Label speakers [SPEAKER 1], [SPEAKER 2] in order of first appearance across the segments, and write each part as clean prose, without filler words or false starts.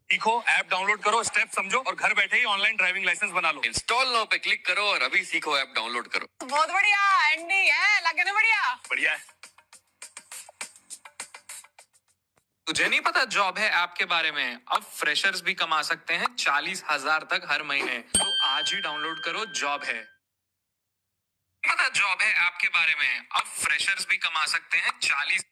[SPEAKER 1] सीखो, app download करो, step समझो और घर बैठे ही ऑनलाइन ड्राइविंग लाइसेंस बना लो।
[SPEAKER 2] इंस्टॉल नाउ पे क्लिक करो और अभी सीखो ऐप डाउनलोड करो।
[SPEAKER 3] बहुत बढ़िया एंडी है, लगे ना बढ़िया।
[SPEAKER 1] बढ़िया है।
[SPEAKER 4] तुझे नहीं पता जॉब है ऐप के बारे में? अब फ्रेशर्स भी कमा सकते हैं 40,000 तक हर महीने। तो आज ही डाउनलोड करो जॉब है। पता जॉब है ऐप के बारे में? अब फ्रेशर्स भी कमा सकते हैं 40।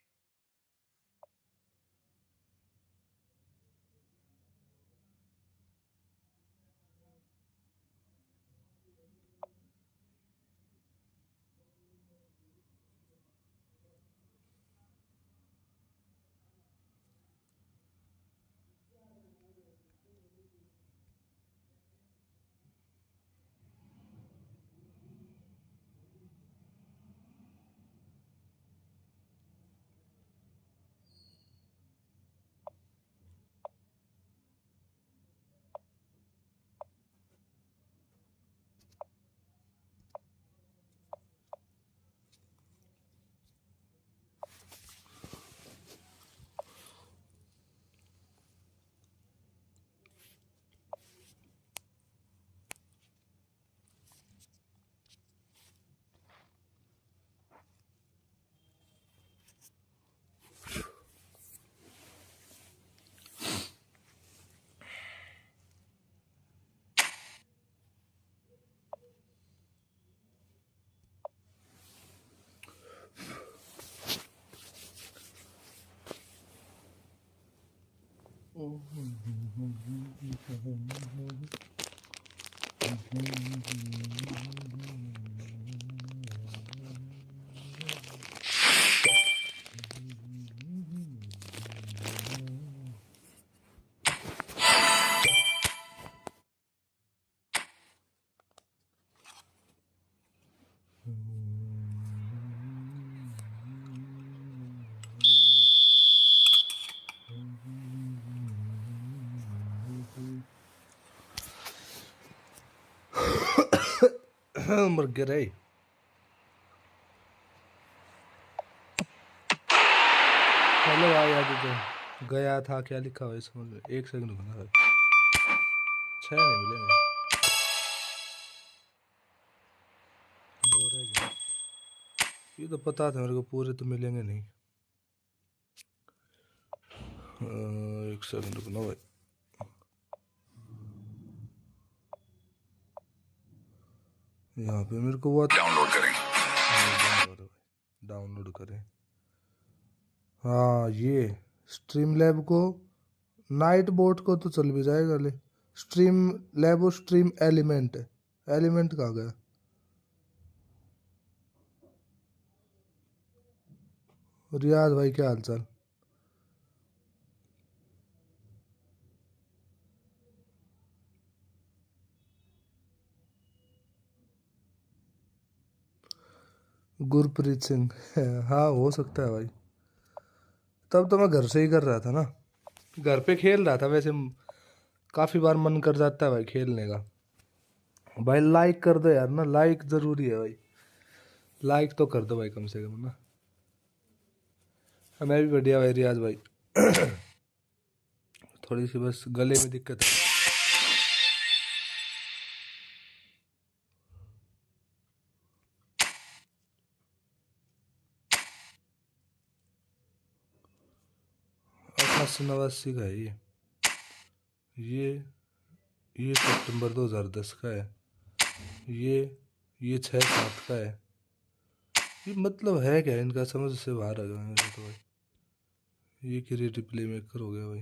[SPEAKER 5] मर गया रे। हेलो भाई, आज तो गया था, क्या लिखा हुआ है इसमें? एक सेकंड रुकना भाई, 6 नहीं मिलेंगे, 2 रह गए। ये तो पता था मेरे को, पूरे तो मिलेंगे नहीं। एक सेकंड रुकना भाई। यहाँ पे मेरे को वो
[SPEAKER 2] डाउनलोड करें।
[SPEAKER 5] डाउनलोड करें। हाँ, ये स्ट्रीम लैब को, नाइट बोट को तो चल भी जाएगा, ले स्ट्रीम लैब और स्ट्रीम एलिमेंट, एलिमेंट कहाँ गया? रियाज भाई, क्या हाल चाल? गुरप्रीत सिंह हाँ, हो सकता है भाई। तब तो मैं घर से ही कर रहा था ना, घर पे खेल रहा था। वैसे काफ़ी बार मन कर जाता है भाई खेलने का। भाई लाइक कर दो यार ना, लाइक ज़रूरी है भाई, लाइक तो कर दो भाई कम से कम ना। मैं भी बढ़िया भाई, रियाज भाई। थोड़ी सी बस गले में दिक्कत है। नवासी का है ये सितंबर 2010 का है। ये 6-7 का है। ये मतलब है क्या इनका, समझ से बाहर आ गया मेरे तो भाई। ये क्रिएटिव प्ले मेकर हो गया भाई।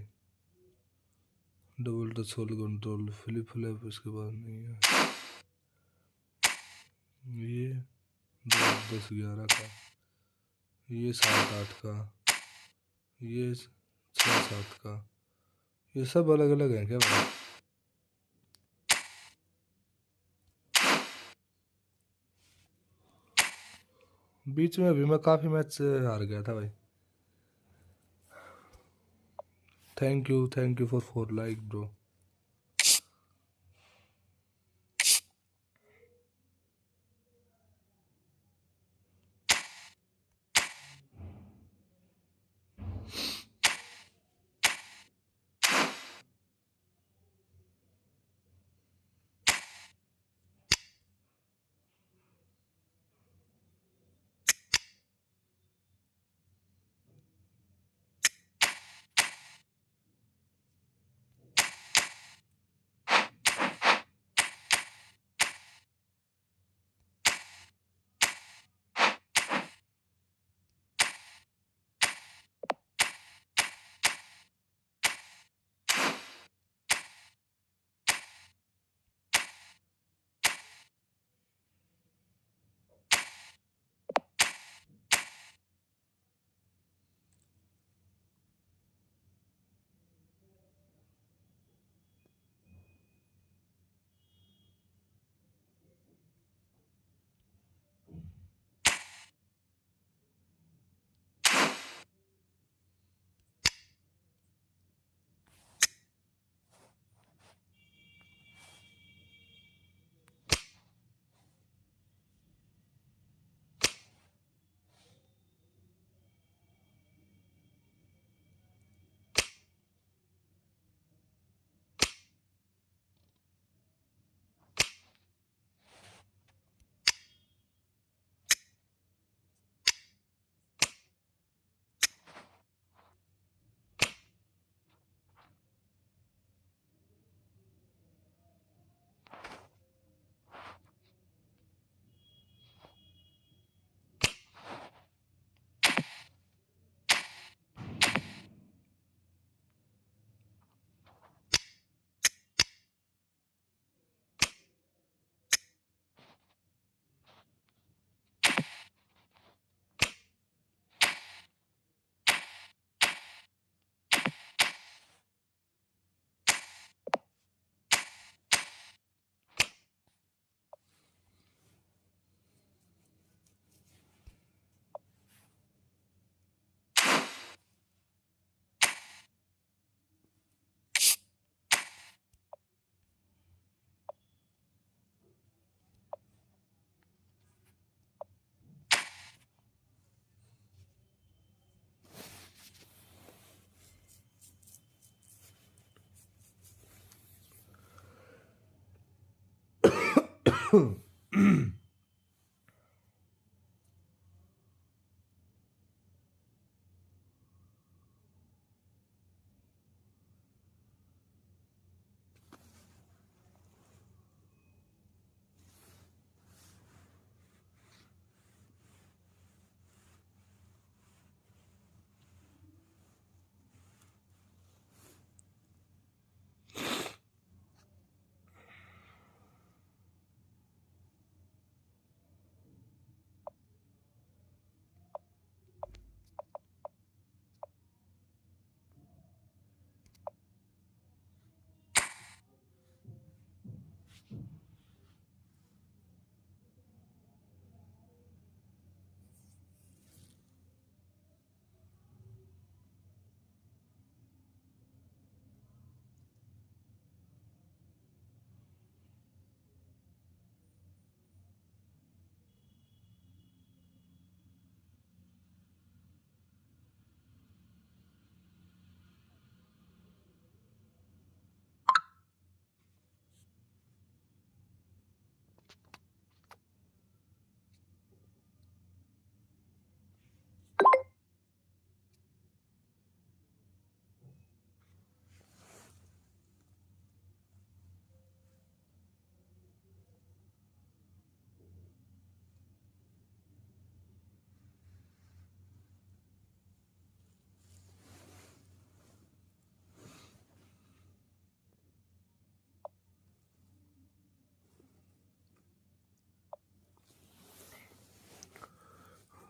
[SPEAKER 5] Double touch hold control flip flap इसके बाद नहीं है। ये 10-11 का, ये 7-8 का, ये 6-7 का, ये सब अलग अलग है क्या भाई? बीच में अभी मैं काफ़ी मैच से हार गया था भाई। Thank you for 4 like bro.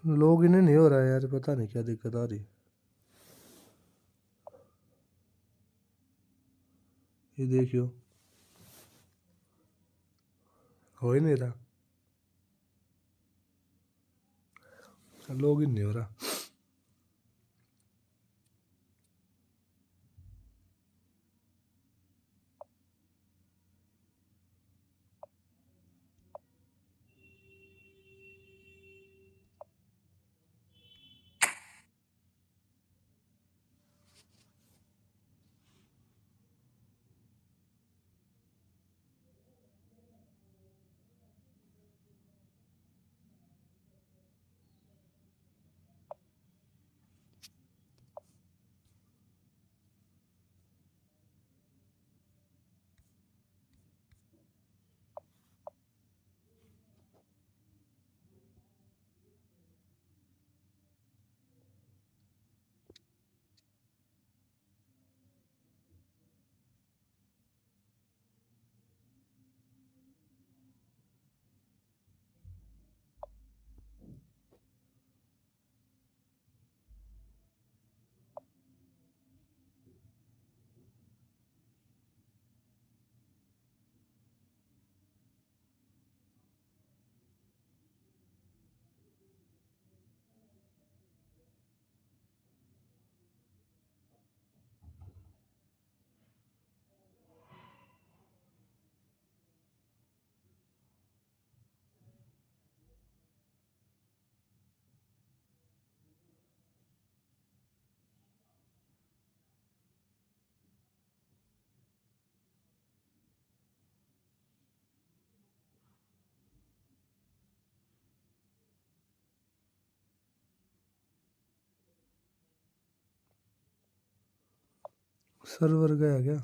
[SPEAKER 5] लोग इन्हें नहीं हो रहा है यार, पता नहीं क्या दिक्कत आ रही। ये देखियो, हो ही नहीं रहा, लोग इन नहीं हो रहा। सर्वर गया क्या?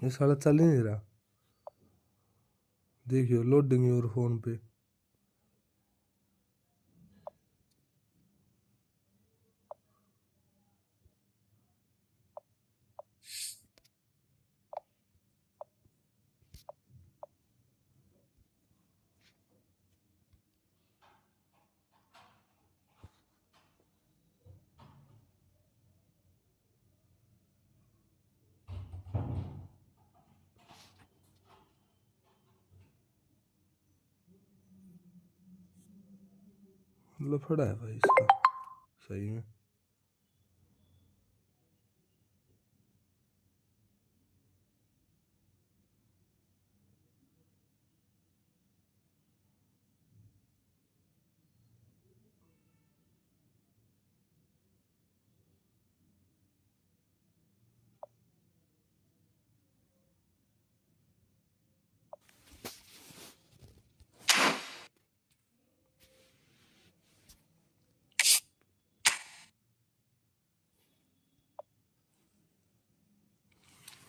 [SPEAKER 5] ये साला चल ही नहीं रहा। देखियो लोडिंग योर फोन पे। लफड़ा है भाई इसका सही में।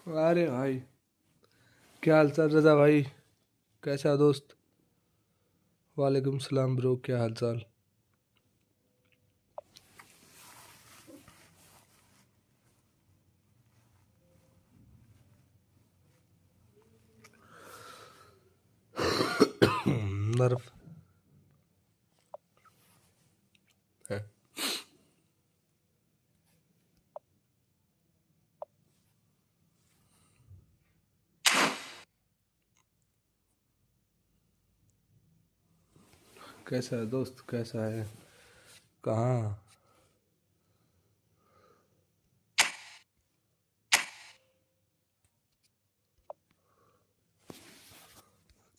[SPEAKER 5] अरे भाई, क्या हाल चाल रजा भाई? कैसा दोस्त? वालेकुम सलाम ब्रो, क्या हाल चाल? नर्फ है। कैसा है दोस्त, कैसा है? कहाँ?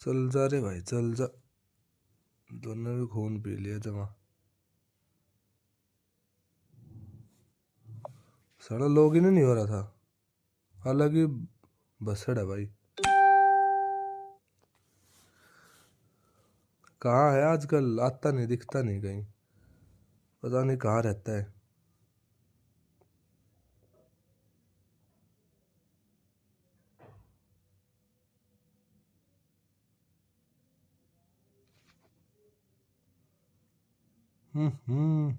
[SPEAKER 5] चल जा रे भाई, चल जा। दोनों भी खून पी लिया जमा। सारा लॉगिन ही नहीं हो रहा था। हालांकि बसड़ है भाई। कहाँ है आजकल? आता नहीं, दिखता नहीं कहीं। पता नहीं कहाँ रहता है। हम्म।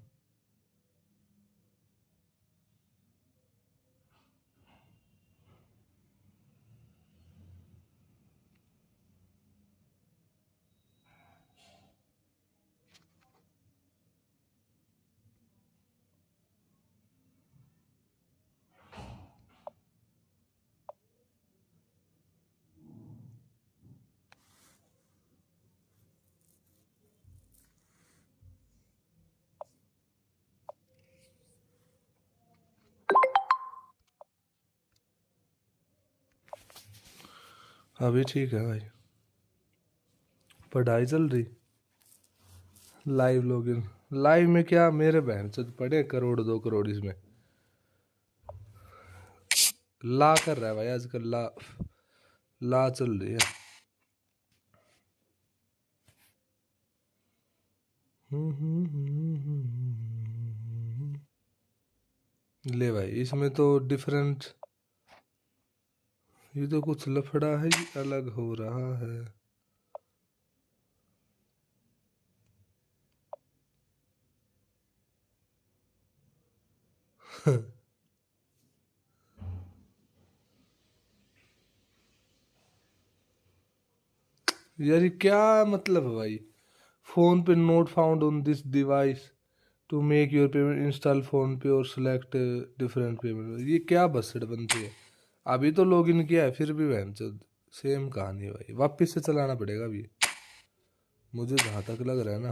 [SPEAKER 5] अभी ठीक है भाई। पढ़ाई चल रही। Live login. लाइव में क्या, मेरे बहन से पड़े करोड़ 2 करोड़ इसमें। ला कर रहा है भाई आजकल, ला ला चल रही है। ले भाई, इसमें तो डिफरेंट। ये तो कुछ लफड़ा है, ये अलग हो रहा है। यार ये क्या मतलब है भाई? PhonePe not found on this device to make your payment, install PhonePe और सिलेक्ट डिफरेंट पेमेंट। ये क्या बसड़ बनती है? अभी तो लॉगिन किया है फिर भी बहन चोद सेम कहानी है भाई। वापस से चलाना पड़ेगा अभी, मुझे जहाँ तक लग रहा है ना।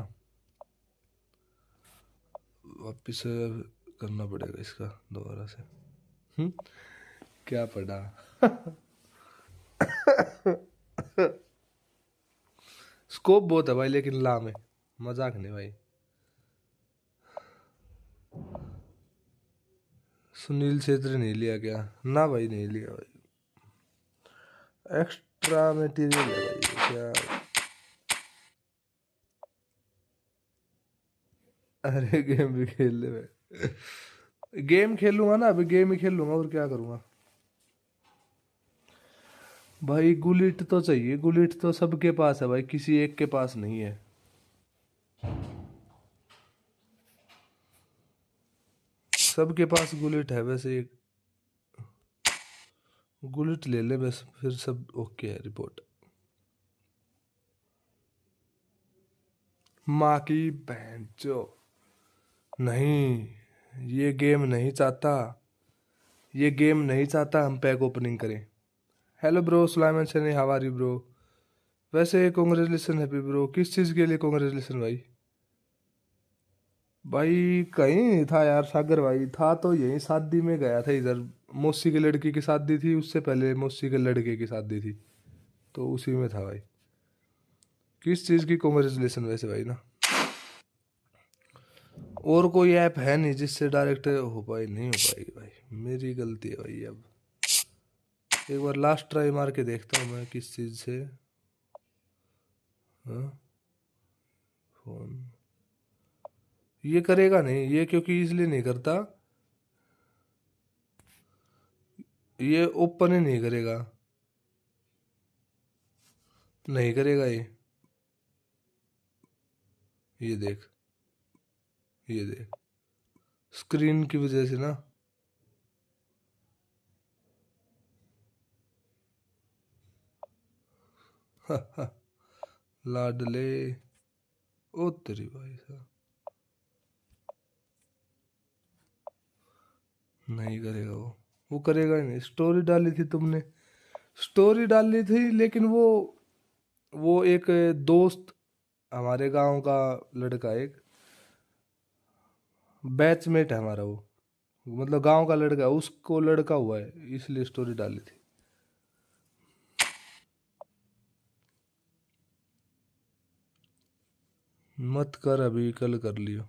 [SPEAKER 5] वापस से करना पड़ेगा इसका दोबारा से। हम्म। क्या पढ़ा? स्कोप बहुत है भाई, लेकिन ला में मजाक नहीं भाई। सुनील छेत्री नहीं लिया क्या? ना भाई, नहीं लिया भाई। एक्स्ट्रा मटेरियल है भाई क्या? अरे गेम भी खेल ले भाई। गेम खेलूंगा ना, अभी गेम ही खेल लूंगा और क्या करूंगा भाई। गुलिट तो चाहिए, गुलिट तो सबके पास है भाई, किसी एक के पास नहीं है। सबके पास गुलिट है वैसे एक। गुलिट ले ले बस, फिर सब ओके है रिपोर्ट। माँ की बहन चो। नहीं, ये गेम नहीं चाहता। ये गेम नहीं चाहता हम पैक ओपनिंग करें। Hello bro, Sulaiman Sunny, how are you bro? वैसे कॉन्ग्रेचुलेसन हैप्पी ब्रो। किस चीज़ के लिए कॉन्ग्रेचुलेसन भाई? भाई कहीं नहीं था यार सागर भाई, था तो यहीं शादी में गया था इधर। मौसी की लड़की की शादी थी, उससे पहले मौसी के लड़के की शादी थी, तो उसी में था भाई। किस चीज़ की कॉन्ग्रेचुलेसन वैसे भाई ना? और कोई ऐप है नहीं जिससे डायरेक्ट हो पाए? नहीं हो पाएगी भाई, मेरी गलती है भाई। अब एक बार लास्ट ट्राई मार के देखता हूँ मैं किस चीज़ से। हाँ, फोन ये करेगा नहीं ये, क्योंकि इसलिए नहीं करता। ये ओपन ही नहीं करेगा, नहीं करेगा ये देख, ये देख, स्क्रीन की वजह से ना। लाडले, ओ तेरी भाई साहब, नहीं करेगा वो करेगा ही नहीं। स्टोरी डाली थी तुमने, स्टोरी डाली थी, लेकिन वो एक दोस्त, हमारे गांव का लड़का, एक बैचमेट है हमारा, वो मतलब गांव का लड़का है, उसको लड़का हुआ है, इसलिए स्टोरी डाली थी। मत कर अभी, कल कर लियो।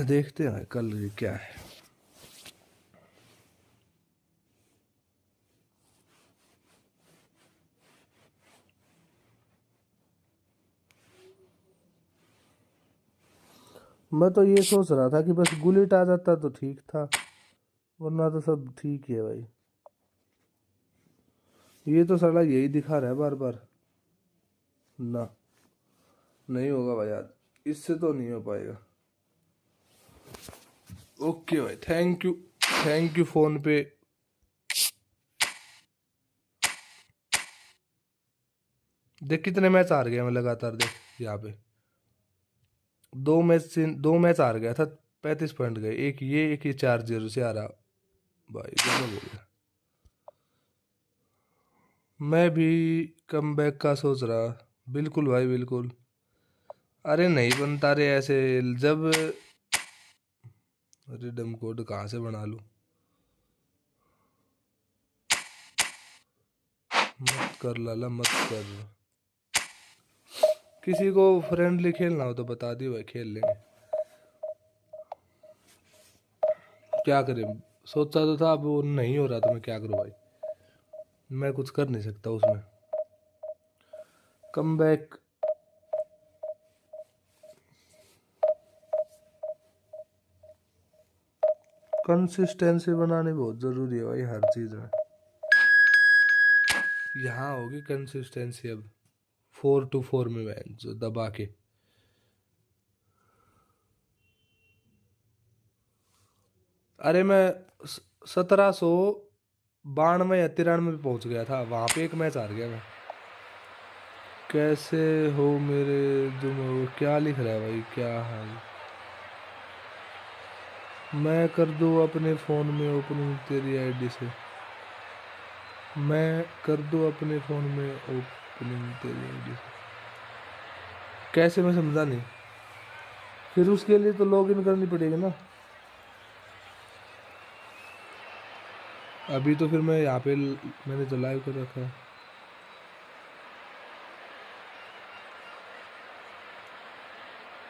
[SPEAKER 5] देखते हैं कल ये क्या है। मैं तो ये सोच रहा था कि बस गुलिट आ जाता तो ठीक था, वरना तो सब ठीक ही है भाई। ये तो साला यही दिखा रहा है बार बार ना, नहीं होगा भाई आज, इससे तो नहीं हो पाएगा। ओके भाई, थैंक यू फोन पे। देख कितने मैच हार गया मैं लगातार, देख यहाँ पे 2 मैच हार गया था, 35 पॉइंट गए, एक ये 4-0 से हारा भाई, गजब हो गया। मैं भी कमबैक का सोच रहा, बिल्कुल भाई बिल्कुल। अरे नहीं बनता रे ऐसे, जब रिडम कोड कहाँ से बना लूं, मत कर लाला मत कर। किसी को फ्रेंडली खेलना हो तो बता दियो भाई, खेल लेंगे। क्या करें, सोचा तो था, अब वो नहीं हो रहा तो मैं क्या करूं भाई, मैं कुछ कर नहीं सकता उसमें। कम बैक, कंसिस्टेंसी बनानी बहुत जरूरी है भाई हर चीज में। यहाँ होगी कंसिस्टेंसी अब 4-4 में मैच जो दबा के। अरे मैं 1792 या 93 पे पहुंच गया था, वहां पे एक मैच हार गया मैं। कैसे हो मेरे तुम, क्या लिख रहा है भाई, क्या हाल। मैं कर दूं अपने फोन में ओपनिंग तेरी आईडी से, मैं कर दूं अपने फोन में ओपनिंग तेरी आईडी से, कैसे, मैं समझा नहीं। फिर उसके लिए तो लॉगिन करनी पड़ेगी ना। अभी तो फिर मैं यहाँ पे मैंने तो लाइव कर रखा है।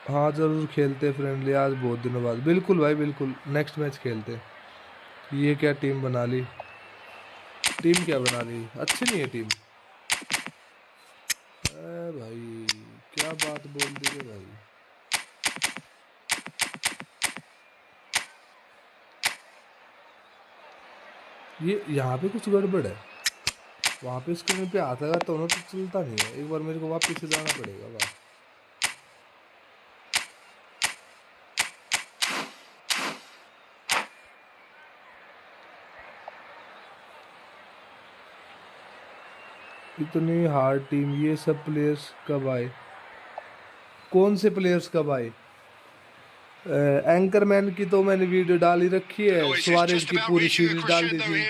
[SPEAKER 5] हाँ जरूर खेलते फ्रेंडली आज बहुत दिनों बाद, बिल्कुल भाई बिल्कुल, नेक्स्ट मैच खेलते। ये क्या टीम बना ली, टीम क्या बना ली, अच्छी नहीं है टीम। भाई क्या बात बोल दी रे भाई। ये यहाँ पे कुछ गड़बड़ है, वहाँ पे स्क्रीन पे आता है तो चलता नहीं है, एक बार मेरे को वापस से जाना पड़ेगा भाई। इतनी हार्ड टीम, ये सब प्लेयर्स कब आए, कौन से प्लेयर्स कब आए। एंकरमैन की तो मैंने वीडियो डाल ही रखी है, सुआरेज की पूरी सीरीज डाल दी थी।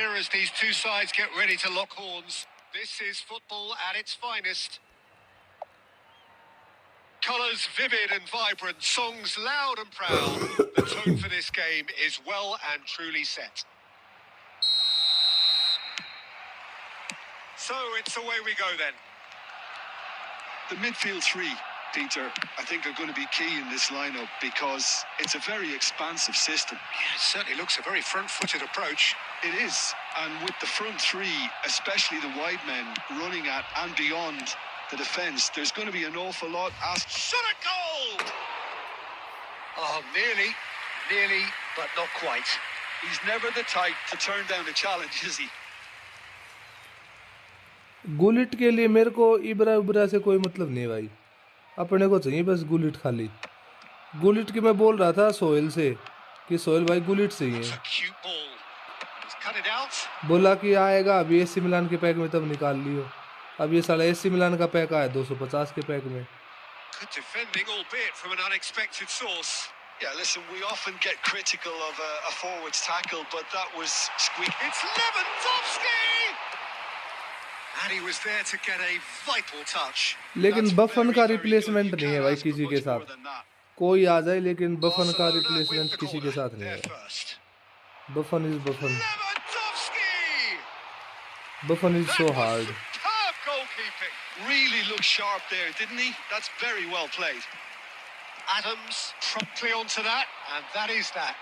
[SPEAKER 1] Colours vivid and vibrant, songs loud and proud. The tone for this game is well and truly set. So it's away we go then.
[SPEAKER 6] The midfield three, Peter, I think are going to be key in this lineup because it's a very expansive system.
[SPEAKER 1] Yeah, it certainly looks a very front-footed approach.
[SPEAKER 6] It is, and with the front three, especially the wide men running at and beyond the defence, there's going to be an awful lot asked.
[SPEAKER 1] Shot a goal! Oh, nearly, but not quite.
[SPEAKER 6] He's never the type to turn down a challenge, is he?
[SPEAKER 5] Gullit के लिए मेरे को इब्रा उब्रा से कोई मतलब नहीं भाई, अपने को चाहिए बस गुलिट खाली। गुलिट की मैं बोल रहा था सोहेल से कि सोहेल भाई गुलिट चाहिए,
[SPEAKER 1] That's a cute ball. He's cut it out.
[SPEAKER 5] बोला कि आएगा अभी एसी मिलान के पैक में तब निकाल लियो। अब ये साला एसी मिलान का पैक आया 250 के पैक में।
[SPEAKER 1] Good defending, albeit from an unexpected source.
[SPEAKER 6] Yeah, listen, we often get critical of a forward's tackle, but that was squeak.
[SPEAKER 1] It's Lewandowski! And he was there to get a vital touch.
[SPEAKER 5] लेकिन
[SPEAKER 6] That's
[SPEAKER 5] बफन
[SPEAKER 6] very,
[SPEAKER 5] का
[SPEAKER 6] very
[SPEAKER 5] replacement
[SPEAKER 6] good. You
[SPEAKER 5] नहीं है
[SPEAKER 6] can't
[SPEAKER 5] भाई
[SPEAKER 6] ask for
[SPEAKER 5] किसी के
[SPEAKER 6] much more
[SPEAKER 5] साथ,
[SPEAKER 6] than that.
[SPEAKER 5] कोई आ जाए लेकिन बफन का
[SPEAKER 1] Barcelona with
[SPEAKER 5] रिप्लेसमेंट
[SPEAKER 1] the
[SPEAKER 5] किसी के
[SPEAKER 1] corner.
[SPEAKER 5] साथ नहीं
[SPEAKER 1] There
[SPEAKER 5] है।
[SPEAKER 1] first.
[SPEAKER 5] बफन is बफन,
[SPEAKER 1] Lewandowski!
[SPEAKER 5] बफन is
[SPEAKER 1] That
[SPEAKER 5] so
[SPEAKER 1] was
[SPEAKER 5] hard.
[SPEAKER 1] superb goalkeeping.
[SPEAKER 6] Really looked sharp there, didn't he? That's very well played.
[SPEAKER 1] Adams promptly onto that, and that is that.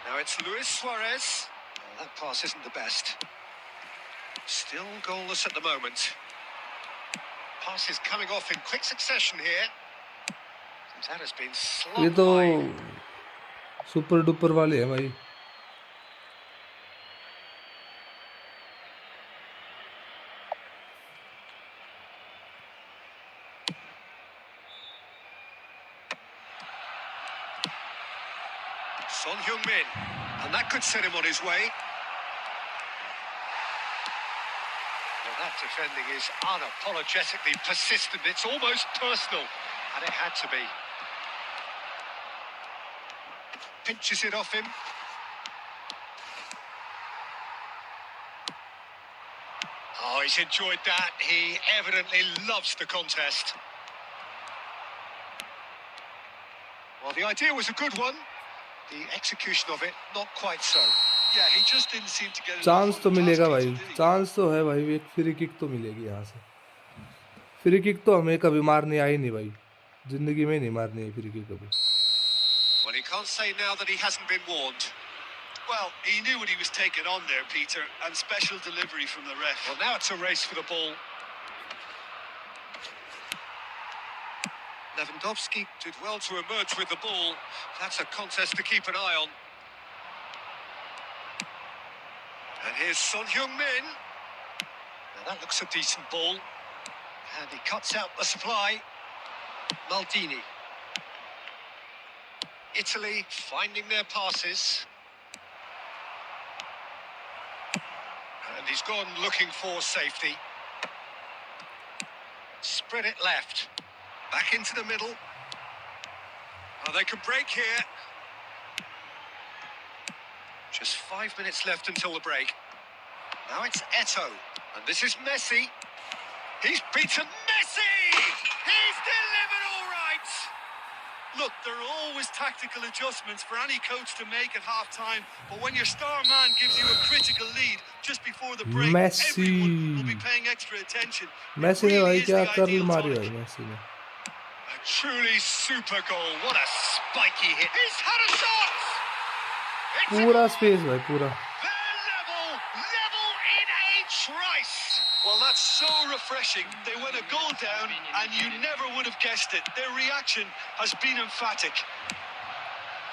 [SPEAKER 1] Now it's Luis Suarez. Oh, that pass isn't the best. Still goalless at the moment. Pass is coming off in quick succession here. That has been
[SPEAKER 5] ये
[SPEAKER 1] slumped
[SPEAKER 5] तो
[SPEAKER 1] by.
[SPEAKER 5] Super duper वाले हैं भाई।
[SPEAKER 1] Son Heung-min, and that could set him on his way. Well, that defending is unapologetically persistent. It's almost personal, and it had to be. Pinches it off him. Oh, he's enjoyed that. He evidently loves the contest. Well, the idea was a good one. The execution of it, not quite so.
[SPEAKER 6] Yeah, he just didn't seem to get enough
[SPEAKER 5] chance
[SPEAKER 6] on
[SPEAKER 5] तो
[SPEAKER 6] the
[SPEAKER 5] मिलेगा
[SPEAKER 6] task,
[SPEAKER 5] भाई,
[SPEAKER 6] did he?
[SPEAKER 5] Chance तो है भाई, एक free kick तो मिलेगी यहाँ से। फ्री किक तो हमें कभी मारनी आई नहीं भाई, जिंदगी में नहीं मारनी है फ्री किक कभी।
[SPEAKER 1] Well, he can't say now that he hasn't been warned.
[SPEAKER 6] Well, he knew what he was taking on there, Peter, and special delivery from the ref.
[SPEAKER 1] Well, now it's a race for the ball. Lewandowski did well to emerge with the ball. That's a contest to keep an eye on. And here's Son Heung-min. Now that looks a decent ball. And he cuts out the supply. Maldini. Italy finding their passes. And he's gone looking for safety. Spread it left. Back into the middle. Oh, they could break here. Just 5 minutes left until the break. Now it's Eto'o. And this is Messi. He's beaten Messi! He's delivered all right!
[SPEAKER 6] Look, there are always tactical adjustments for any coach to make at half-time, but when your star man gives you a critical lead just before the break,
[SPEAKER 5] Messi.
[SPEAKER 6] everyone will be paying extra attention. It
[SPEAKER 5] Messi ने
[SPEAKER 6] really
[SPEAKER 5] भाई
[SPEAKER 6] is
[SPEAKER 5] क्या
[SPEAKER 6] the
[SPEAKER 5] कर
[SPEAKER 6] ideal
[SPEAKER 5] मारी भाई
[SPEAKER 6] tonic.
[SPEAKER 5] Massey ने।
[SPEAKER 1] A truly super goal. What a spiky hit. He's had a shot! It's
[SPEAKER 5] पूरा space भाई पूरा।
[SPEAKER 1] They're level in a trice.
[SPEAKER 6] Well, that's so refreshing. They went a goal down, and you never would have guessed it. Their reaction has been emphatic.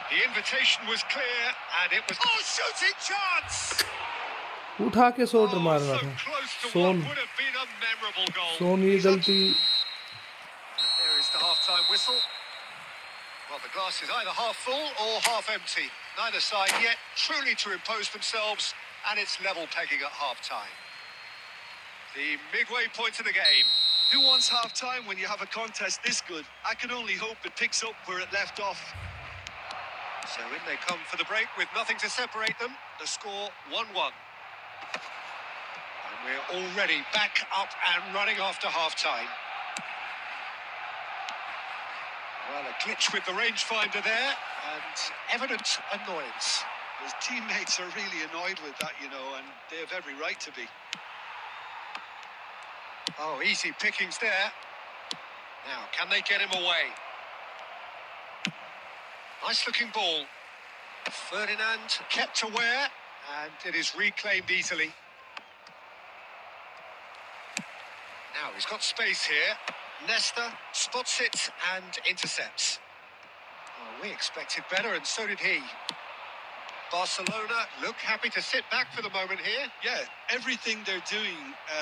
[SPEAKER 1] The invitation was clear, and it was... Oh, shooting chance!
[SPEAKER 5] उठा के shot
[SPEAKER 1] Oh,
[SPEAKER 5] मारना
[SPEAKER 1] so
[SPEAKER 5] था।
[SPEAKER 1] close to
[SPEAKER 5] Son
[SPEAKER 1] what would have been a memorable goal.
[SPEAKER 5] Son ये गलती।
[SPEAKER 1] And there is the half-time whistle. Well, the glass is either half full or half empty. Neither side yet truly to impose themselves, and it's level pegging at half-time. The midway point of the game.
[SPEAKER 6] Who wants half-time when you have a contest this good? I can only hope it picks up where it left off.
[SPEAKER 1] So in they come for the break with nothing to separate them. The score 1-1. And we're already back up and running after half-time. Well, a glitch with the rangefinder there, and evident annoyance.
[SPEAKER 6] His teammates are really annoyed with that, you know, and they have every right to be.
[SPEAKER 1] Oh, easy pickings there. Now, can they get him away? Nice-looking ball. Ferdinand kept aware, and it is reclaimed easily. Now, he's got space here. Nesta spots it and intercepts. Well, we expected better, and so did he. Barcelona look happy to sit back for the moment here.
[SPEAKER 6] Yeah, everything they're doing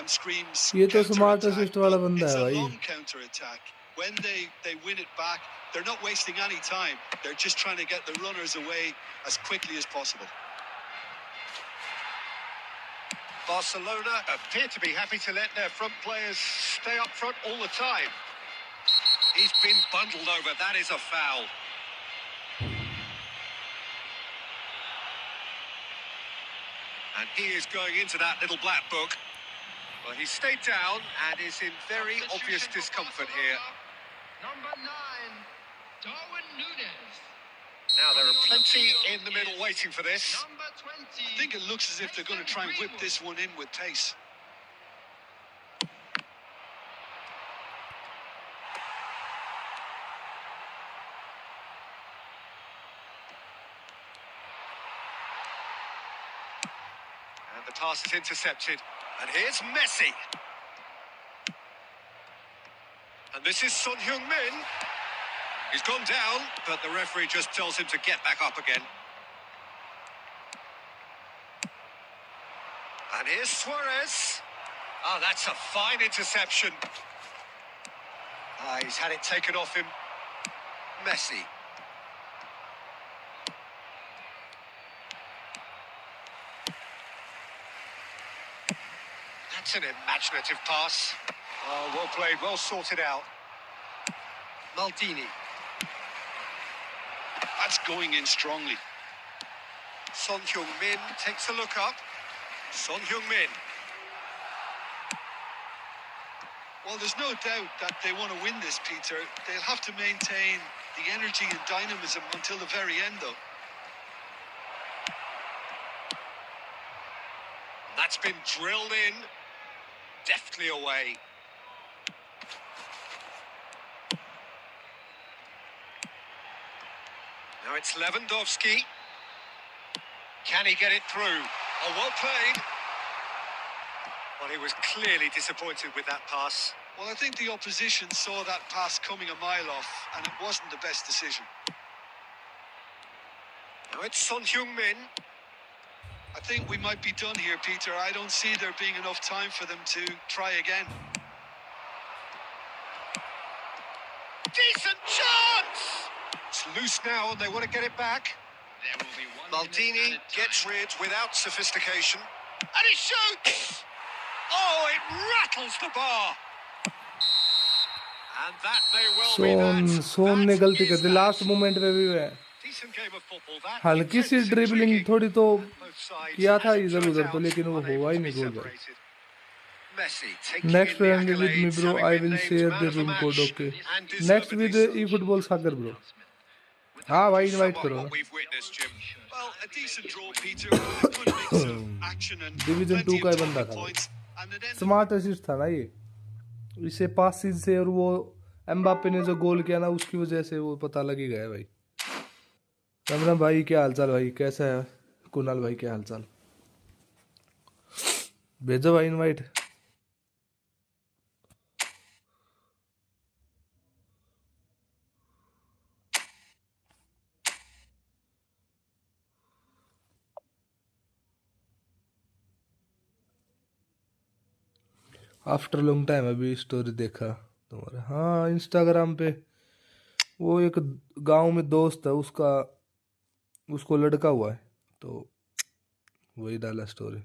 [SPEAKER 6] screams
[SPEAKER 5] ये तो smart
[SPEAKER 6] counter-attack,
[SPEAKER 5] assist वाला
[SPEAKER 6] but
[SPEAKER 5] बंदा
[SPEAKER 6] it's
[SPEAKER 5] है
[SPEAKER 6] a
[SPEAKER 5] भाई.
[SPEAKER 6] long counter-attack. When they win it back, they're not wasting any time. They're just trying to get the runners away as quickly as possible.
[SPEAKER 1] Barcelona appear to be happy to let their front players stay up front all the time. He's been bundled over. That is a foul. And he is going into that little black book. Well, he stayed down and is in very obvious discomfort here.
[SPEAKER 7] Number 9, Darwin Núñez.
[SPEAKER 1] Now, there are plenty in the middle waiting for this.
[SPEAKER 7] Number 20.
[SPEAKER 6] I think it looks as if they're going to try and whip this one in with pace.
[SPEAKER 1] And the pass is intercepted. And here's Messi. And this is Son Heung-min. He's gone down, but the referee just tells him to get back up again. And here's Suarez. Ah, that's a fine interception. Ah, he's had it taken off him. Messi. That's an imaginative pass. Oh, well played, well sorted out. Maldini.
[SPEAKER 6] That's going in strongly.
[SPEAKER 1] Son Heung-min takes a look up. Son Heung-min.
[SPEAKER 6] Well, there's no doubt that they want to win this, Peter. They'll have to maintain the energy and dynamism until the very end, though.
[SPEAKER 1] That's been drilled in. Deftly away. Now it's Lewandowski. Can he get it through? Oh, well played. Well, he was clearly disappointed with that pass.
[SPEAKER 6] Well, I think the opposition saw that pass coming a mile off, and it wasn't the best decision.
[SPEAKER 1] Now it's Son Heung-min.
[SPEAKER 6] I think we might be done here, Peter. I don't see there being enough time for them to try again.
[SPEAKER 1] Decent chance! It's loose now and they want to get it back.
[SPEAKER 7] There will be 1
[SPEAKER 1] Maldini
[SPEAKER 7] minute at a
[SPEAKER 1] gets
[SPEAKER 7] time.
[SPEAKER 1] rid without sophistication. And he shoots! Oh, it rattles the bar. And that may well be
[SPEAKER 5] सोन ने गलती कर दी last moment में भी है.
[SPEAKER 1] Decent game of football, that.
[SPEAKER 5] हल्की सी
[SPEAKER 1] Intense,
[SPEAKER 5] dribbling
[SPEAKER 1] intriguing.
[SPEAKER 5] थोड़ी तो
[SPEAKER 1] Both sides,
[SPEAKER 5] किया था
[SPEAKER 1] as it
[SPEAKER 5] इधर
[SPEAKER 1] turns
[SPEAKER 5] उधर तो
[SPEAKER 1] out,
[SPEAKER 5] लेकिन वो
[SPEAKER 1] unable
[SPEAKER 5] हुआ ही
[SPEAKER 1] to
[SPEAKER 5] नहीं
[SPEAKER 1] be
[SPEAKER 5] गोल भाई.
[SPEAKER 1] separated. Messi taking
[SPEAKER 5] Next
[SPEAKER 1] in the
[SPEAKER 5] friendly with me
[SPEAKER 1] accolades,
[SPEAKER 5] bro.
[SPEAKER 1] having
[SPEAKER 5] I
[SPEAKER 1] been
[SPEAKER 5] will
[SPEAKER 1] named
[SPEAKER 5] share
[SPEAKER 1] man
[SPEAKER 5] the
[SPEAKER 1] of the
[SPEAKER 5] room code.
[SPEAKER 1] match,
[SPEAKER 5] Okay.
[SPEAKER 1] and
[SPEAKER 5] Next with
[SPEAKER 1] deservedly so.
[SPEAKER 5] eFootball soccer bro. हाँ भाई invite
[SPEAKER 1] Somewhat
[SPEAKER 5] करो.
[SPEAKER 1] what we've witnessed, Jim.
[SPEAKER 6] Well, a decent draw, Peter, with a good mix of action and
[SPEAKER 5] Division
[SPEAKER 6] plenty
[SPEAKER 5] 2 का
[SPEAKER 6] of
[SPEAKER 5] ही बंदा
[SPEAKER 6] talking
[SPEAKER 5] था.
[SPEAKER 6] points. And it ended
[SPEAKER 5] smart assist था ना ये. इसे पासिस से और वो एम्बाप्पे ने जो गोल किया ना उसकी वजह से वो पता लग ही गया भाई. रमरम भाई क्या हालचाल भाई कैसा है. कुणाल भाई क्या हालचाल. भेजो भाई इनवाइट. आफ्टर लॉन्ग टाइम अभी स्टोरी देखा तुम्हारा. हाँ इंस्टाग्राम पे वो एक गांव में दोस्त है उसका उसको लड़का हुआ है तो वही डाला स्टोरी.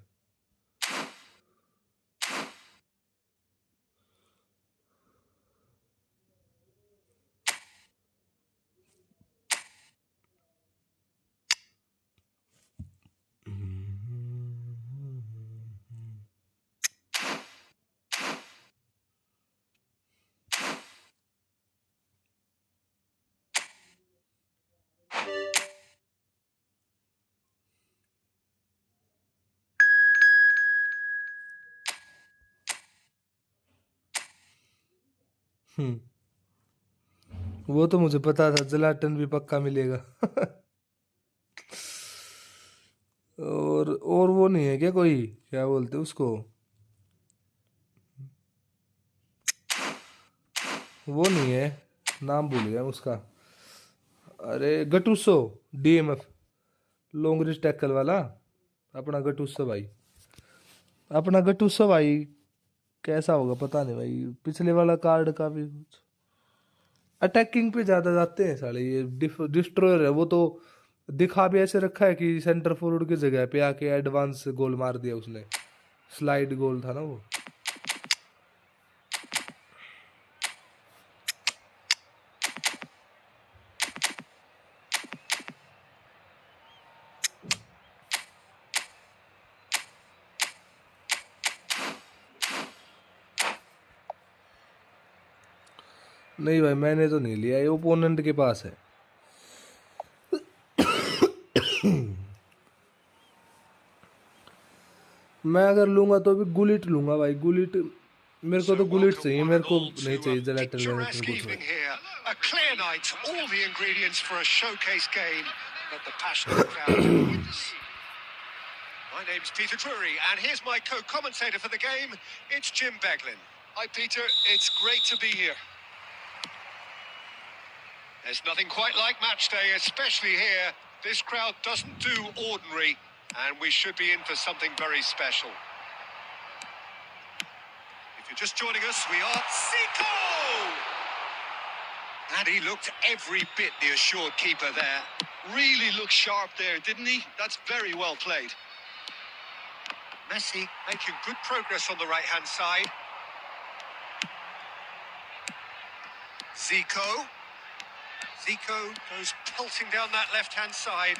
[SPEAKER 5] वो तो मुझे पता था जलाटन भी पक्का मिलेगा. और वो नहीं है क्या कोई क्या बोलते उसको वो नहीं है, नाम भूल गया उसका। अरे गटूसो, डीएमएफ, लॉन्ग रेंज टैकल वाला, अपना गटूसो भाई। अपना गटूसो भाई कैसा होगा पता नहीं भाई, पिछले वाला कार्ड का भी कुछ अटैकिंग पे ज्यादा जाते हैं साले ये। डिस्ट्रॉयर है वो तो, दिखा भी ऐसे रखा है कि सेंटर फॉरवर्ड की जगह पे आके एडवांस गोल मार दिया उसने, स्लाइड गोल था ना वो। नहीं भाई मैंने तो नहीं लिया, ये ओपोनेंट के पास है। मैं अगर लूंगा तो भी गुलिट लूंगा भाई, गुलिट। मेरे को
[SPEAKER 1] So
[SPEAKER 5] तो गुलिट
[SPEAKER 1] welcome
[SPEAKER 5] चाहिए,
[SPEAKER 1] one
[SPEAKER 5] मेरे
[SPEAKER 1] and
[SPEAKER 5] को
[SPEAKER 1] all
[SPEAKER 5] नहीं
[SPEAKER 1] to a
[SPEAKER 5] चाहिए जलेटर वेलेटर
[SPEAKER 1] picturesque
[SPEAKER 5] कुछ भाई।
[SPEAKER 1] evening here. A clear night, all the ingredients for a showcase game that the passionate crowd can witness. My name's Peter Drury, and here's my co-commentator for the game. It's Jim Beglin.
[SPEAKER 6] Hi, Peter. It's great to be here.
[SPEAKER 1] There's nothing quite like match day, especially here. This crowd doesn't do ordinary, and we should be in for something very special. If you're just joining us, we are Zico! And he looked every bit the assured keeper there.
[SPEAKER 6] Really looked sharp there, didn't he? That's very well played.
[SPEAKER 1] Messi making good progress on the right-hand side. Zico. Zico goes pelting down that left-hand side.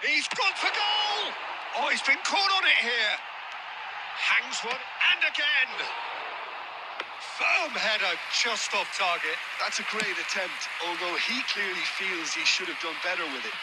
[SPEAKER 1] He's gone for goal! Oh, he's been caught on it here. Hangs one, and again. Firm header, just off target.
[SPEAKER 6] That's a great attempt, although he clearly feels he should have done better with it.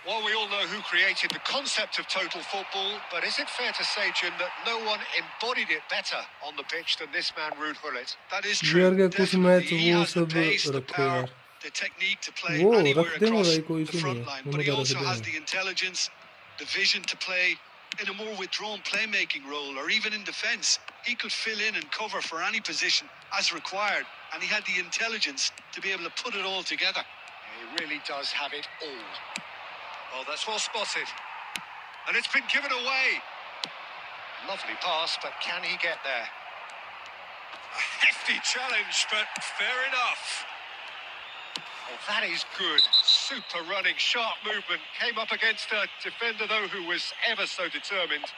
[SPEAKER 1] Well, we all know who created the concept of total football, but is it fair to say, Jim, that no one embodied it better on the pitch than this man, Ruud Gullit?
[SPEAKER 6] That is
[SPEAKER 5] यार
[SPEAKER 6] true.
[SPEAKER 5] क्या कुछ match
[SPEAKER 6] Definitely, he
[SPEAKER 5] वो
[SPEAKER 6] has the
[SPEAKER 5] सब
[SPEAKER 6] pace, the
[SPEAKER 5] रखो
[SPEAKER 6] power,
[SPEAKER 5] यार,
[SPEAKER 6] the technique to play
[SPEAKER 5] वो
[SPEAKER 6] anywhere
[SPEAKER 5] रख देंगे
[SPEAKER 6] across
[SPEAKER 5] भाई, कोई
[SPEAKER 6] the
[SPEAKER 5] इशू नहीं
[SPEAKER 6] front
[SPEAKER 5] है,
[SPEAKER 6] line. But
[SPEAKER 5] उन्हें
[SPEAKER 6] he
[SPEAKER 5] तो रख
[SPEAKER 6] also has
[SPEAKER 5] देंगे।
[SPEAKER 6] the intelligence, the vision to play in a more withdrawn playmaking role, or even in defence. He could fill in and cover for any position as required, and he had the intelligence to be able to put it all together.
[SPEAKER 1] He really does have it all. Oh, that's well spotted. And it's been given away. Lovely pass, but can he get there? A hefty challenge, but fair enough. Oh, that is good. Super running, sharp movement. Came up against a defender, though, who was ever so determined.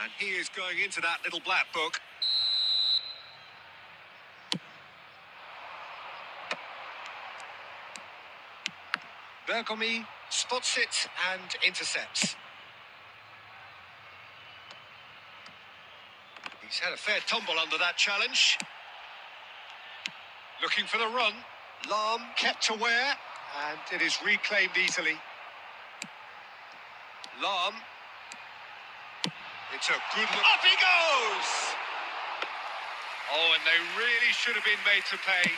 [SPEAKER 1] And he is going into that little black book. Bergomi spots it and intercepts. He's had a fair tumble under that challenge. Looking for the run. Lahm kept aware, and it is reclaimed easily. Lahm. It's a good look. Up he goes! Oh, and they really should have been made to pay.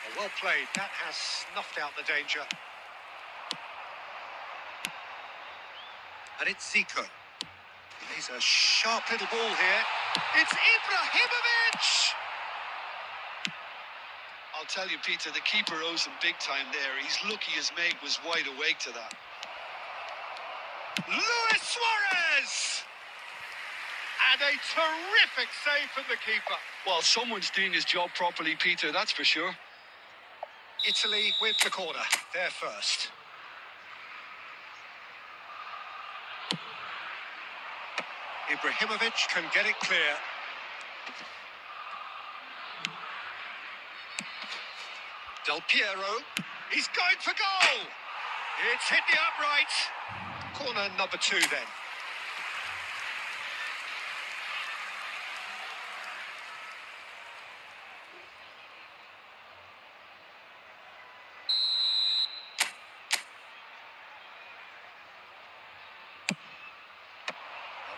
[SPEAKER 1] Oh, well played. That has snuffed out the danger. And it's Zico. He's a sharp little ball here. It's Ibrahimovic!
[SPEAKER 6] I'll tell you, Peter, the keeper owes him big time there. He's lucky his mate was wide awake to that.
[SPEAKER 1] Luis Suarez! And a terrific save from the keeper.
[SPEAKER 6] Well, someone's doing his job properly, Peter, that's for sure.
[SPEAKER 1] Italy with the corner. They're first. Ibrahimovic can get it clear. Del Piero. He's going for goal! It's hit the upright. Corner number 2 then.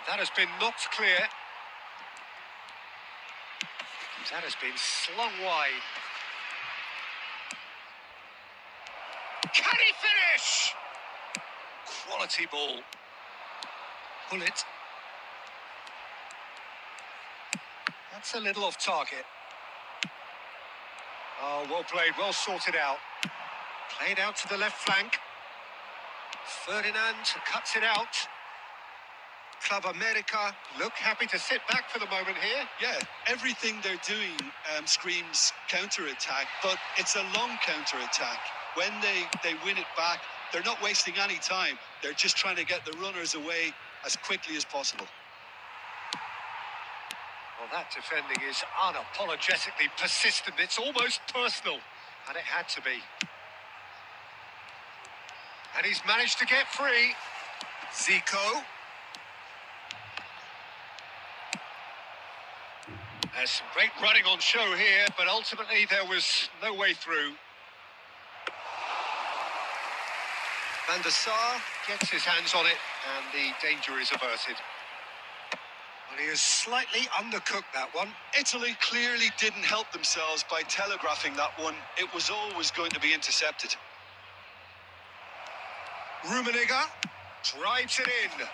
[SPEAKER 1] That has been knocked clear. That has been slung wide. Can he finish? Quality ball. Pull it. That's a little off target. Oh, well played, well sorted out. Played out to the left flank. Ferdinand cuts it out. Club America look happy to sit back for the moment here.
[SPEAKER 6] Yeah, everything they're doing screams counter-attack, but it's a long counter-attack. When they win it back, they're not wasting any time. They're just trying to get the runners away as quickly as possible.
[SPEAKER 1] Well, that defending is unapologetically persistent. It's almost personal, and it had to be. And he's managed to get free. Zico. There's some great running on show here, but ultimately there was no way through. Van der Sar gets his hands on it, and the danger is averted. Well, he has slightly undercooked that one.
[SPEAKER 6] Italy clearly didn't help themselves by telegraphing that one. It was always going to be intercepted.
[SPEAKER 1] Rummenigge drives it in.
[SPEAKER 7] There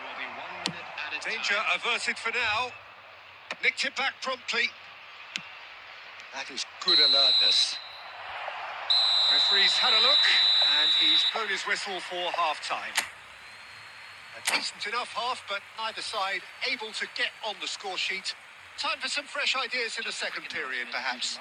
[SPEAKER 7] will be 1 minute added
[SPEAKER 1] Danger
[SPEAKER 7] time.
[SPEAKER 1] averted for now. Nicked it back promptly. That is good alertness. Referee's had a look, and he's blown his whistle for half-time. A decent enough half, but neither side able to get on the score sheet. Time for some fresh ideas in the second period, perhaps.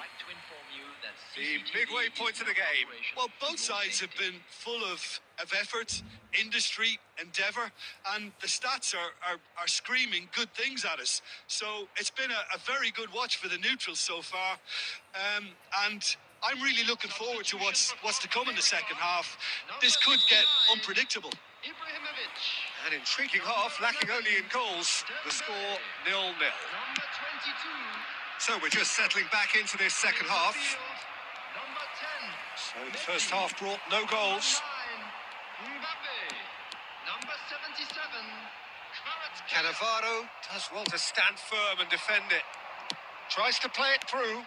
[SPEAKER 1] The midway point of the game.
[SPEAKER 6] Well, both sides have been full of effort, industry, endeavour, and the stats are screaming good things at us. So it's been a very good watch for the neutrals so far, and I'm really looking forward to what's to come in the second half. This could get unpredictable.
[SPEAKER 7] Ibrahimovic.
[SPEAKER 1] An intriguing half, lacking only in goals. The score 0-0.
[SPEAKER 7] Number 22.
[SPEAKER 1] So we're just settling back into this second half.
[SPEAKER 7] Number 10.
[SPEAKER 1] So the first half brought no goals.
[SPEAKER 7] Number 9, Mbappe. Number 77. Kvaratskhelia.
[SPEAKER 1] Cannavaro does well to stand firm and defend it. Tries to play it through.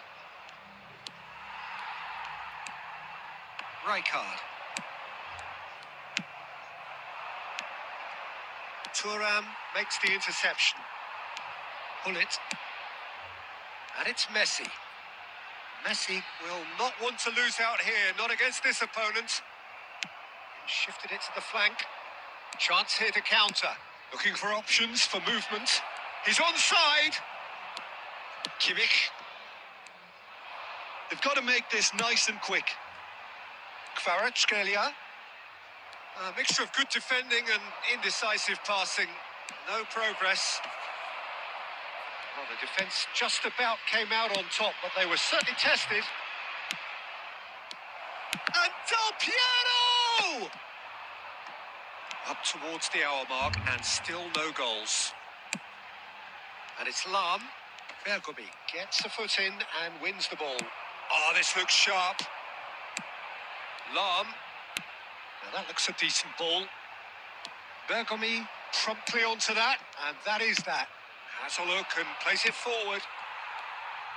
[SPEAKER 1] Rijkaard. Thuram makes the interception. Pull it. And it's Messi. Messi will not want to lose out here, not against this opponent. He shifted it to the flank. Chance here to counter. Looking for options for movement. He's onside. Kimmich.
[SPEAKER 6] They've got to make this nice and quick.
[SPEAKER 1] Kvaratskhelia. A mixture of good defending and indecisive passing. No progress. Well, the defence just about came out on top, but they were certainly tested. And Del Piero! Up towards the hour mark, and still no goals. And it's Lahm. Bergomi gets a foot in and wins the ball. Oh, this looks sharp. Lahm. Now that looks a decent ball. Bergomi promptly onto that, and that is that. Has a look and plays it forward.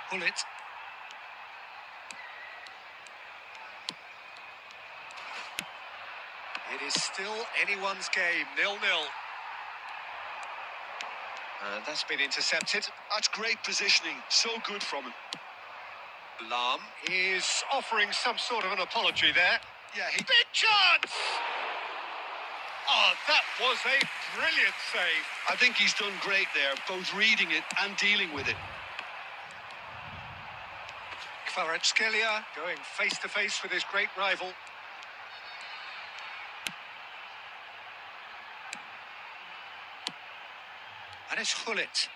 [SPEAKER 1] Pull it. It is still anyone's game, 0-0. And that's been intercepted.
[SPEAKER 6] That's great positioning. So good from him.
[SPEAKER 1] Lahm is offering some sort of an apology there.
[SPEAKER 6] Yeah,
[SPEAKER 1] Big chance! Oh, that was a brilliant save.
[SPEAKER 6] I think he's done great there, both reading it and dealing with it.
[SPEAKER 1] Kvaratskhelia going face-to-face with his great rival. And it's Hullet.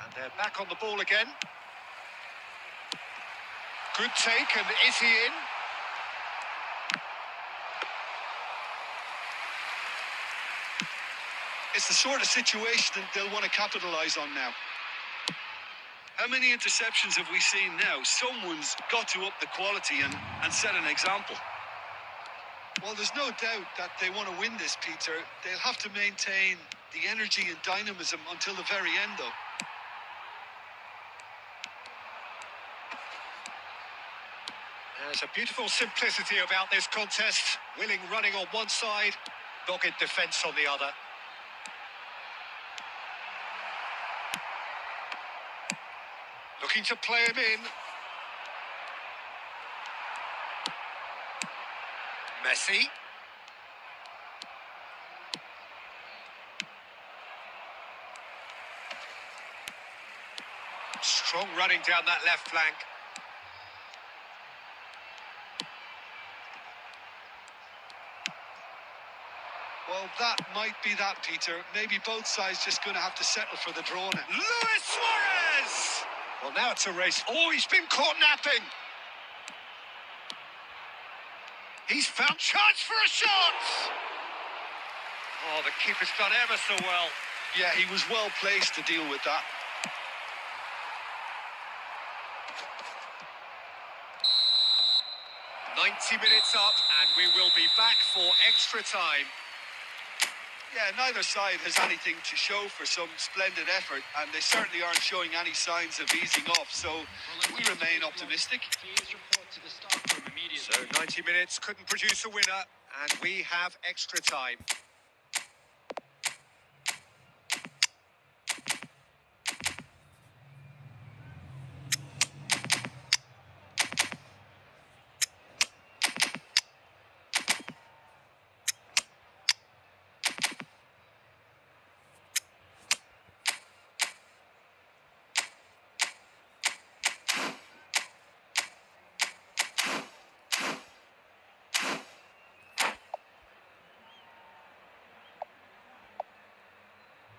[SPEAKER 1] And they're back on the ball again. Good take, and is he in?
[SPEAKER 6] It's the sort of situation that they'll want to capitalise on now. How many interceptions have we seen now? Someone's got to up the quality and set an example. Well, there's no doubt that they want to win this, Peter. They'll have to maintain the energy and dynamism until the very end, though.
[SPEAKER 1] There's a beautiful simplicity about this contest. Willing running on one side, dogged defence on the other. Looking to play him in. Messi. Strong running down that left flank.
[SPEAKER 6] Well, that might be that, Peter. Maybe both sides just going to have to settle for the draw now.
[SPEAKER 1] Luis Suarez! Well, now it's a race. Oh, he's been caught napping. He's found chance for a shot! Oh, the keeper's done ever so well.
[SPEAKER 6] Yeah, he was well placed to deal with that.
[SPEAKER 1] "90 minutes up, and we will be back for extra time."
[SPEAKER 6] Yeah, neither side has anything to show for some splendid effort, and they certainly aren't showing any signs of easing off, so we remain optimistic.
[SPEAKER 1] So 90 minutes couldn't produce a winner, and we have extra time.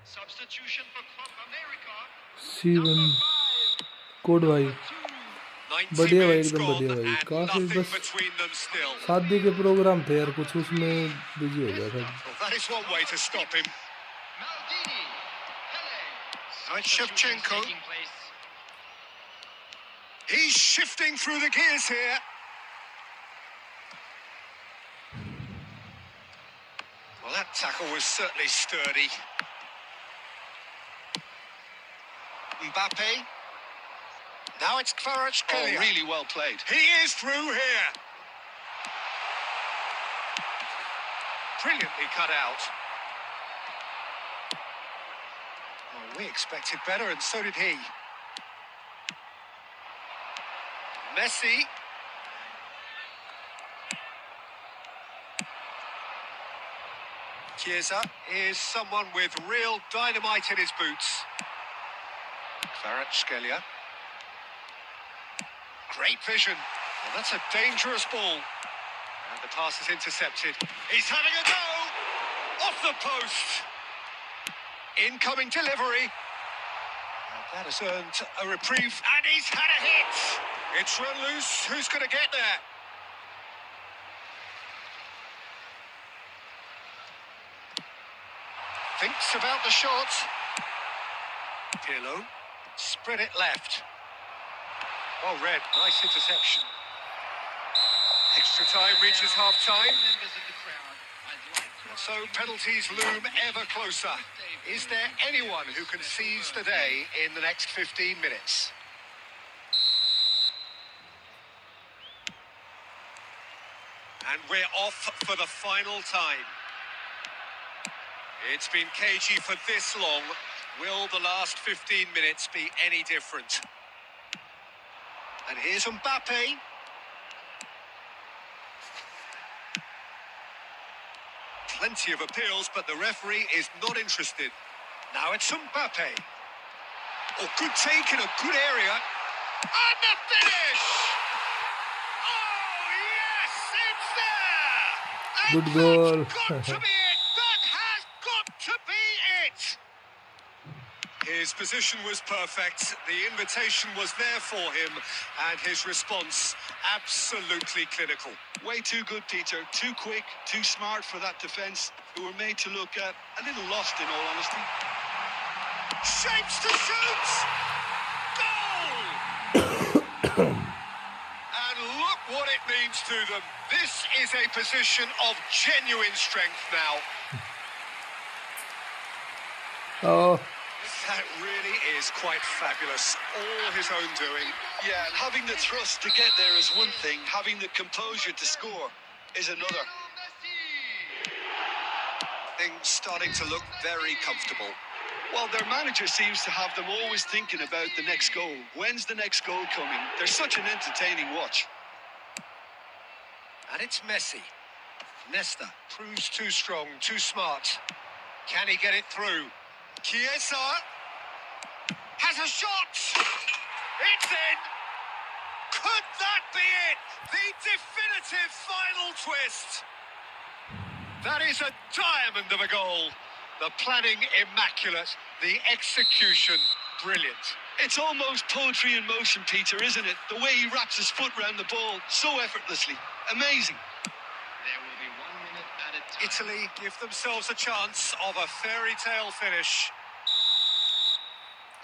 [SPEAKER 7] Substitution for Copa America.
[SPEAKER 5] C1 code भाई
[SPEAKER 1] 90
[SPEAKER 5] बढ़िया भाई
[SPEAKER 1] minutes
[SPEAKER 5] एकदम
[SPEAKER 1] gone,
[SPEAKER 5] बढ़िया भाई
[SPEAKER 1] and
[SPEAKER 5] काफी
[SPEAKER 1] nothing
[SPEAKER 5] बस
[SPEAKER 1] between them still.
[SPEAKER 5] शादी के प्रोग्राम थे यार कुछ उसमें बिजी हो गया था
[SPEAKER 1] Well, that is one way to stop him.
[SPEAKER 7] Maldini. Pele.
[SPEAKER 1] Now it's Shevchenko.
[SPEAKER 7] Taking place.
[SPEAKER 1] He's shifting through the gears here. Well, that tackle was certainly sturdy. Mbappe. Now it's Kvaratskhelia.
[SPEAKER 6] Oh, really well played.
[SPEAKER 1] He is through here. Brilliantly cut out. Oh, we expected better, and so did he. Messi. Chiesa is someone with real dynamite in his boots. Kvaratskhelia. Great vision. Well, that's a dangerous ball. And the pass is intercepted. He's having a go! Off the post! Incoming delivery. And that has earned a reprieve. And he's had a hit! It's run loose. Who's going to get there? Thinks about the shot. Pirlo. Spread it left. Well read. Nice interception. Extra time reaches half time. And so penalties loom ever closer. Is there anyone who can seize the day in the next 15 minutes? And we're off for the final time. It's been cagey for this long. Will the last 15 minutes be any different? And here's Mbappe. Plenty of appeals, but the referee is not interested. Now it's Mbappe. Oh, good take in a good area. And the finish! Oh, yes, it's there!
[SPEAKER 5] Good
[SPEAKER 1] And
[SPEAKER 5] goal.
[SPEAKER 1] that's got to be it! That has got to be it! His position was perfect, the invitation was there for him, and his response absolutely clinical.
[SPEAKER 6] Way too good, Peter. Too quick, too smart for that defence, who were made to look a little lost, in all honesty.
[SPEAKER 1] Shapes to shoot! Goal! And look what it means to them. This is a position of genuine strength now.
[SPEAKER 5] Oh,
[SPEAKER 1] This That really is quite fabulous. All his own doing.
[SPEAKER 6] Yeah, and having the thrust to get there is one thing. Having the composure to score is another.
[SPEAKER 1] Things starting to look very comfortable.
[SPEAKER 6] Well, their manager seems to have them always thinking about the next goal. When's the next goal coming? They're such an entertaining watch.
[SPEAKER 1] And it's Messi. Nesta proves too strong, too smart. Can he get it through? Chiesa has a shot. It's in. Could that be it? The definitive final twist. That is a diamond of a goal. The planning immaculate, the execution brilliant.
[SPEAKER 6] It's almost poetry in motion, Peter, isn't it? The way he wraps his foot round the ball so effortlessly. Amazing.
[SPEAKER 7] There will be 1 minute added time.
[SPEAKER 1] Italy give themselves a chance of a fairy tale finish.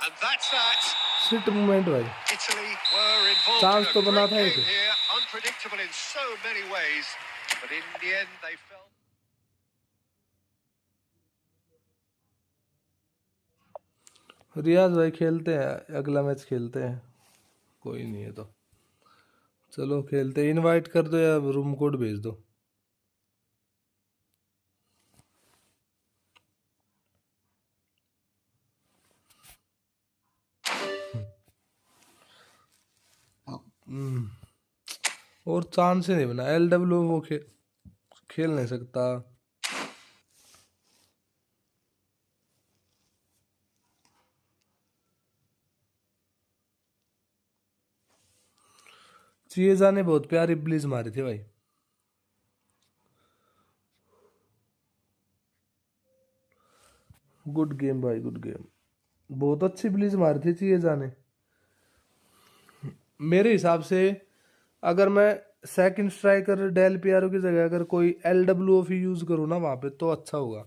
[SPEAKER 1] And that's that.
[SPEAKER 5] Shit movement भाई
[SPEAKER 1] Italy were involved
[SPEAKER 5] Chance
[SPEAKER 1] in
[SPEAKER 5] तो
[SPEAKER 1] a
[SPEAKER 5] बना
[SPEAKER 1] great
[SPEAKER 5] था
[SPEAKER 1] game
[SPEAKER 5] एक।
[SPEAKER 1] here, unpredictable in so many ways, but in the end they fell.
[SPEAKER 5] रियाज भाई खेलते हैं, अगला match खेलते हैं। कोई नहीं है तो चलो खेलते हैं। इनवाइट कर दो या रूम कोड भेज दो। और चांस ही नहीं बना। LW वो खेल नहीं सकता। चिएजा ने बहुत प्यारी ब्लीज मारी थी भाई। गुड गेम भाई, गुड गेम। बहुत अच्छी ब्लीज मारी थी चिएजा ने। मेरे हिसाब से अगर मैं सेकंड स्ट्राइकर डेल पियारो की जगह अगर कोई LWF यूज करूँ ना वहाँ पे तो अच्छा होगा,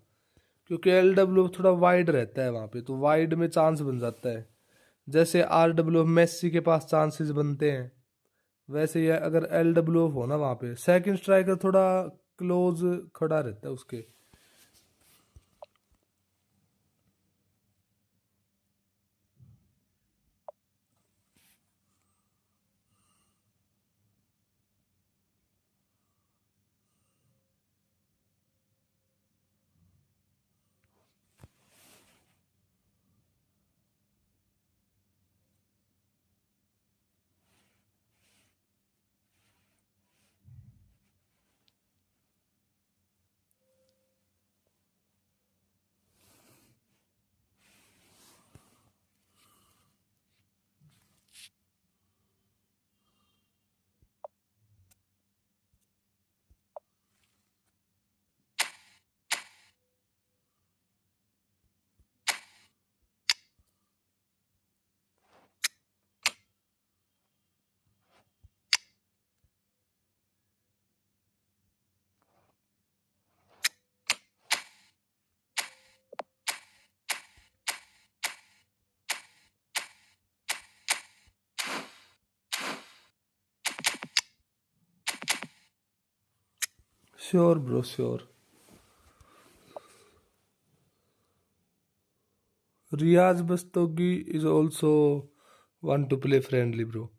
[SPEAKER 5] क्योंकि LWF थोड़ा वाइड रहता है वहाँ पे, तो वाइड में चांस बन जाता है। जैसे RWF मेसी के पास चांसेस बनते हैं, वैसे ये अगर LWF हो ना वहाँ पे सेकंड स्ट्राइकर थोड़ा क्लोज खड़ा रहता है उसके। Sure bro, sure. रियाज बस्तोगी is also want to play friendly bro.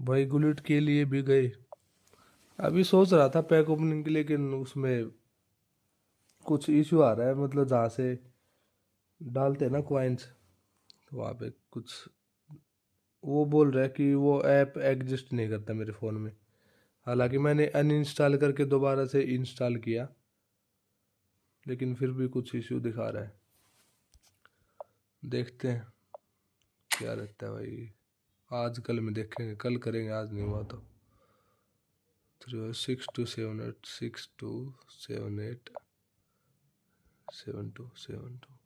[SPEAKER 5] भाई गुलिट के लिए भी गए। अभी सोच रहा था पैक ओपनिंग के, लेकिन उसमें कुछ इशू आ रहा है, मतलब जहाँ से डालते हैं ना कॉइन्स, तो वहाँ पे कुछ वो बोल रहा है कि वो ऐप एग्जिस्ट नहीं करता मेरे फ़ोन में। हालांकि मैंने अनइंस्टॉल करके दोबारा से इंस्टॉल किया, लेकिन फिर भी कुछ इशू दिखा रहा है। देखते हैं क्या रहता है भाई। आज कल में देखेंगे, कल करेंगे, आज नहीं हुआ तो। 327278 6278 7272।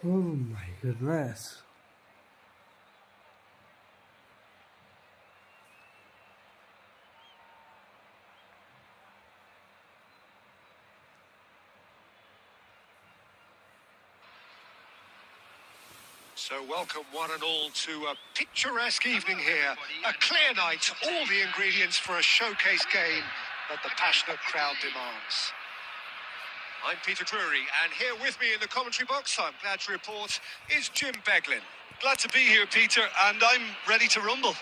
[SPEAKER 5] Oh my goodness.
[SPEAKER 1] So welcome one and all to a picturesque evening here. A clear night, all the ingredients for a showcase game that the passionate crowd demands. I'm Peter Drury, and here with me in the commentary box, I'm glad to report, is Jim Beglin.
[SPEAKER 6] Glad to be here, Peter, and I'm ready to rumble.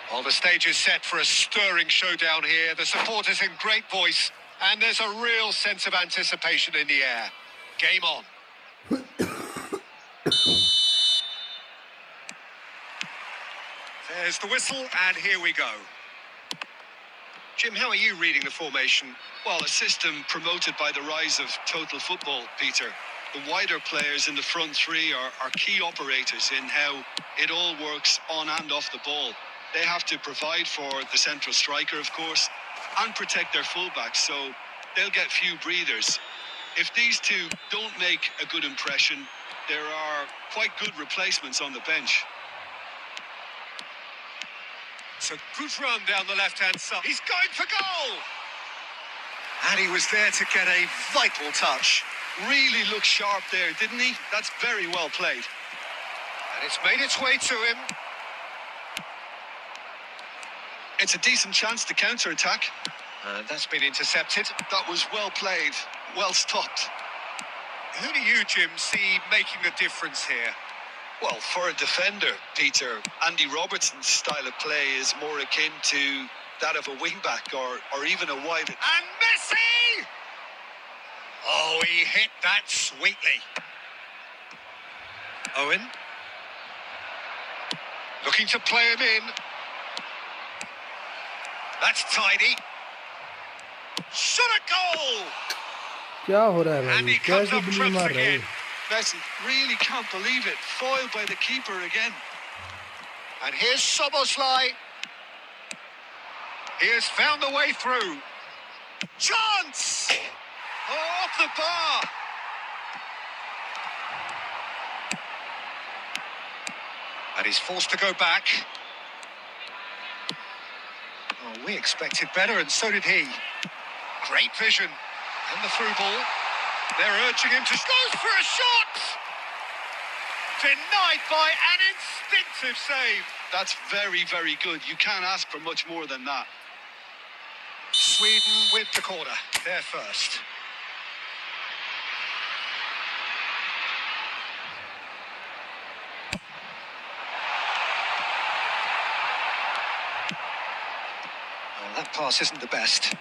[SPEAKER 1] Well, the stage is set for a stirring showdown here. The supporters in great voice, and there's a real sense of anticipation in the air. Game on. There's the whistle, and here we go. Jim, how are you reading the formation?
[SPEAKER 6] Well, a system promoted by the rise of total football, Peter. The wider players in the front three are key operators in how it all works on and off the ball. They have to provide for the central striker, of course, and protect their fullbacks, so they'll get few breathers. If these two don't make a good impression, there are quite good replacements on the bench.
[SPEAKER 1] It's a good run down the left-hand side. He's going for goal! And he was there to get a vital touch.
[SPEAKER 6] Really looked sharp there, didn't he? That's very well played.
[SPEAKER 1] And it's made its way to him.
[SPEAKER 6] It's a decent chance to counter-attack.
[SPEAKER 1] That's been intercepted.
[SPEAKER 6] That was well played, well stopped.
[SPEAKER 1] Who do you, Jim, see making the difference here?
[SPEAKER 6] Well, for a defender, Peter, Andy Robertson's style of play is more akin to that of a wing-back or even a wide...
[SPEAKER 1] And Messi! Oh, he hit that sweetly. Owen. Looking to play him in. That's tidy. Shot a goal!
[SPEAKER 5] क्या हो रहा है
[SPEAKER 1] And
[SPEAKER 5] भाई,
[SPEAKER 1] he comes
[SPEAKER 5] कैसे
[SPEAKER 1] up
[SPEAKER 5] बिल्ली
[SPEAKER 1] trumps
[SPEAKER 5] मार रहा है
[SPEAKER 1] again.
[SPEAKER 6] Messi really can't believe it. Foiled by the keeper again.
[SPEAKER 1] And here's Soboslai. He has found the way through. Chance! Oh, off the bar. And he's forced to go back. Oh, we expected better, and so did he. Great vision. And the through ball. They're urging him to go for a shot! Denied by an instinctive save.
[SPEAKER 6] That's very, very good. You can't ask for much more than that.
[SPEAKER 1] Sweden with the corner. They're first. Well, that pass isn't the best.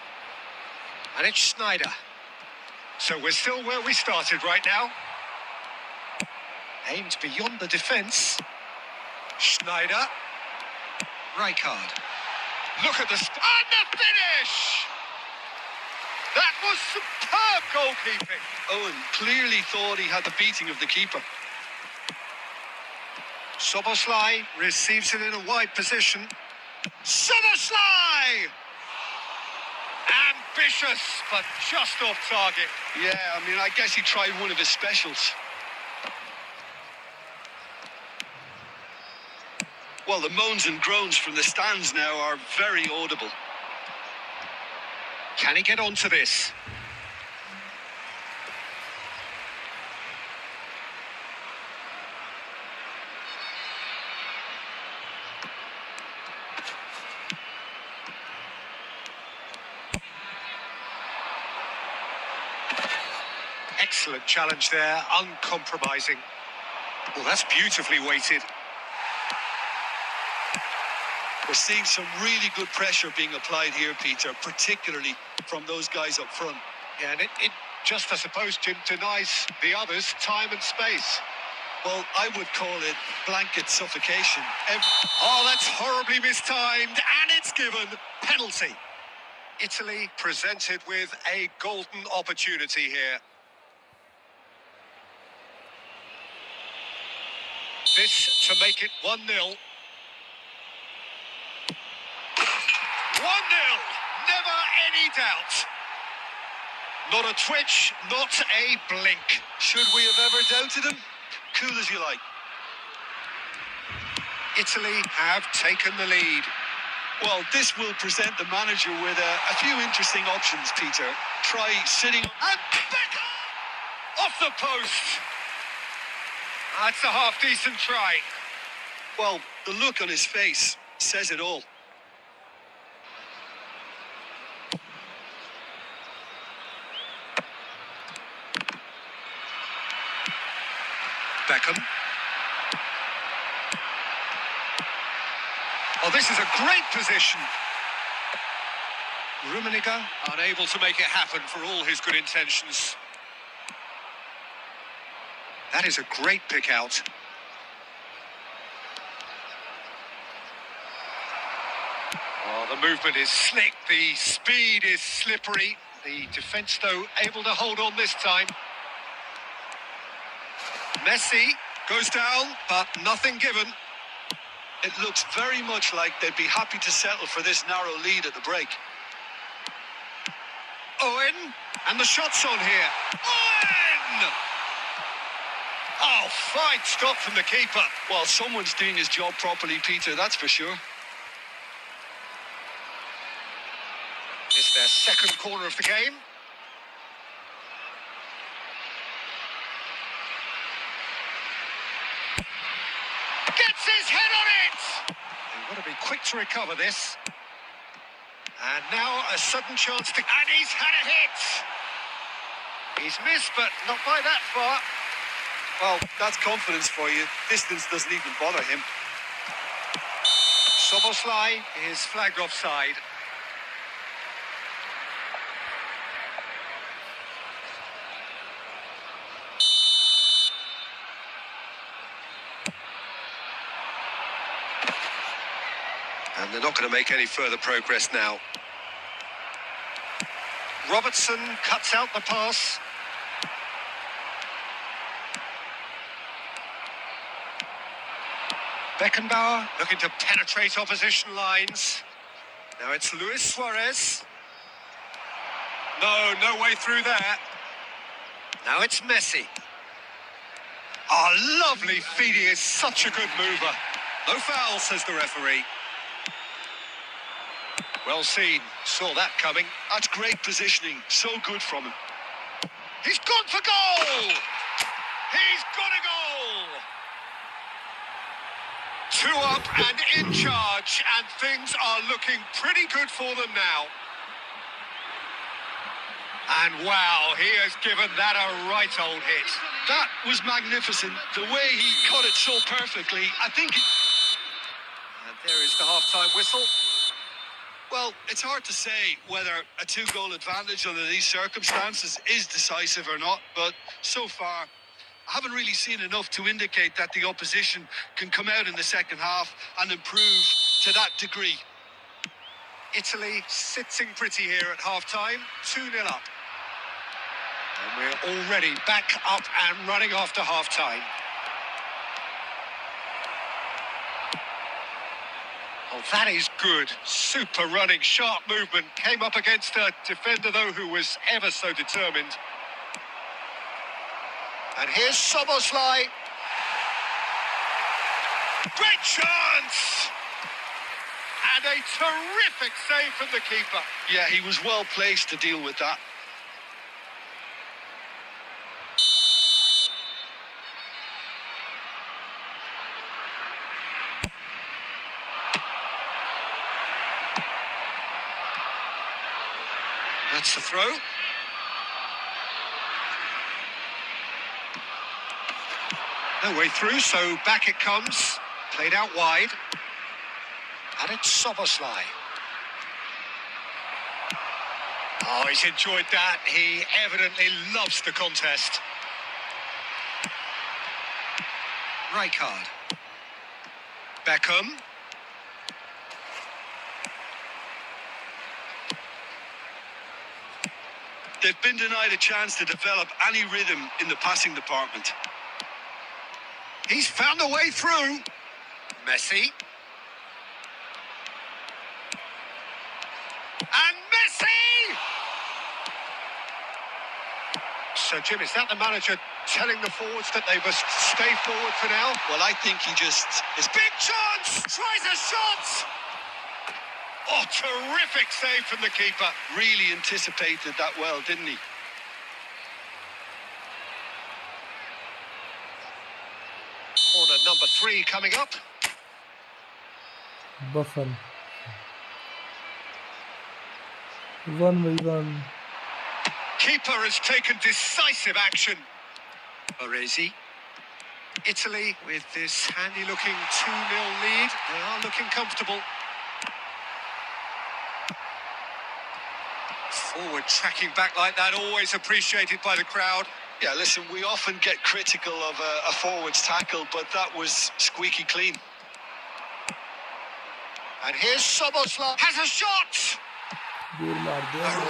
[SPEAKER 1] And it's Schneider. So we're still where we started right now. Aimed beyond the defence. Schneider. Rijkaard. Look at the... and the finish! That was superb goalkeeping.
[SPEAKER 6] Owen clearly thought he had the beating of the keeper.
[SPEAKER 1] Soboslai receives it in a wide position. Soboslai! Ambitious, but just off target.
[SPEAKER 6] Yeah, I mean, I guess he tried one of his specials. Well, the moans and groans from the stands now are very audible.
[SPEAKER 1] Can he get onto this? Excellent challenge there, uncompromising. Well, that's beautifully weighted.
[SPEAKER 6] We're seeing some really good pressure being applied here, Peter, particularly from those guys up front.
[SPEAKER 1] Yeah, and it just, I suppose, Jim, denies the others time and space.
[SPEAKER 6] Well, I would call it blanket suffocation.
[SPEAKER 1] Oh, that's horribly mistimed, and it's given penalty. Italy presented with a golden opportunity here. This to make it 1-0. 1-0. Never any doubt. Not a twitch, not a blink.
[SPEAKER 6] Should we have ever doubted him? Cool as you like.
[SPEAKER 1] Italy have taken the lead.
[SPEAKER 6] Well, this will present the manager with a few interesting options, Peter. Try sitting...
[SPEAKER 1] And Beckham! Off the post. That's a half-decent try.
[SPEAKER 6] Well, the look on his face says it all.
[SPEAKER 1] Beckham. Oh, this is a great position. Rummenigge unable to make it happen for all his good intentions. That is a great pick out. Oh, the movement is slick, the speed is slippery. The defence, though, able to hold on this time. Messi goes down, but nothing given.
[SPEAKER 6] It looks very much like they'd be happy to settle for this narrow lead at the break.
[SPEAKER 1] Owen, and the shot's on here. Owen! Oh, fine stop from the keeper.
[SPEAKER 6] Well, someone's doing his job properly, Peter, that's for sure.
[SPEAKER 1] It's their second corner of the game. Gets his head on it! They've got to be quick to recover this. And now a sudden chance to... And he's had a hit! He's missed, but not by that far.
[SPEAKER 6] Well, that's confidence for you. Distance doesn't even bother him.
[SPEAKER 1] Soboslai is flagged offside. And they're not going to make any further progress now. Robertson cuts out the pass. Beckenbauer looking to penetrate opposition lines. Now it's Luis Suarez. No way through there. Now it's Messi. Oh, lovely feed. He is such a good mover. No foul, says the referee. Well seen. Saw that coming.
[SPEAKER 6] That's great positioning. So good from him.
[SPEAKER 1] He's gone for goal! He's got a goal! 2 up and in charge, and things are looking pretty good for them now. And wow, he has given that a right old hit.
[SPEAKER 6] That was magnificent. The way he cut it so perfectly. I think...
[SPEAKER 1] And there is the half-time whistle.
[SPEAKER 6] Well, it's hard to say whether a 2-goal advantage under these circumstances is decisive or not, but so far, I haven't really seen enough to indicate that the opposition can come out in the second half and improve to that degree.
[SPEAKER 1] Italy sitting pretty here at half-time, 2-0 up. And we're already back up and running after half-time. Oh, that is good. Super running, sharp movement. Came up against a defender, though, who was ever so determined. And here's Soboslai. Great chance! And a terrific save from the keeper.
[SPEAKER 6] Yeah, he was well placed to deal with that.
[SPEAKER 1] That's the throw. No way through, so back it comes. Played out wide. And it's Soboslai. Oh, he's enjoyed that. He evidently loves the contest. Rijkaard. Beckham.
[SPEAKER 6] They've been denied a chance to develop any rhythm in the passing department.
[SPEAKER 1] He's found a way through. Messi. And Messi! So, Jim, is that the manager telling the forwards that they must stay forward for now?
[SPEAKER 6] Well, I think he just is...
[SPEAKER 1] Big chance! Tries a shot! Oh, terrific save from the keeper.
[SPEAKER 6] Really anticipated that well, didn't he?
[SPEAKER 1] Corner number 3 coming up.
[SPEAKER 5] Buffon. 1v1.
[SPEAKER 1] Keeper has taken decisive action. Baresi. Italy with this handy-looking 2-0 lead. They are looking comfortable. Forward tracking back like that, always appreciated by the crowd.
[SPEAKER 6] Yeah, listen, we often get critical of a forward's tackle, but that was squeaky clean.
[SPEAKER 1] And here's Soboslai. Has a shot! A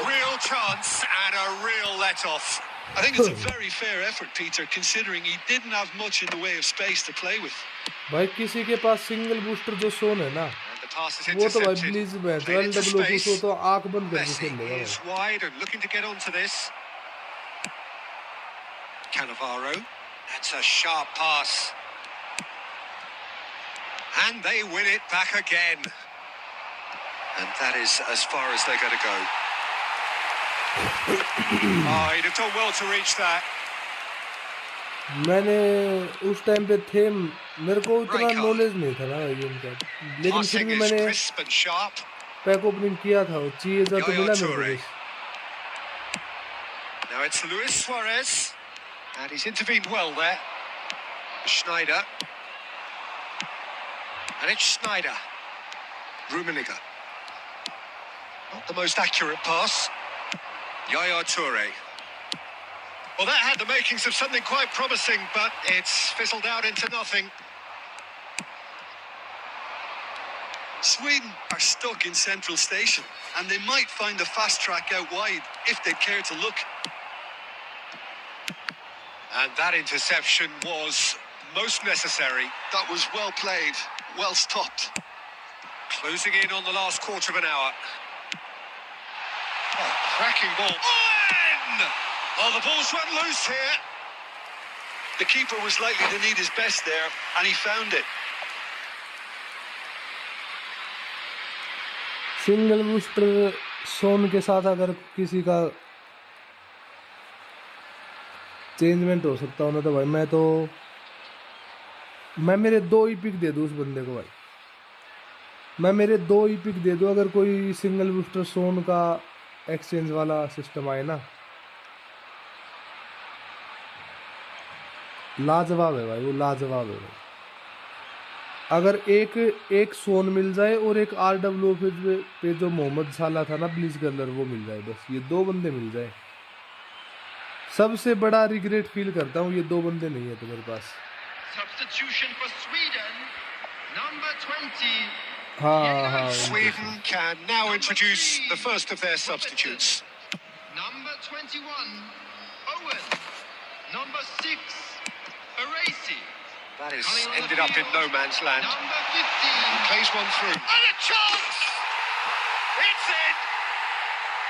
[SPEAKER 1] real chance and a real let-off.
[SPEAKER 6] I think it's a very fair effort, Peter, considering he didn't have much in the way of space to play with.
[SPEAKER 5] भाई किसी के पास single booster जो सोन है ना वो तो भाई please मैं 12 को तो आंख बंद करके खेल लेगा
[SPEAKER 1] is wide and looking to get onto this. Cannavaro. That's a sharp pass. And they win it back again. And that is as far as they're going to go. Oh, he'd have done well to reach that.
[SPEAKER 5] मैंने उस time पे थे मेरे को उतना knowledge नहीं था ना गेम का लेकिन फिर भी मैंने पैक ओपनिंग किया था वो चीज तो मिला मेरे को.
[SPEAKER 1] Now it's Luis Suarez and he's intervened well there. Schneider. And it's Schneider. Rummenigge. Not the most accurate pass. Yaya Toure. Well, that had the makings of something quite promising, but it's fizzled out into nothing.
[SPEAKER 6] Sweden are stuck in Central Station, and they might find a fast track out wide if they care to look.
[SPEAKER 1] And that interception was most necessary.
[SPEAKER 6] That was well played, well stopped.
[SPEAKER 1] Closing in on the last quarter of an hour. Oh, cracking ball. In! Oh, the ball's run loose here.
[SPEAKER 6] The keeper was likely to need his best there, and he found it.
[SPEAKER 5] Single booster सोन के साथ अगर किसी का changement हो सकता हो ना, तो भाई मैं मेरे 2 ही पिक दे दूँ उस बंदे को भाई। मैं मेरे 2 ही पिक दे दूँ अगर कोई सिंगल बूस्टर सोन का एक्सचेंज वाला सिस्टम आए ना। लाजवाब है भाई, वो लाजवाब है भाई। अगर एक सोन मिल जाए और एक RW पे जो मोहम्मद साला था ना ब्लीच कलर, वो मिल जाए, बस ये 2 बंदे मिल जाए। सबसे बड़ा रिग्रेट फील करता हूँ ये 2 बंदे नहीं है तो मेरे पास।
[SPEAKER 7] Substitution for Sweden, number 20.
[SPEAKER 5] हाँ
[SPEAKER 1] Sweden can now introduce the first of their substitutes.
[SPEAKER 7] Number 21, Owen. Number 6, Aracy.
[SPEAKER 1] That is ended up in no man's land.
[SPEAKER 7] Number 15.
[SPEAKER 1] Plays one through. And a chance! It's in!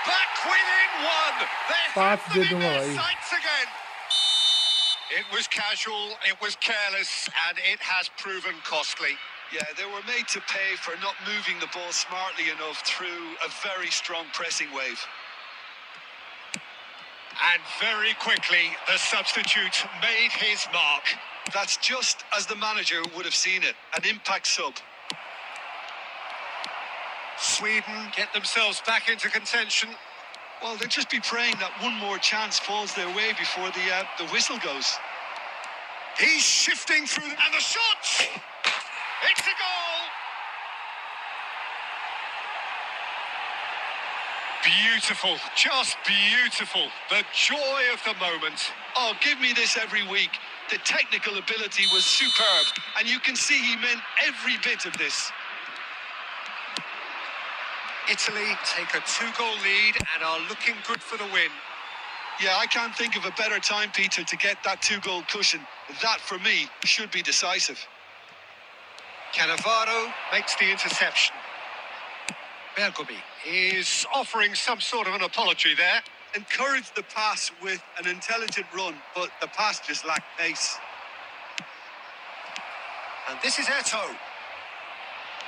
[SPEAKER 1] Back within one! They
[SPEAKER 5] Pass
[SPEAKER 1] have
[SPEAKER 5] de
[SPEAKER 1] them in
[SPEAKER 5] दूंगा
[SPEAKER 1] their
[SPEAKER 5] भाई।
[SPEAKER 1] sights again! It was casual, it was careless, and it has proven costly.
[SPEAKER 6] Yeah, they were made to pay for not moving the ball smartly enough through a very strong pressing wave.
[SPEAKER 1] And very quickly, the substitute made his mark.
[SPEAKER 6] That's just as the manager would have seen it, an impact sub.
[SPEAKER 1] Sweden get themselves back into contention.
[SPEAKER 6] Well, they'll just be praying that one more chance falls their way before the whistle goes.
[SPEAKER 1] He's shifting through, and the shot! It's a goal! Beautiful, just beautiful. The joy of the moment.
[SPEAKER 6] Oh, give me this every week. The technical ability was superb, and you can see he meant every bit of this.
[SPEAKER 1] Italy take a 2-goal lead and are looking good for the win.
[SPEAKER 6] Yeah, I can't think of a better time, Peter, to get that 2-goal cushion. That, for me, should be decisive.
[SPEAKER 1] Cannavaro makes the interception. Bergomi is offering some sort of an apology there.
[SPEAKER 6] Encouraged the pass with an intelligent run, but the pass just lacked pace.
[SPEAKER 1] And this is Eto.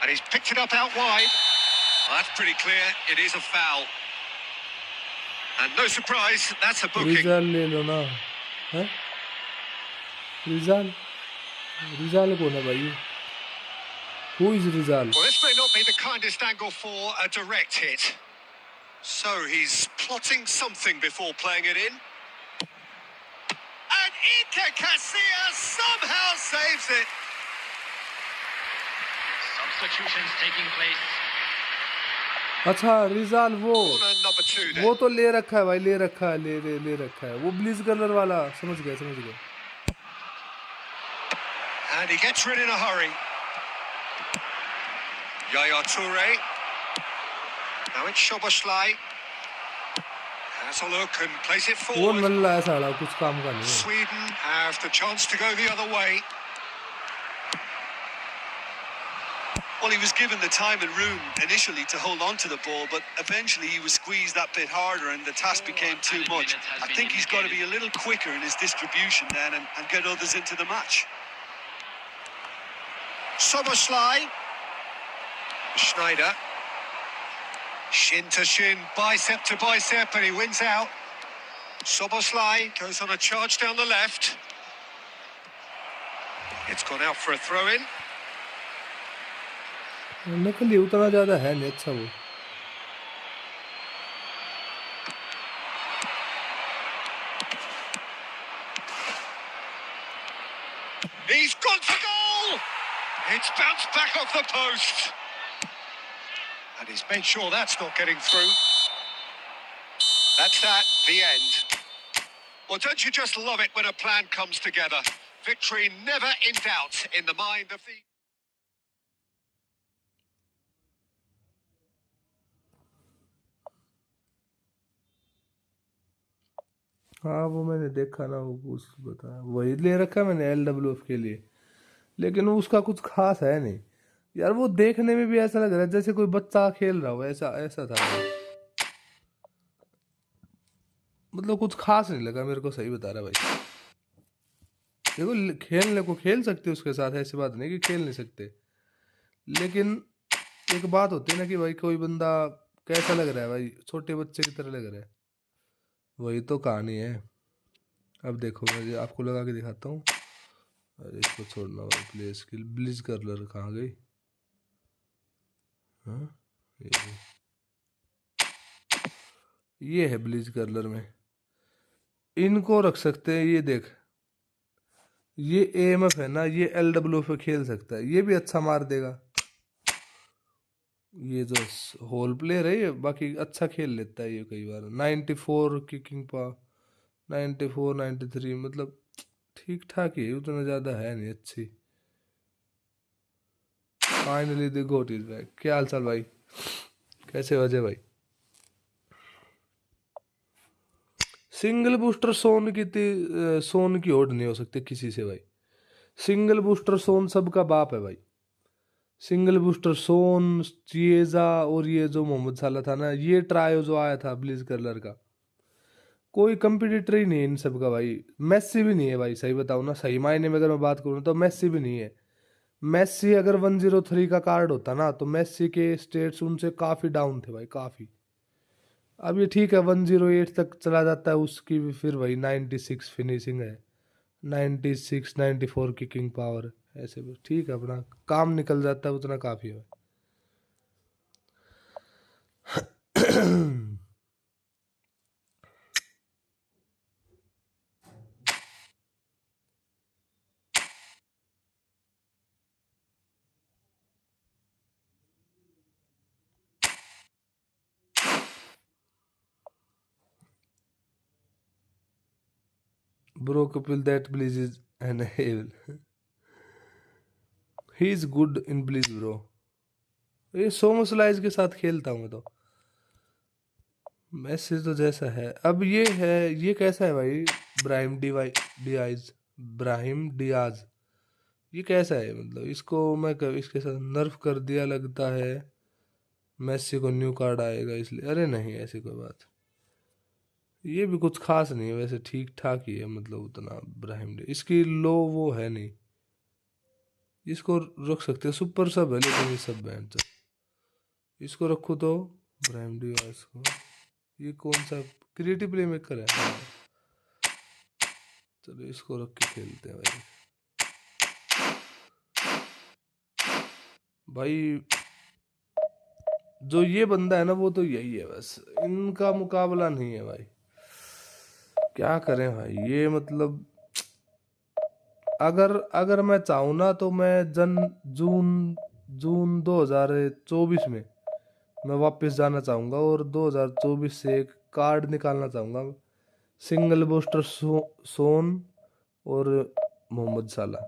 [SPEAKER 1] And he's picked it up out wide. Well, that's pretty clear. It is a foul. And no surprise, that's a booking.
[SPEAKER 5] Rijal ले लो ना, हैं? रिजाल कौन है भाई? Who is Rizal?
[SPEAKER 1] Well, this may not be the kindest angle for a direct hit. So he's plotting something before playing it in. And Iker Casillas somehow saves it.
[SPEAKER 7] Substitutions taking place.
[SPEAKER 5] अच्छा Rijal
[SPEAKER 1] Corner number 2 there.
[SPEAKER 5] वो तो ले रखा है भाई, ले रखा है, ले रखा है वो ब्लीच कलर वाला। समझ गए।
[SPEAKER 1] And he gets rid in a hurry. Yaya Toure. Now it's Szoboszlai. Has a look and plays it
[SPEAKER 5] वो
[SPEAKER 1] forward.
[SPEAKER 5] नल्ला है साला, कुछ काम का नहीं है।
[SPEAKER 1] Sweden have the chance to go the other way.
[SPEAKER 6] Well, he was given the time and room initially to hold on to the ball, but eventually he was squeezed that bit harder and the task became too much. I think he's got to be a little quicker in his distribution then and get others into the match.
[SPEAKER 1] Szoboszlai. Schneider. Shin to shin, bicep to bicep, and he wins out. Szoboszlai goes on a charge down the left. It's gone out for a throw-in.
[SPEAKER 5] नकली उतना ज्यादा है नहीं अच्छा वो।
[SPEAKER 1] He's gone for goal! It's bounced back off the post. And he's made sure that's not getting through. That's that, the end. Well, don't you just love it when a plan comes together? Victory never in doubt in the mind of the...
[SPEAKER 5] हाँ वो मैंने देखा ना, वो उस बता वही ले रखा मैंने LWF के लिए, लेकिन उसका कुछ खास है नहीं यार। वो देखने में भी ऐसा लग रहा है जैसे कोई बच्चा खेल रहा हो, ऐसा ऐसा था वो। मतलब कुछ खास नहीं लगा मेरे को, सही बता रहा भाई। देखो खेलने को खेल सकते हो उसके साथ, ऐसी बात नहीं कि खेल नहीं सकते, लेकिन एक बात होती है ना कि भाई कोई बंदा कैसा लग रहा है भाई, छोटे बच्चे की तरह लग रहा है। वही तो कहानी है। अब देखो मैं आपको लगा के दिखाता हूँ। अरे इसको छोड़ना भाई, प्ले स्किल ब्लिज कर्लर कहाँ गई? हाँ ये है ब्लिज कर्लर में, इनको रख सकते हैं। ये देख, ये AMF है ना, ये LWF पे खेल सकता है, ये भी अच्छा मार देगा। ये जो होल प्लेयर है ये बाकी अच्छा खेल लेता है ये कई बार। 94 किकिंग पावर, 94 93, मतलब ठीक ठाक ही है, उतना ज़्यादा है नहीं अच्छी। Finally the GOAT is back. क्या हाल चाल भाई, कैसे हो अजय भाई? सिंगल बूस्टर सोन की ओड नहीं हो सकती किसी से भाई। सिंगल बूस्टर सोन सबका बाप है भाई। सिंगल बूस्टर सोन, चिएजा, और ये जो मोहम्मद साला था ना, ये ट्रायो जो आया था ब्लिज कलर का, कोई कंपटीटर ही नहीं है इन सब का भाई। मेस्सी भी नहीं है भाई, सही बताऊं ना, सही मायने में अगर मैं बात करूँ तो मेस्सी भी नहीं है। मेस्सी अगर 103 का कार्ड होता ना तो मेस्सी के स्टेट्स उनसे काफी डाउन थे भाई, काफी। अब ये ठीक है 108 तक चला जाता है, उसकी भी फिर वही 96 फिनिशिंग है, 96 94 किकिंग पावर, ऐसे भी ठीक है, अपना काम निकल जाता है, उतना काफी है। Bro Kapil that Blaise is an hell, he is good in Blaise bro. ये सोमोसलाइज के साथ खेलता हूँ मैं तो। मैसेज तो जैसा है, अब ये है, ये कैसा है भाई? डियाज, ब्राहिम डियाज, ये कैसा है? मतलब इसको मैं इसके साथ नर्फ कर दिया लगता है, मेस्सी को न्यू कार्ड आएगा इसलिए। अरे नहीं, ऐसी कोई बात। ये भी कुछ खास नहीं है वैसे, ठीक ठाक ही है, मतलब उतना इसकी लो वो है नहीं। इसको रख सकते हैं, सुपर सब है लेकिन ये सब बैंड, इसको रखो तो ब्राहिम डियाज को। ये कौन सा क्रिएटिव प्ले मेकर है? हाँ। चलो इसको रख के खेलते हैं भाई। भाई जो ये बंदा है ना वो तो यही है बस, इनका मुकाबला नहीं है भाई। क्या करें भाई, ये मतलब अगर अगर मैं चाहूँ ना तो मैं जून जून 2024 में मैं वापस जाना चाहूँगा और 2024 से एक कार्ड निकालना चाहूँगा, सिंगल बूस्टर सोन और मोहम्मद साला,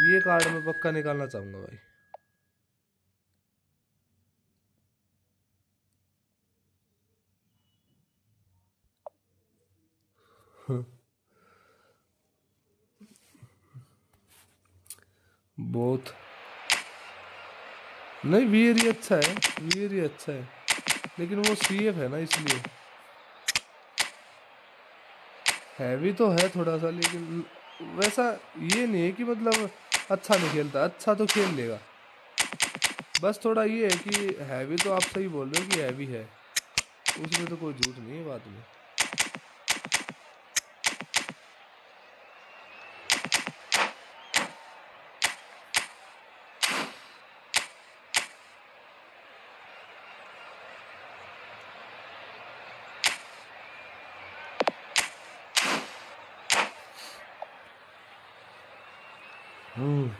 [SPEAKER 5] ये कार्ड मैं पक्का निकालना चाहूँगा भाई। बहुत नहीं, वीर ही अच्छा है, वीर ही अच्छा है, लेकिन वो CF है ना इसलिए। हैवी तो है थोड़ा सा, लेकिन वैसा ये नहीं है कि मतलब अच्छा नहीं खेलता, अच्छा तो खेल लेगा। बस थोड़ा ये है कि हैवी तो आप सही बोल रहे हो कि हैवी है, उसमें तो कोई झूठ नहीं है बात में। हम्म।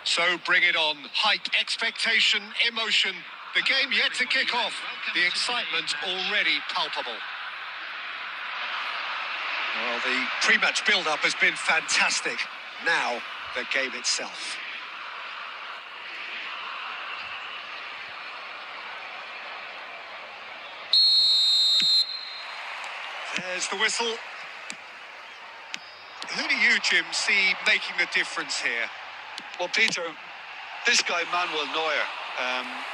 [SPEAKER 1] So bring it on. Hype, expectation, emotion. The game yet to kick off. The excitement already palpable. Well, the pre-match build-up has been fantastic. Now, the game itself. There's the whistle. Who do you, Jim, see making the difference here?
[SPEAKER 6] Well, Peter, this guy Manuel Neuer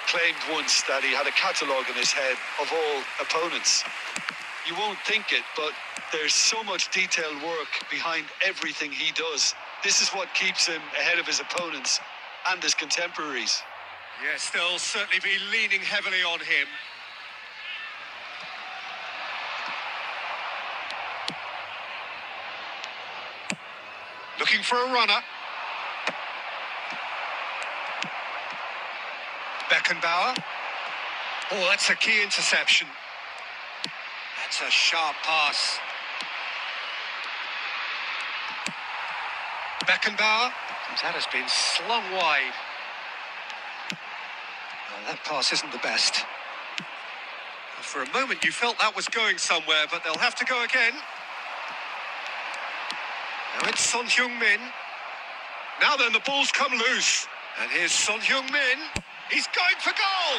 [SPEAKER 6] claimed once that he had a catalogue in his head of all opponents. You won't think it, but there's so much detailed work behind everything he does. This is what keeps him ahead of his opponents and his contemporaries.
[SPEAKER 1] Yes, they'll certainly be leaning heavily on him. Looking for a runner. Beckenbauer. Oh, that's a key interception. That's a sharp pass. Beckenbauer. That has been slung wide. Well, that pass isn't the best. For a moment you felt that was going somewhere, but they'll have to go again. Now it's Son Heung-min. Now then, the ball's come loose. And here's Son Heung-min. He's going for goal!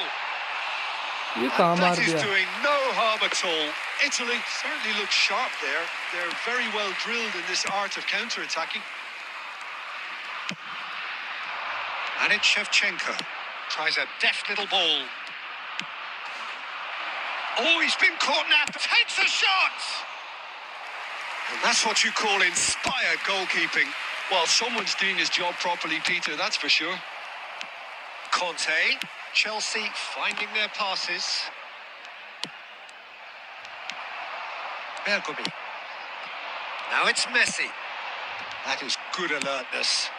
[SPEAKER 5] ये कहाँ मार
[SPEAKER 1] That is
[SPEAKER 5] दिया?
[SPEAKER 1] doing no harm at all.
[SPEAKER 6] Italy certainly looks sharp there. They're very well drilled in this art of counter-attacking.
[SPEAKER 1] And it's Shevchenko. Tries a deft little ball. Oh, he's been caught now. Takes a shot! And that's what you call inspired goalkeeping.
[SPEAKER 6] Well, someone's doing his job properly, Peter, that's for sure.
[SPEAKER 1] Conte, Chelsea finding their passes. Bergomi. Now it's Messi. That is good alertness.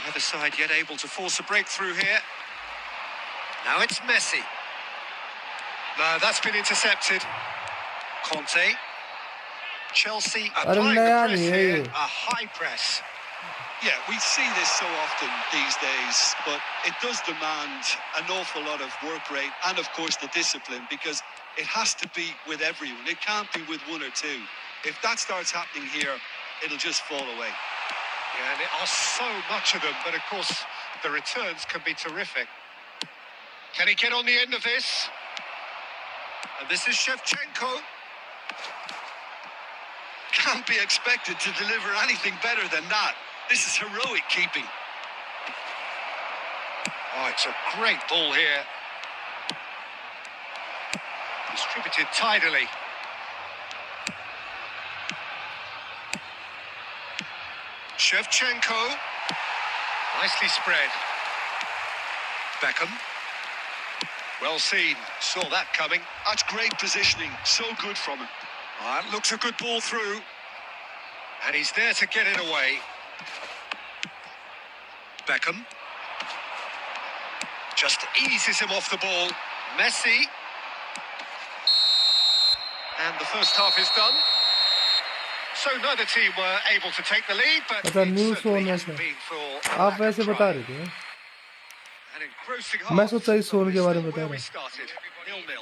[SPEAKER 1] Neither side yet able to force a breakthrough here. Now it's Messi. No, that's been intercepted. Conte. Chelsea applying the
[SPEAKER 5] नया
[SPEAKER 1] press
[SPEAKER 5] नहीं है
[SPEAKER 1] here.
[SPEAKER 5] ये.
[SPEAKER 1] A high press.
[SPEAKER 6] Yeah, we see this so often these days, but it does demand an awful lot of work rate and, of course, the discipline, because it has to be with everyone. It can't be with one or two. If that starts happening here, it'll just fall away.
[SPEAKER 1] Yeah, and there are so much of them, but of course the returns can be terrific. Can he get on the end of this? And this is Shevchenko.
[SPEAKER 6] Can't be expected to deliver anything better than that. This is heroic keeping.
[SPEAKER 1] Oh, it's a great ball here. Distributed tidily. Shevchenko. Nicely spread. Beckham. Well seen. Saw that coming.
[SPEAKER 6] That's great positioning. So good from him.
[SPEAKER 1] Oh, that looks a good ball through. And he's there to get it away. Beckham. Just eases him off the ball. Messi. And the first half is done. So neither team were able to take the lead, but
[SPEAKER 5] अच्छा
[SPEAKER 1] it
[SPEAKER 5] news
[SPEAKER 1] certainly
[SPEAKER 5] phone
[SPEAKER 1] hasn't
[SPEAKER 5] में
[SPEAKER 1] been for a
[SPEAKER 5] आप
[SPEAKER 1] lack of
[SPEAKER 5] वैसे बता
[SPEAKER 1] trying.
[SPEAKER 5] रहे थे
[SPEAKER 1] An engrossing
[SPEAKER 5] मैं
[SPEAKER 1] half.
[SPEAKER 5] सोचा इस फोन के बारे में
[SPEAKER 1] Where
[SPEAKER 5] बता
[SPEAKER 1] we
[SPEAKER 5] रहा
[SPEAKER 1] started. 0-0.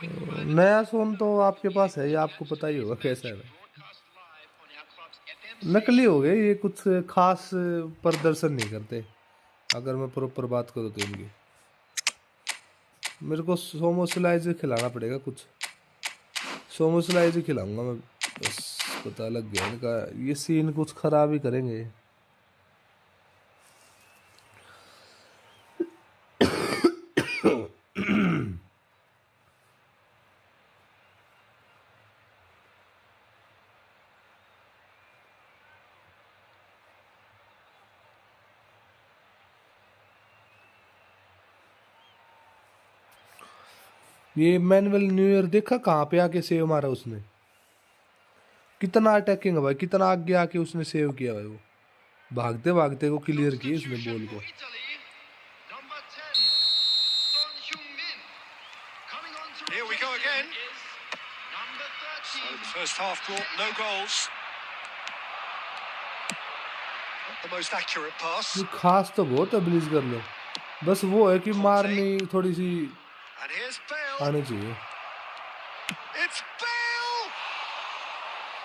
[SPEAKER 5] हूँ नया फोन तो आपके पास है ये आपको पता ही होगा कैसा है नकली हो गए ये कुछ खास प्रदर्शन नहीं करते अगर मैं प्रॉपर बात करूँ तो इनकी मेरे को सोमो स्लाइज खिलाना पड़ेगा कुछ सोमो स्लाइज खिलाऊंगा मैं बस पता लग गया इनका ये सीन कुछ खराब ही करेंगे ये मैनुअल न्यू ईयर देखा कहाँ पे आके सेव मारा उसने कितना अटैकिंग है भाई कितना आगे आके उसने सेव किया भाई वो भागते भागते को क्लियर किया उसने बॉल को
[SPEAKER 7] Italy, number 10, Son Heung-min. Coming on to
[SPEAKER 1] Here we go
[SPEAKER 7] replace him
[SPEAKER 1] again.
[SPEAKER 7] is number
[SPEAKER 1] So
[SPEAKER 7] 13.
[SPEAKER 1] the first half brought no goals. the most accurate pass.
[SPEAKER 5] ये खास तो बहुत है ब्लीज कर लो, बस वो है कि मारनी थोड़ी सी
[SPEAKER 1] And here's Bale.
[SPEAKER 5] आनी चाहिए.
[SPEAKER 1] It's Bale!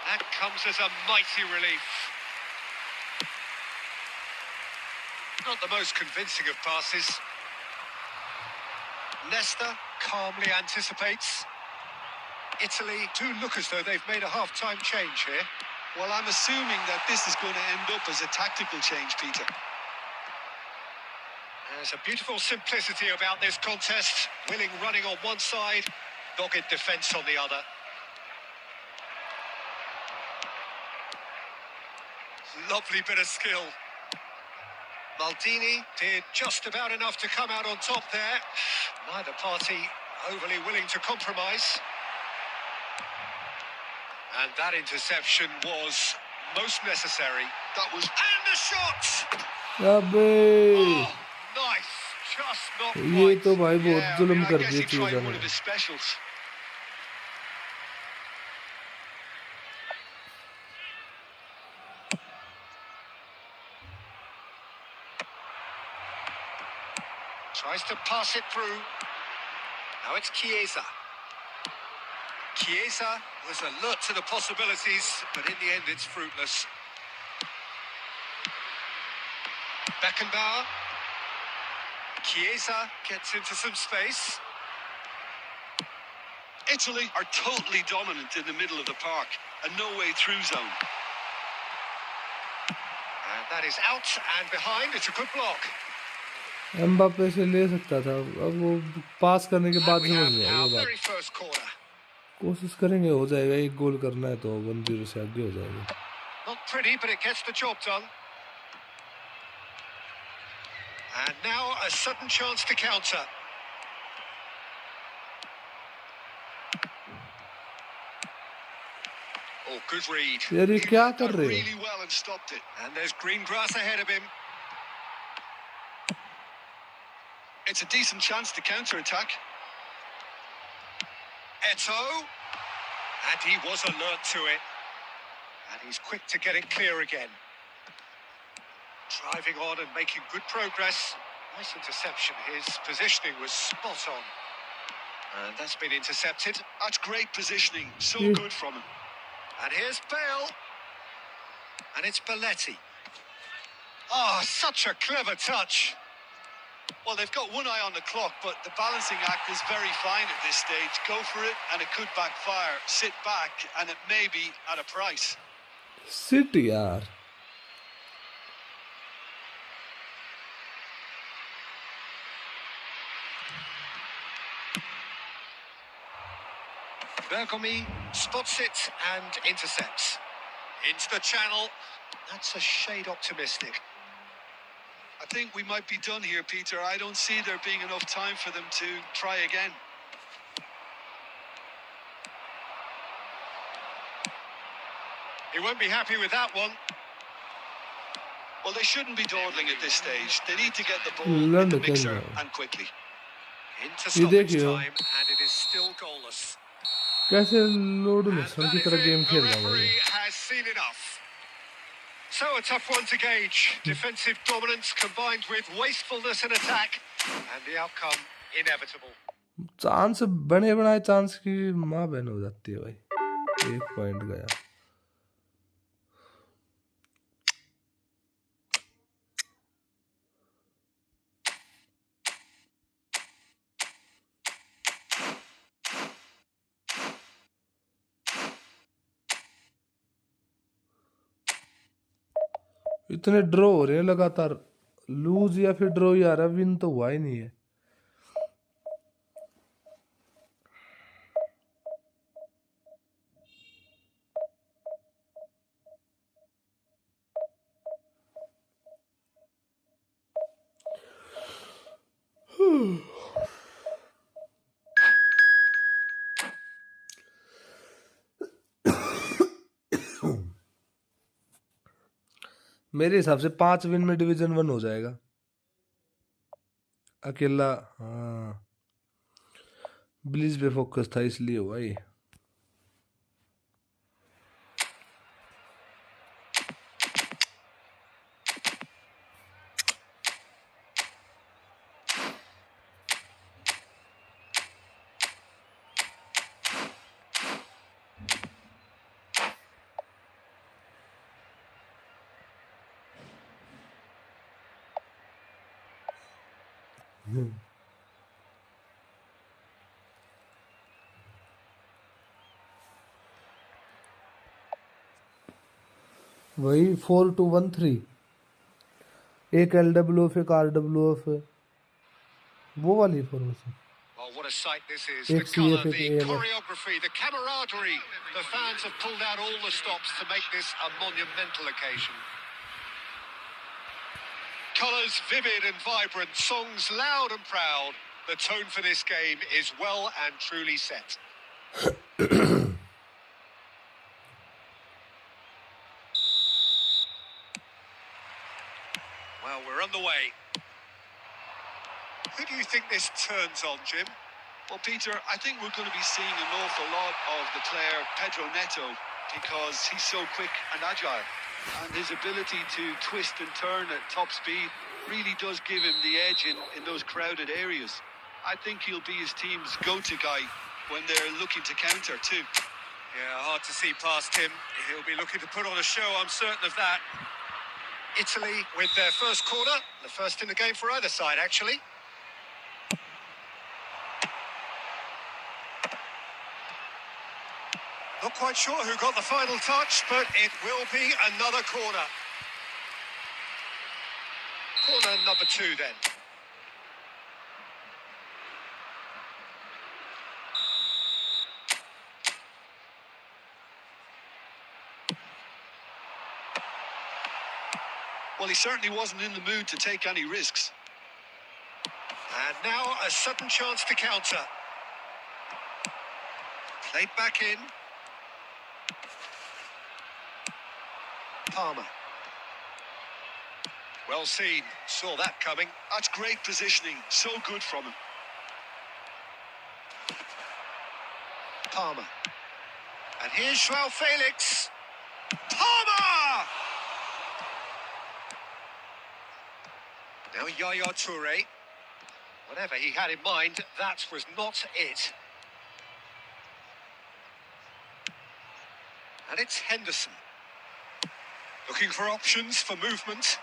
[SPEAKER 1] That comes as a mighty relief. Not the most convincing of passes. Leicester calmly anticipates. Italy do look as though they've made a half-time change here.
[SPEAKER 6] Well, I'm assuming that this is going to end up as a tactical change, Peter.
[SPEAKER 1] There's a beautiful simplicity about this contest. Willing running on one side, dogged defence on the other. Lovely bit of skill. Maldini did just about enough to come out on top there. Neither party overly willing to compromise. And that interception was most necessary.
[SPEAKER 6] That was...
[SPEAKER 1] And the shot!
[SPEAKER 5] अबे
[SPEAKER 1] Oh, nice. Just not
[SPEAKER 5] ये
[SPEAKER 1] right.
[SPEAKER 5] तो भाई बहुत
[SPEAKER 6] Yeah, I
[SPEAKER 5] जुल्म
[SPEAKER 6] mean, I
[SPEAKER 5] कर
[SPEAKER 6] guess
[SPEAKER 5] दिए
[SPEAKER 6] he tried
[SPEAKER 5] चीज़ों
[SPEAKER 6] one
[SPEAKER 5] ने.
[SPEAKER 6] of his specials.
[SPEAKER 1] Tries to pass it through. Now it's Chiesa. Chiesa was alert to the possibilities, but in the end it's fruitless. Beckenbauer. Chiesa gets into some space.
[SPEAKER 6] Italy are totally dominant in the middle of the park. A no-way through zone.
[SPEAKER 1] And that is out and behind. It's a good block.
[SPEAKER 5] Mbappe से ले सकता था, अब वो पास करने के बाद
[SPEAKER 1] And we
[SPEAKER 5] समझ
[SPEAKER 1] have
[SPEAKER 5] गया
[SPEAKER 1] our
[SPEAKER 5] वो बात.
[SPEAKER 1] very first corner.
[SPEAKER 5] कोशिश करेंगे, हो जाएगा. एक गोल करना है तो 1-0 से आगे हो जाएगा.
[SPEAKER 1] Not pretty, but it gets the job done. And now a sudden chance to counter. Oh, good read.
[SPEAKER 5] यार ये
[SPEAKER 6] He
[SPEAKER 5] क्या
[SPEAKER 6] read
[SPEAKER 5] कर
[SPEAKER 6] that
[SPEAKER 5] रहे हो?
[SPEAKER 6] really well and stopped it.
[SPEAKER 1] And there's green grass ahead of him.
[SPEAKER 6] It's a decent chance to counter-attack.
[SPEAKER 1] Eto. And he was alert to it. And he's quick to get it clear again. Driving on and making good progress. Nice interception. His positioning was spot on. And that's been intercepted.
[SPEAKER 6] That's great positioning. So
[SPEAKER 5] Yeah.
[SPEAKER 6] good from him.
[SPEAKER 1] And here's Bale. And it's Belletti. Oh, such a clever touch.
[SPEAKER 6] Well, they've got one eye on the clock, but the balancing act is very fine at this stage. Go for it, and it could backfire. Sit back, and it may be at a price.
[SPEAKER 5] Shit यार.
[SPEAKER 1] Bergomi spots it and intercepts. Into the channel. That's a shade optimistic.
[SPEAKER 6] I think we might be done here, Peter. I don't see there being enough time for them to try again.
[SPEAKER 1] He won't be happy with that one.
[SPEAKER 6] Well, they shouldn't be dawdling at this stage. They need to get the ball
[SPEAKER 5] Learn
[SPEAKER 6] in the
[SPEAKER 5] the game
[SPEAKER 6] mixer
[SPEAKER 5] now.
[SPEAKER 6] and quickly.
[SPEAKER 1] Into
[SPEAKER 5] ये
[SPEAKER 1] stoppage
[SPEAKER 5] देखियो.
[SPEAKER 1] time, and it is still goalless.
[SPEAKER 5] कैसे load
[SPEAKER 1] And
[SPEAKER 5] mission
[SPEAKER 1] that
[SPEAKER 5] की
[SPEAKER 1] is
[SPEAKER 5] तरह
[SPEAKER 1] it.
[SPEAKER 5] Game
[SPEAKER 1] The
[SPEAKER 5] खेल रहा हूँ भाई.
[SPEAKER 1] referee has seen enough. So a tough one to gauge. Defensive dominance combined with wastefulness in attack, and the outcome inevitable.
[SPEAKER 5] Chance बने बनाए chance की माँ बहन हो जाती है भाई. 1 पॉइंट गया. इतने ड्रॉ हो रहे हैं लगातार. लूज या फिर ड्रॉ ही आ रहा है, विन तो हुआ ही नहीं है. मेरे हिसाब से 5 विन में डिवीजन 1 हो जाएगा अकेला. हाँ, ब्लीज पे फोकस था इसलिए हुआ ये. वही 4-2-1-3, एक LWF एक RWF है, वो वाली formation.
[SPEAKER 1] Well, what a sight this is.
[SPEAKER 5] एक
[SPEAKER 1] The colour,
[SPEAKER 5] CF एक
[SPEAKER 1] the
[SPEAKER 5] AMF।
[SPEAKER 1] choreography, the camaraderie. The fans have pulled out all the stops to make this a monumental occasion. Colours vivid and vibrant, songs loud and proud. The tone for this game is well and truly set. Well, we're underway. Who do you think this turns on, Jim?
[SPEAKER 6] Well, Peter, I think we're going to be seeing an awful lot of the player Pedro Neto because he's so quick and agile. And his ability to twist and turn at top speed really does give him the edge in those crowded areas. I think he'll be his team's go-to guy when they're looking to counter too.
[SPEAKER 1] Yeah, hard to see past him. He'll be looking to put on a show, I'm certain of that. Italy with their first corner, the first in the game for either side, actually. Not quite sure who got the final touch, but it will be another corner. Corner number 2 then.
[SPEAKER 6] Well, he certainly wasn't in the mood to take any risks.
[SPEAKER 1] And now a sudden chance to counter. Played back in. Palmer. Well seen. Saw that coming.
[SPEAKER 6] That's great positioning. So good from him.
[SPEAKER 1] Palmer. And here's Joao Felix. Palmer! Now Yaya Toure. Whatever he had in mind, that was not it. And it's Henderson. Looking for options for movement.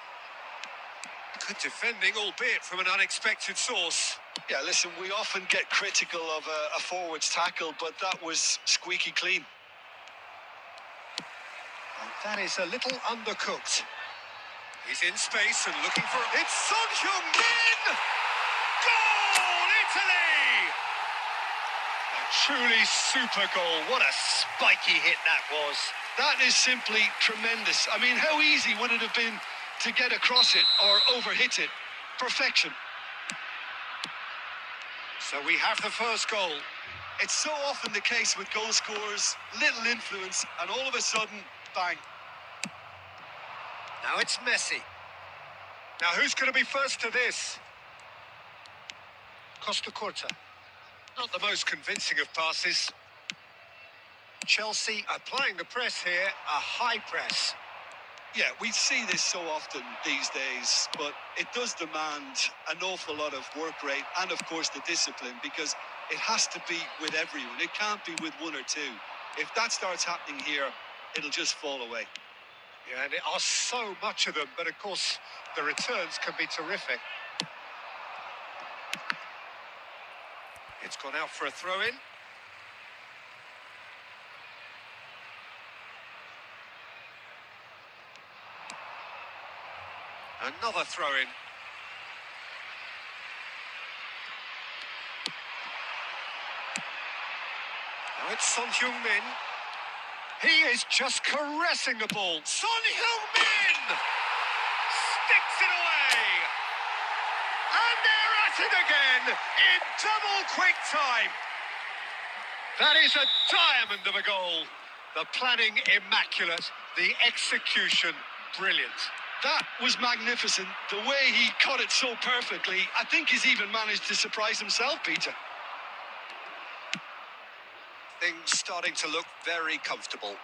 [SPEAKER 1] Good defending, albeit from an unexpected source.
[SPEAKER 6] Yeah, listen, we often get critical of a forward's tackle, but that was squeaky clean.
[SPEAKER 1] And that is a little undercooked. He's in space and looking for... It's Son Heung-min! Goal, Italy! A truly super goal. What a spiky hit that was.
[SPEAKER 6] That is simply tremendous. I mean, how easy would it have been to get across it or overhit it? Perfection.
[SPEAKER 1] So we have the first goal.
[SPEAKER 6] It's so often the case with goal scorers, little influence, and all of a sudden, bang.
[SPEAKER 1] Now it's Messi. Now who's going to be first to this? Costa Curta. Not the most convincing of passes. Chelsea applying the press here, a high press.
[SPEAKER 6] Yeah, we see this so often these days, but it does demand an awful lot of work rate and, of course, the discipline, because it has to be with everyone. It can't be with one or two. If that starts happening here, it'll just fall away.
[SPEAKER 1] Yeah, and there are so much of them, but of course, the returns can be terrific. It's gone out for a throw-in. Another throw-in. Now it's Son Heung-min. He is just caressing the ball. Son Heung-min sticks it away. And they're at it again in double quick time. That is a diamond of a goal. The planning immaculate, the execution brilliant.
[SPEAKER 6] That was magnificent. The way he caught it so perfectly, I think he's even managed to surprise himself, Peter.
[SPEAKER 1] Things starting to look very comfortable.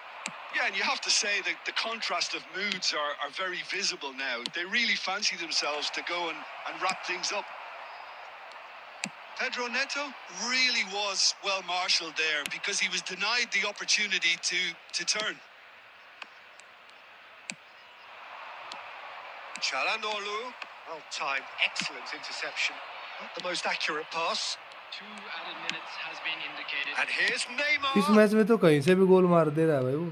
[SPEAKER 6] Yeah, and you have to say that the contrast of moods are very visible now. They really fancy themselves to go and wrap things up. Pedro Neto really was well marshalled there because he was denied the opportunity to turn.
[SPEAKER 1] Çalhanoğlu, well timed, excellent interception. Not the most accurate pass.
[SPEAKER 7] 2 added minutes has been indicated.
[SPEAKER 1] And here's Neymar.
[SPEAKER 5] इस match में तो कहीं से भी गोल मार दे रहा है भाई वो।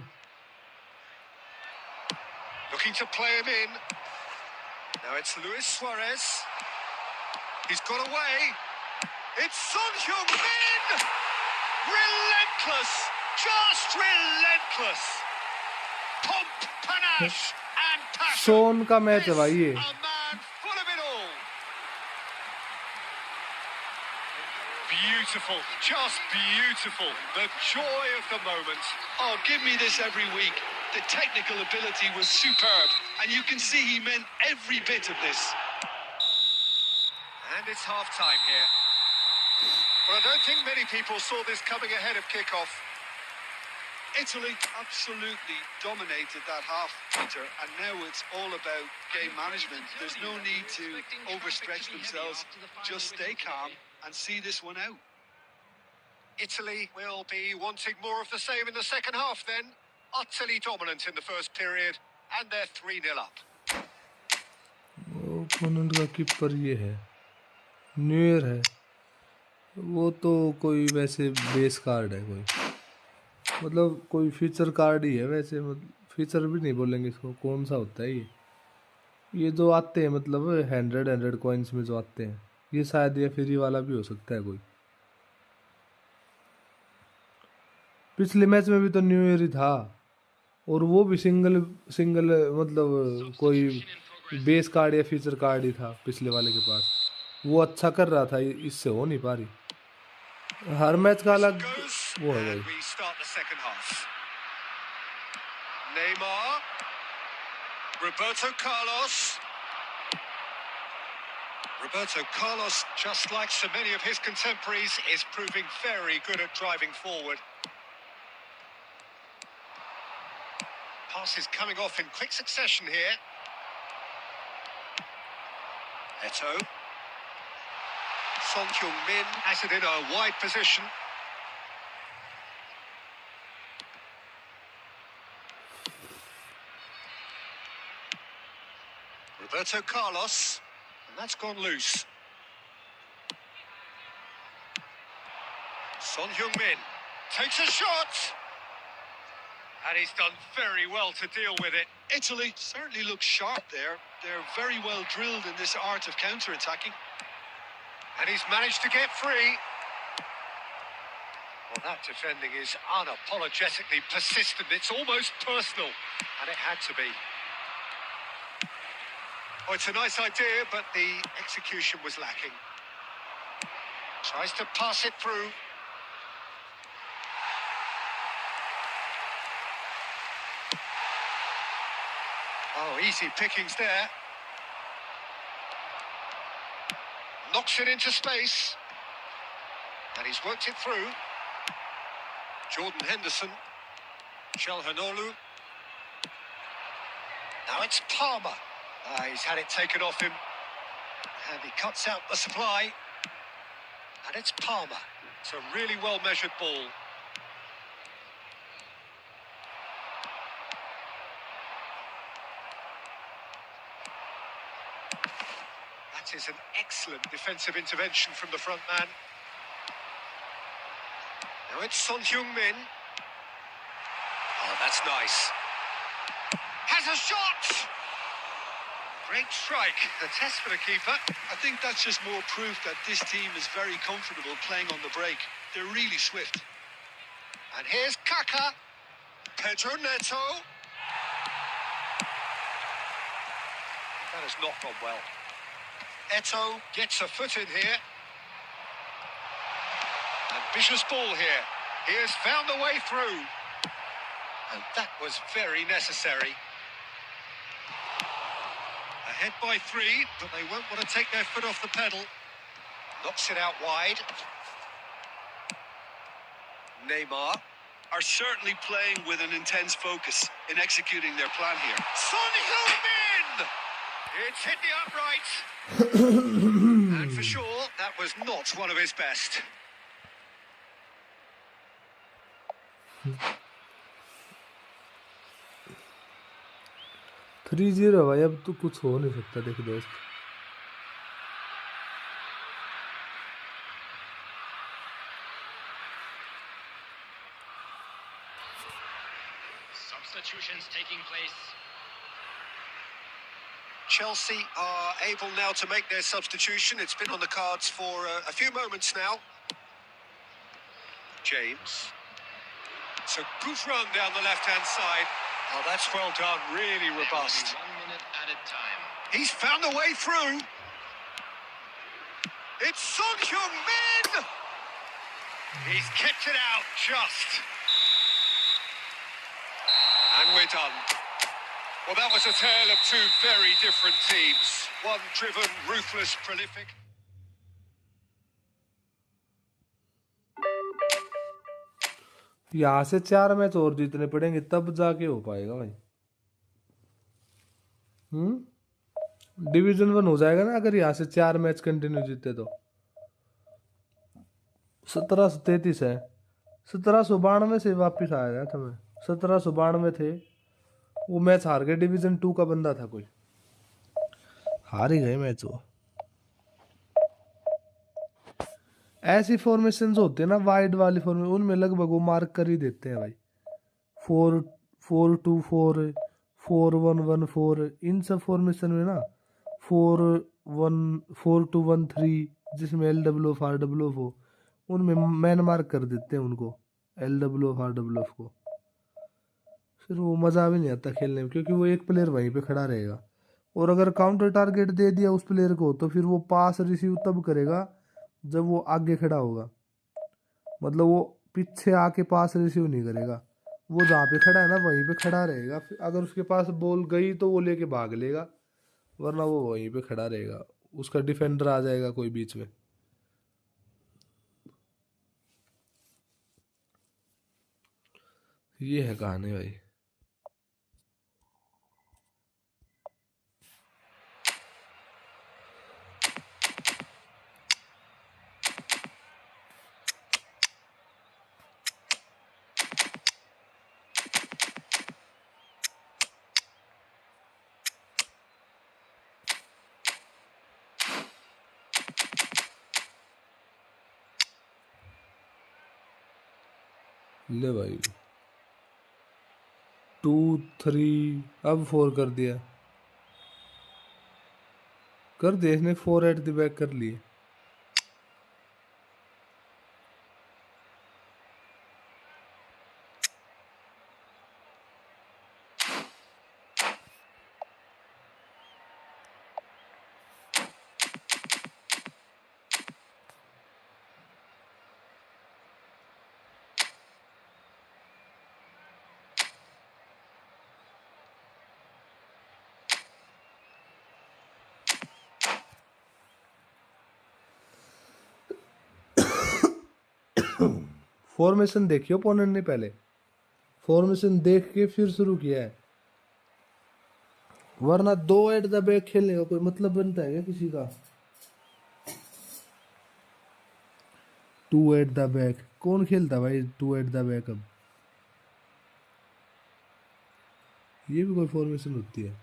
[SPEAKER 1] Looking to play him in. Now it's Luis Suarez. He's got away. It's Son Heung-min. Relentless. Just relentless. Pomp, panache and passion.
[SPEAKER 5] सोन का मैच है भाई ये।
[SPEAKER 1] A man full of it all. Beautiful. Just beautiful. The joy of the moment.
[SPEAKER 6] Oh, give me this every week. The technical ability was superb, and you can see he meant every bit of this.
[SPEAKER 1] And it's half-time here. Well, I don't think many people saw this coming ahead of kick-off.
[SPEAKER 6] Italy absolutely dominated that half, Peter, and now it's all about game management. There's no need to overstretch themselves. Just stay calm and see this one out.
[SPEAKER 1] Italy will be wanting more of the same in the second half then. Utterly dominant in the first period, and they're 3-0 up.
[SPEAKER 5] Opponent का keeper ये है, newer है। वो तो कोई वैसे base card है, कोई मतलब कोई फीचर कार्ड ही है वैसे। मतलब फीचर भी नहीं बोलेंगे इसको, कौन सा होता है ये जो आते हैं मतलब 100 कॉइन्स में जो आते हैं, ये शायद ये फ्री वाला भी हो सकता है कोई। पिछले मैच में भी तो न्यू ईयर ही था, और वो भी सिंगल मतलब कोई बेस कार्ड या फीचर कार्ड ही था पिछले वाले के पास। वो अच्छा कर रहा था, इससे हो नहीं पा रही। हर मैच का अलग वो है भाई।
[SPEAKER 1] We start the second half. Neymar, Roberto Carlos, just like so many of his contemporaries, is proving very good at driving forward. Passes coming off in quick succession here. Eto. Son Heung-min has it in a wide position. Roberto Carlos, and that's gone loose. Son Heung-min takes a shot. And he's done very well to deal with it.
[SPEAKER 6] Italy certainly looks sharp there. They're very well drilled in this art of counter-attacking.
[SPEAKER 1] And he's managed to get free. Well, that defending is unapologetically persistent. It's almost personal. And it had to be. Oh, it's a nice idea, but the execution was lacking. Tries to pass it through. Oh, easy pickings there. Knocks it into space. And he's worked it through. Jordan Henderson. Çalhanoğlu. Now it's Palmer. He's had it taken off him. And he cuts out the supply. And it's Palmer. It's a really well-measured ball. That is an excellent defensive intervention from the front man. Now it's Son Heung-min. Oh, that's nice. Has a shot! Great strike. The test for the keeper.
[SPEAKER 6] I think that's just more proof that this team is very comfortable playing on the break. They're really swift.
[SPEAKER 1] And here's Kaka. Pedro Neto. That has not gone well. Eto gets a foot in here. Ambitious ball here. He has found the way through. And that was very necessary. Ahead by 3, but they won't want to take their foot off the pedal. Knocks it out wide. Neymar.
[SPEAKER 6] Are certainly playing with an intense focus in executing their plan here.
[SPEAKER 1] Son Heung-min! It's hit the upright. And for sure, that was not one of his best.
[SPEAKER 5] 3-0 भाई, अब तो कुछ हो नहीं सकता। देख दोस्त,
[SPEAKER 7] substitutions taking place.
[SPEAKER 1] Chelsea are able now to make their substitution. It's been on the cards for a few moments now. James. It's a good run down the left-hand side.
[SPEAKER 6] Oh, that's well done. Really robust.
[SPEAKER 7] 1 minute added time.
[SPEAKER 1] He's found a way through. It's Son Heung-min! He's kept it out just. And we're done. Well, that was a tale of two very different teams. One driven, ruthless, prolific.
[SPEAKER 5] यहाँ से 4 match और जीतने पड़ेंगे तब जाके हो पाएगा भाई। डिवीजन 1 हो जाएगा ना अगर यहाँ से 4 मैच कंटिन्यू जीते तो। 1733 है। 1792 से वापिस आ गया था मैं। 1792 थे वो मैच हार गए। डिवीजन 2 का बंदा था कोई, हार ही गए मैच वो। ऐसी फॉर्मेशंस होते हैं ना वाइड वाली फॉर्मेशन, उनमें लगभग वो मार्क कर ही देते हैं भाई। 4-4-2-4, 4-1-1-4, इन सब फॉर्मेशन में ना 4-2-1-3 जिसमें LWF RWF हो, उनमें मैन मार्क कर देते हैं उनको, LWF RWF को। फिर वो मज़ा भी नहीं आता खेलने में क्योंकि वो एक प्लेयर वहीं पे खड़ा रहेगा। और अगर काउंटर टारगेट दे दिया उस प्लेयर को तो फिर वो पास रिसीव तब करेगा जब वो आगे खड़ा होगा। मतलब वो पीछे आके पास रिसीव नहीं करेगा, वो जहाँ पे खड़ा है ना वहीं पे खड़ा रहेगा। फिर अगर उसके पास बॉल गई तो वो लेके भाग लेगा, वरना वो वहीं पे खड़ा रहेगा। उसका डिफेंडर आ जाएगा कोई बीच में। ये है कहानी भाई। ले भाई 2-3 अब 4 कर दिया, कर दिया इसने। 4 एट द बैक कर लिए। फॉर्मेशन देखियो ओपोनेंट ने, पहले फॉर्मेशन देख के फिर शुरू किया है, वरना 2 एट द बैक खेलने का कोई मतलब बनता है क्या किसी का? 2 एट द बैक कौन खेलता भाई? 2 एट द बैक अब ये भी कोई फॉर्मेशन होती है?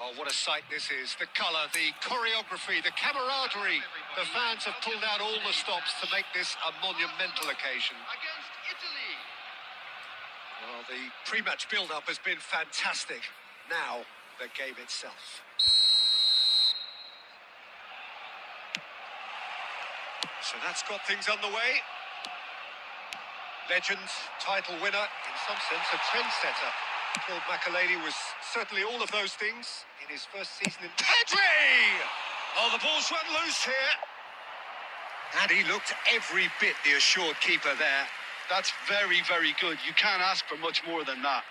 [SPEAKER 1] Oh, what a sight this is. The colour, the choreography, the camaraderie. The fans have pulled out all the stops to make this a monumental occasion.
[SPEAKER 7] Against Italy.
[SPEAKER 1] Well, the pre-match build-up has been fantastic. Now, the game itself. So that's got things underway. Legend, title winner, in some sense a trendsetter. Claude Makelele was certainly all of those things in his first season in... Pedri! Oh, the ball's run loose here. And he looked every bit the assured keeper there.
[SPEAKER 6] That's very, very good. You can't ask for much more than that.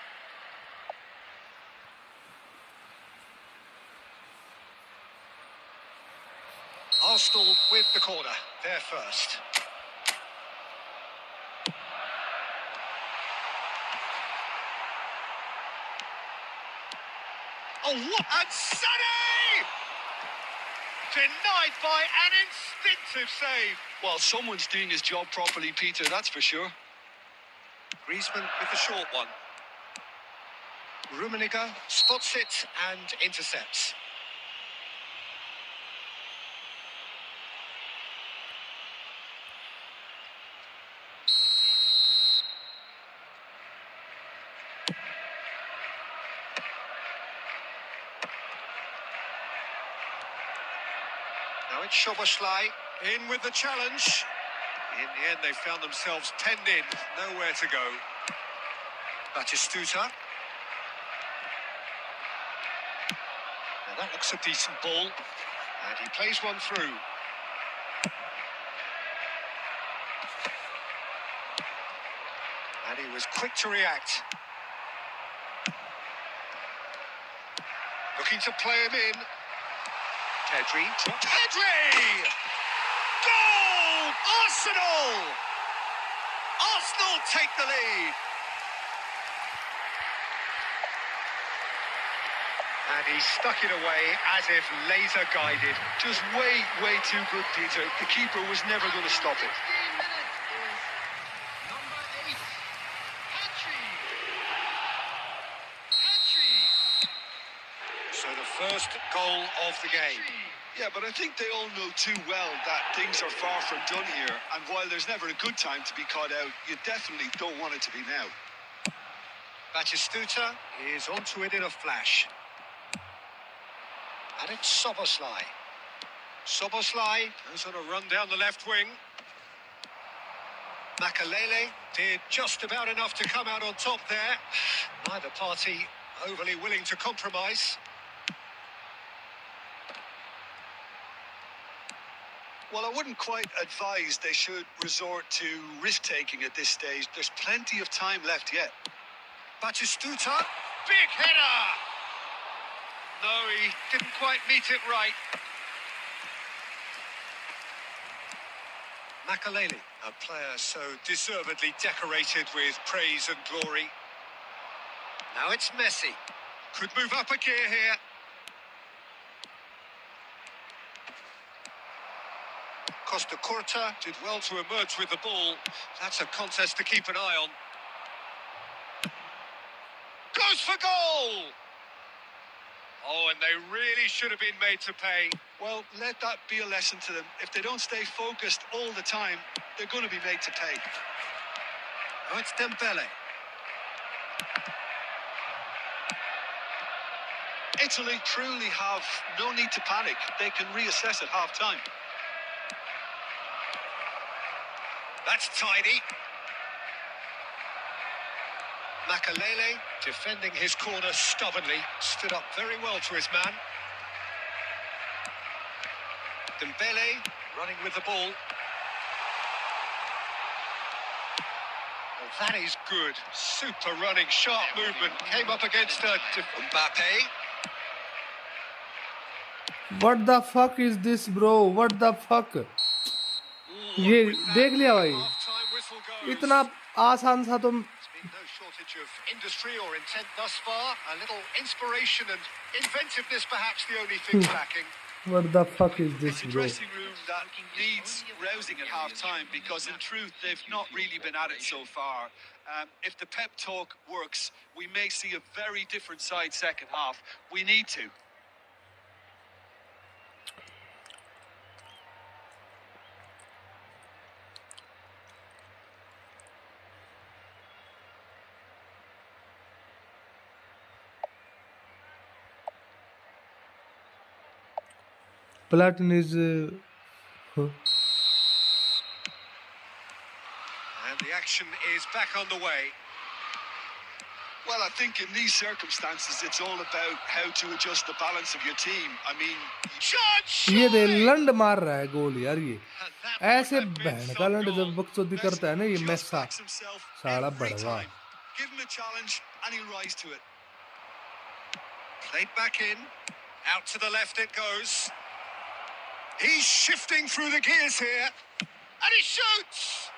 [SPEAKER 1] Arsenal with the corner, there first. Oh, what? And Sané! Denied by an instinctive save.
[SPEAKER 6] Well, someone's doing his job properly, Peter, that's for sure.
[SPEAKER 1] Griezmann with the short one. Rummenigge spots it and intercepts. Now it's Szoboszlai in with the challenge. In the end, they found themselves penned in, nowhere to go. Batistuta. Now that looks a decent ball, and he plays one through. And he was quick to react. Looking to play him in. Pedri. Goal! Arsenal! Arsenal take the lead. And he stuck it away as if laser guided.
[SPEAKER 6] Just way too good, Peter. The keeper was never going to stop it.
[SPEAKER 7] 15 minutes is number 8. Hattrick! Hattrick!
[SPEAKER 1] So the first goal of the game.
[SPEAKER 6] Yeah, but I think they all know too well that things are far from done here. And while there's never a good time to be caught out, you definitely don't want it to be now.
[SPEAKER 1] Batistuta is onto it in a flash. And it's Szoboszlai. Szoboszlai goes on a run down the left wing. Makalele did just about enough to come out on top there. Neither party overly willing to compromise.
[SPEAKER 6] Well, I wouldn't quite advise they should resort to risk-taking at this stage. There's plenty of time left yet.
[SPEAKER 1] Batistuta, big header! No, he didn't quite meet it right. Makalele, a player so deservedly decorated with praise and glory. Now it's Messi. Could move up a gear here. Costa Curta did well to emerge with the ball. That's a contest to keep an eye on. Goes for goal! Oh, and they really should have been made to pay.
[SPEAKER 6] Well, let that be a lesson to them. If they don't stay focused all the time, they're going to be made to pay.
[SPEAKER 1] Now it's Dembele.
[SPEAKER 6] Italy truly have no need to panic. They can reassess at half-time.
[SPEAKER 1] That's tidy. Makalele defending his corner stubbornly, stood up very well to his man. Dembele running with the ball. Oh, that is good. Super running, sharp movement. Came up against Mbappe.
[SPEAKER 5] What the fuck is this, bro? What the fuck? ये देख लिया भाई,
[SPEAKER 1] Half-time whistle goes.
[SPEAKER 5] इतना आसान सा तो
[SPEAKER 1] There's been no shortage of industry or intent thus far. A little inspiration and inventiveness, perhaps the only things lacking.
[SPEAKER 5] what the fuck is this,
[SPEAKER 6] It's a
[SPEAKER 5] bro?
[SPEAKER 6] dressing room that needs rousing at half-time because, in truth, they've not really been at it so far. If the pep talk works, we may see a very different side second half. We need to.
[SPEAKER 5] Platin is
[SPEAKER 1] And the action is back on the way.
[SPEAKER 6] Well, I think in these circumstances, it's all about how to adjust the balance of your team. I mean,
[SPEAKER 5] ये दे लंड मार रहा है गोल यार, ये ऐसे बहन का लंड जब बकचोदी करता है ना ये मैसा साला बड़वा.
[SPEAKER 6] Give him a challenge and he'll rise to it.
[SPEAKER 1] Played back in. Out to the left it goes. He's shifting through the gears here. And he shoots!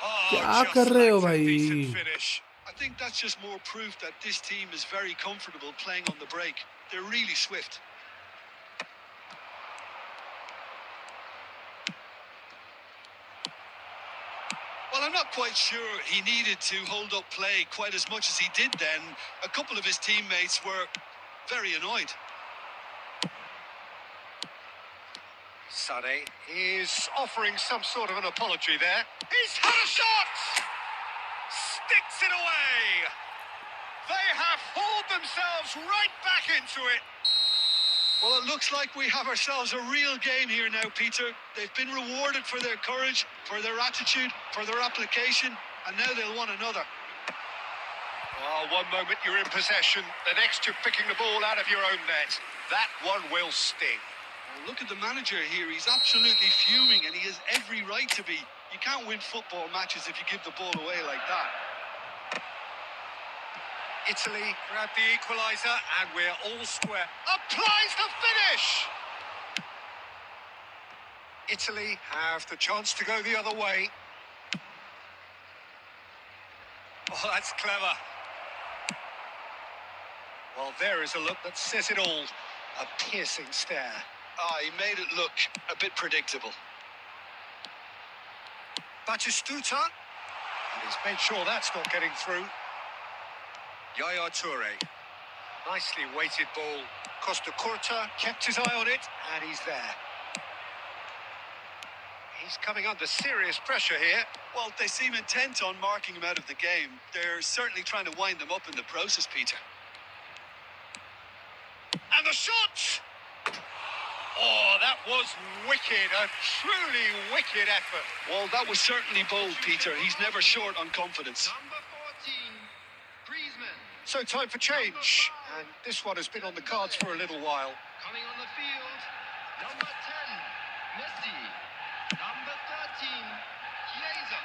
[SPEAKER 1] Oh,
[SPEAKER 5] क्या
[SPEAKER 1] just
[SPEAKER 5] कर रहे हो
[SPEAKER 1] like a
[SPEAKER 5] भाई?
[SPEAKER 1] decent finish.
[SPEAKER 6] I think that's just more proof that this team is very comfortable playing on the break. They're really swift. Well, I'm not quite sure he needed to hold up play quite as much as he did then. A couple of his teammates were very annoyed.
[SPEAKER 1] Sane is offering some sort of an apology there. He's had a shot! Sticks it away! They have hauled themselves right back into it.
[SPEAKER 6] Well, it looks like we have ourselves a real game here now, Peter. They've been rewarded for their courage, for their attitude, for their application, and now they'll want another.
[SPEAKER 1] Oh, one moment you're in possession, the next you're picking the ball out of your own net. That one will sting.
[SPEAKER 6] Well, look at the manager here. He's absolutely fuming, and he has every right to be. You can't win football matches if you give the ball away like that.
[SPEAKER 1] Italy grab the equaliser, and we're all square. Applies the finish! Italy have the chance to go the other way. Oh, that's clever. Well, there is a look that says it all. A piercing stare.
[SPEAKER 6] He made it look a bit predictable.
[SPEAKER 1] Batistuta. And he's made sure that's not getting through. Yaya Toure. Nicely weighted ball. Costa Curta kept his eye on it, and he's there. He's coming under serious pressure here.
[SPEAKER 6] Well, they seem intent on marking him out of the game. They're certainly trying to wind them up in the process, Peter.
[SPEAKER 1] And the shot! Oh, that was wicked. A truly wicked effort.
[SPEAKER 6] Well, that was certainly bold, Peter. He's never short on confidence.
[SPEAKER 7] Number 14, Griezmann.
[SPEAKER 1] So time for change. And this one has been on the cards for a little while.
[SPEAKER 7] Coming on the field, number 10, Messi. Number 13, Chiesa.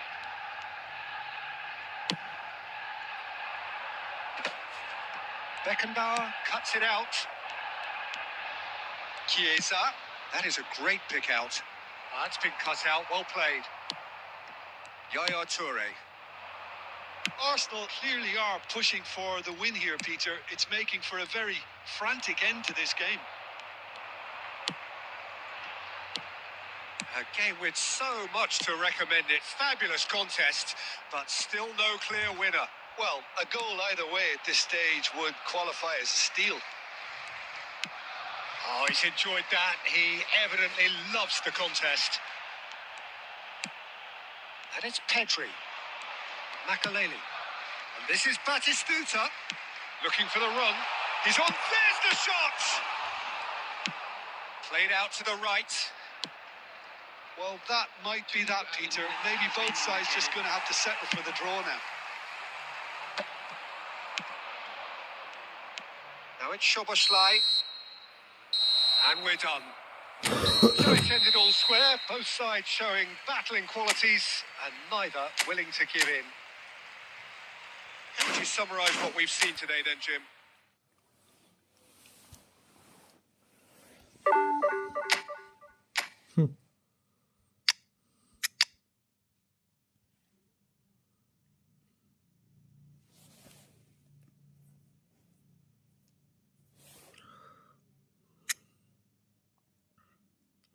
[SPEAKER 1] Beckenbauer cuts it out.
[SPEAKER 6] Chiesa.
[SPEAKER 1] That is a great pick out. That's been cut out. Well played. Yaya Toure.
[SPEAKER 6] Arsenal clearly are pushing for the win here, Peter. It's making for a very frantic end to this game.
[SPEAKER 1] A game with so much to recommend it. Fabulous contest, but still no clear winner.
[SPEAKER 6] Well, a goal either way at this stage would qualify as a steal.
[SPEAKER 1] Oh, he's enjoyed that. He evidently loves the contest. And it's Pedri. Makaleli. And this is Batistuta. Looking for the run. He's on. There's the shot! Played out to the right.
[SPEAKER 6] Well, that might be that, Peter. Maybe both sides just going to have to settle for the draw now.
[SPEAKER 1] Now it's Szoboszlai. And we're done. So it's ended all square, both sides showing battling qualities and neither willing to give in. How would you summarise what we've seen today then, Jim?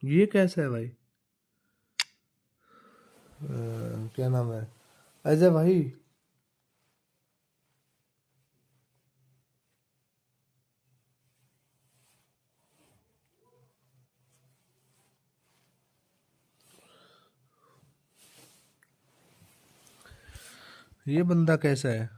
[SPEAKER 5] ये कैसा है भाई? क्या नाम है? अजय भाई, ये बंदा कैसा है?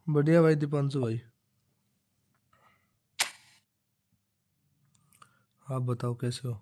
[SPEAKER 5] बढ़िया भाई दीपांशु भाई। आप बताओ कैसे हो?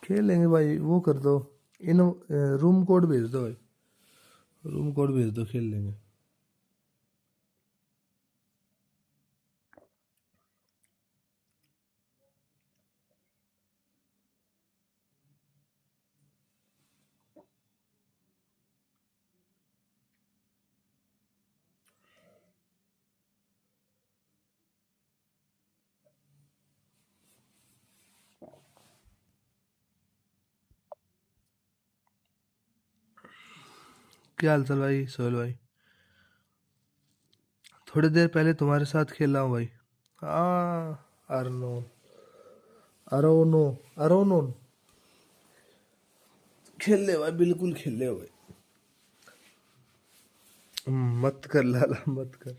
[SPEAKER 5] खेल लेंगे भाई, वो कर दो। इन रूम कोड भेज दो भाई, रूम कोड भेज दो, खेल लेंगे। क्या हाल चाल भाई सोहेल भाई? थोड़ी देर पहले तुम्हारे साथ खेला हूँ भाई। हाँ अरनो, अरोनो, अरोनो खेल ले भाई, बिल्कुल खेल ले भाई। मत कर लाला, मत कर।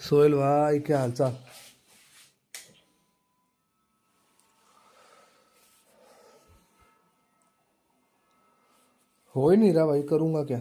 [SPEAKER 5] सोहेल भाई क्या हाल चाल? हो ही नहीं रहा भाई, करूँगा क्या?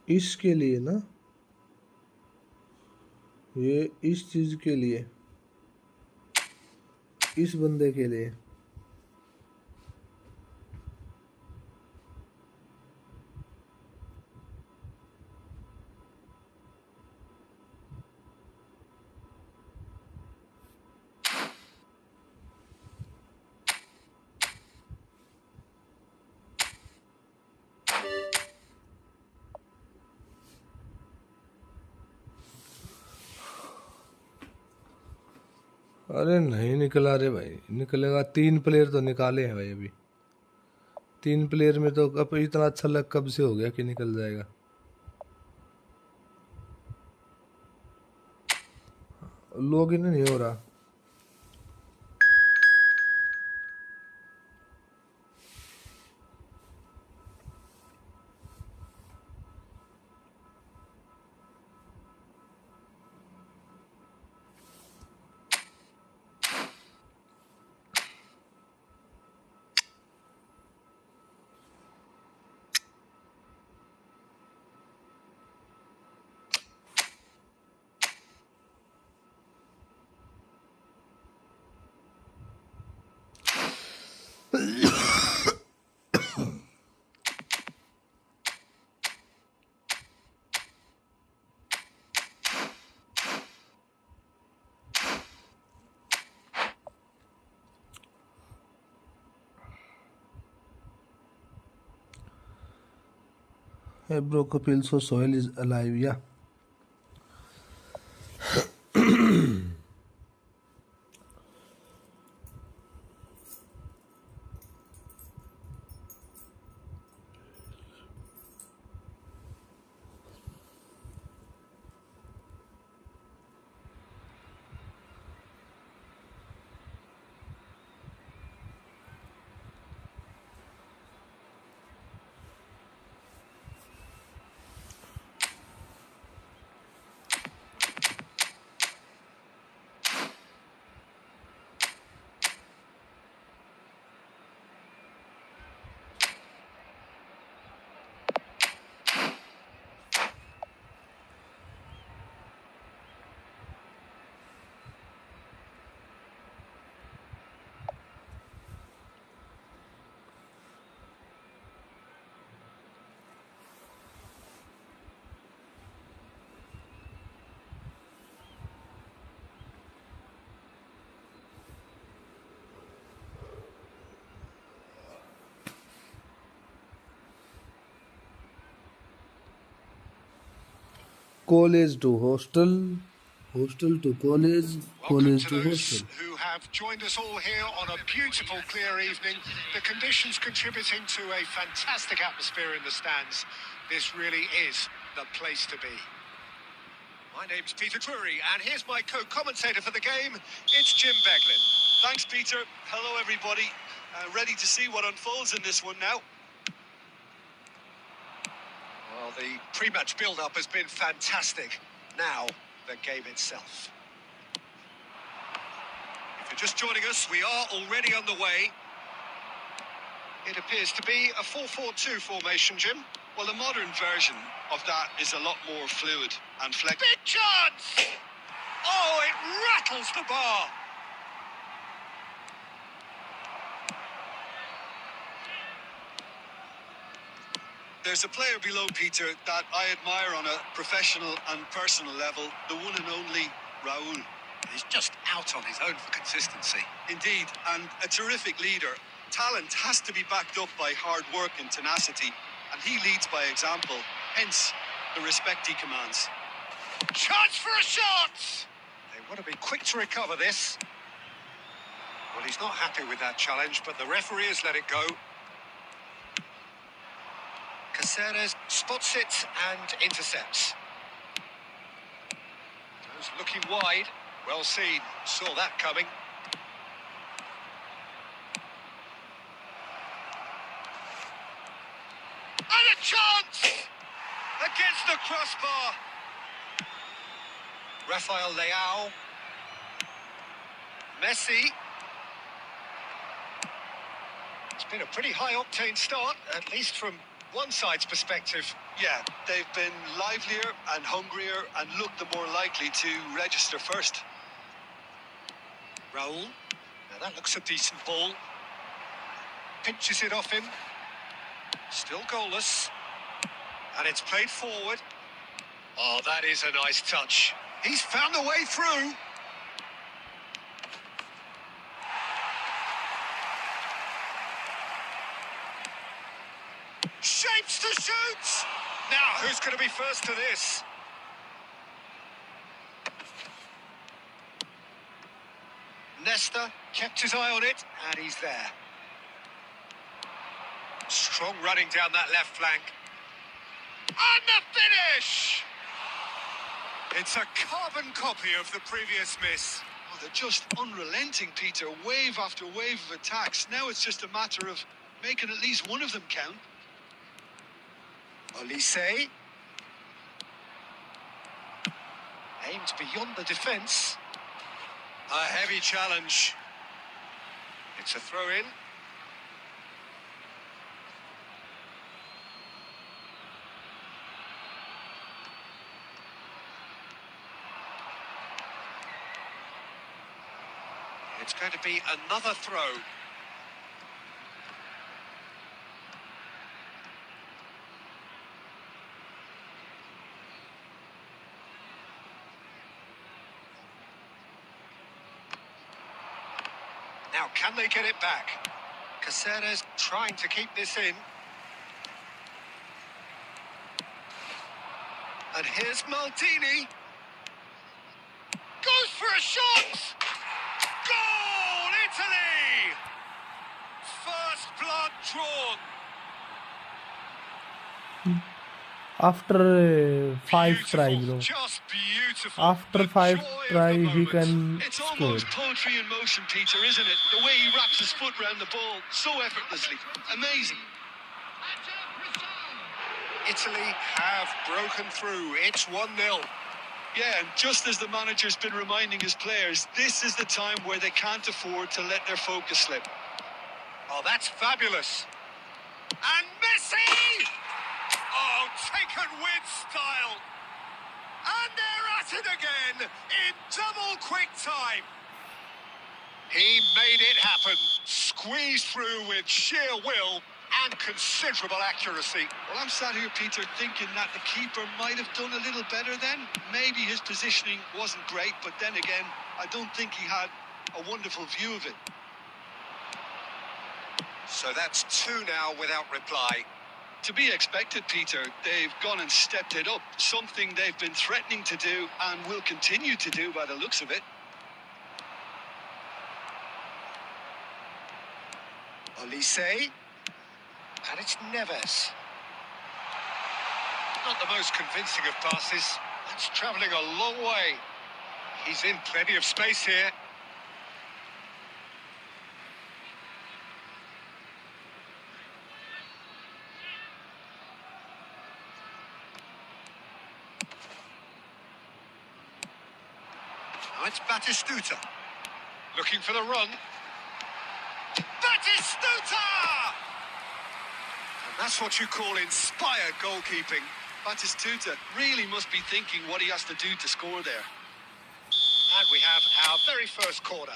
[SPEAKER 5] इसके लिए ना, ये इस चीज के लिए, इस बंदे के लिए। अरे नहीं निकला रे भाई, निकलेगा। 3 प्लेयर तो निकाले हैं भाई अभी। 3 प्लेयर में तो अब इतना अच्छा लग कब से हो गया कि निकल जाएगा। लॉग इन नहीं हो रहा। Hey bro, Kapil, so Soil is alive, yeah. college to hostel, hostel to college,
[SPEAKER 1] Welcome
[SPEAKER 5] college
[SPEAKER 1] to
[SPEAKER 5] to
[SPEAKER 1] those
[SPEAKER 5] hostel.
[SPEAKER 1] who have joined us all here on a beautiful, clear evening. The conditions contributing to a fantastic atmosphere in the stands. This really is the place to be. My name's Peter Drury, and here's my co-commentator for the game. It's Jim Beglin.
[SPEAKER 6] Thanks, Peter. Hello, everybody. Ready to see what unfolds in this one now.
[SPEAKER 1] Well, the pre-match build-up has been fantastic. Now, the game itself. If you're just joining us, we are already underway. It appears to be a 4-4-2 formation, Jim.
[SPEAKER 6] Well, the modern version of that is a lot more fluid and flexible.
[SPEAKER 1] Big chance! Oh, it rattles the bar.
[SPEAKER 6] There's a player below, Peter, that I admire on a professional and personal level, the one and only Raul.
[SPEAKER 1] He's just out on his own for consistency.
[SPEAKER 6] Indeed, and a terrific leader. Talent has to be backed up by hard work and tenacity, and he leads by example, hence the respect he commands.
[SPEAKER 1] Chance for a shot! They want to be quick to recover this. Well, he's not happy with that challenge, but the referee has let it go. Caceres spots it and intercepts. Goes looking wide. Well seen. Saw that coming. And a chance! Against the crossbar. Rafael Leao. Messi. It's been a pretty high-octane start, at least from one side's perspective.
[SPEAKER 6] Yeah, they've been livelier and hungrier and looked the more likely to register first.
[SPEAKER 1] Raul. Now that looks a decent ball. Pinches it off him. Still goalless. And it's played forward. Oh, that is a nice touch. He's found a way through. Shapes to shoot! Now, who's going to be first to this? Nesta kept his eye on it, and he's there. Strong running down that left flank. And the finish! It's a carbon copy of the previous miss.
[SPEAKER 6] Oh, they're just unrelenting, Peter. Wave after wave of attacks. Now it's just a matter of making at least one of them count.
[SPEAKER 1] Olise. Aimed beyond the defence. A heavy challenge. It's a throw-in. It's going to be another throw. Now, can they get it back? Caceres trying to keep this in. And here's Maldini. Goes for a shot! Goal, Italy! First blood drawn.
[SPEAKER 5] After 5 tries,
[SPEAKER 1] Beautiful,
[SPEAKER 5] bro.
[SPEAKER 1] just beautiful.
[SPEAKER 5] After
[SPEAKER 1] The
[SPEAKER 5] 5
[SPEAKER 1] joy of the
[SPEAKER 5] tries, he
[SPEAKER 1] moment.
[SPEAKER 5] can
[SPEAKER 6] It's
[SPEAKER 5] score.
[SPEAKER 6] almost poetry in motion, Peter, isn't it? The way he wraps his foot around the ball so effortlessly. Amazing.
[SPEAKER 1] Italy have broken through. It's 1-0.
[SPEAKER 6] Yeah, and just as the manager's been reminding his players, this is the time where they can't afford to let their focus slip.
[SPEAKER 1] Oh, that's fabulous. And Messi! Oh, taken with style. And they're at it again in double quick time. He made it happen. Squeezed through with sheer will and considerable accuracy.
[SPEAKER 6] Well, I'm sat here, Peter, thinking that the keeper might have done a little better then. Maybe his positioning wasn't great, but then again, I don't think he had a wonderful view of it.
[SPEAKER 1] So that's 2 now without reply.
[SPEAKER 6] To be expected, Peter. They've gone and stepped it up. Something they've been threatening to do and will continue to do by the looks of it.
[SPEAKER 1] Olise. And it's Neves. Not the most convincing of passes. That's travelling a long way. He's in plenty of space here. Now it's Batistuta. Looking for the run. Batistuta! And that's what you call inspired goalkeeping.
[SPEAKER 6] Batistuta really must be thinking what he has to do to score there.
[SPEAKER 1] And we have our very first corner.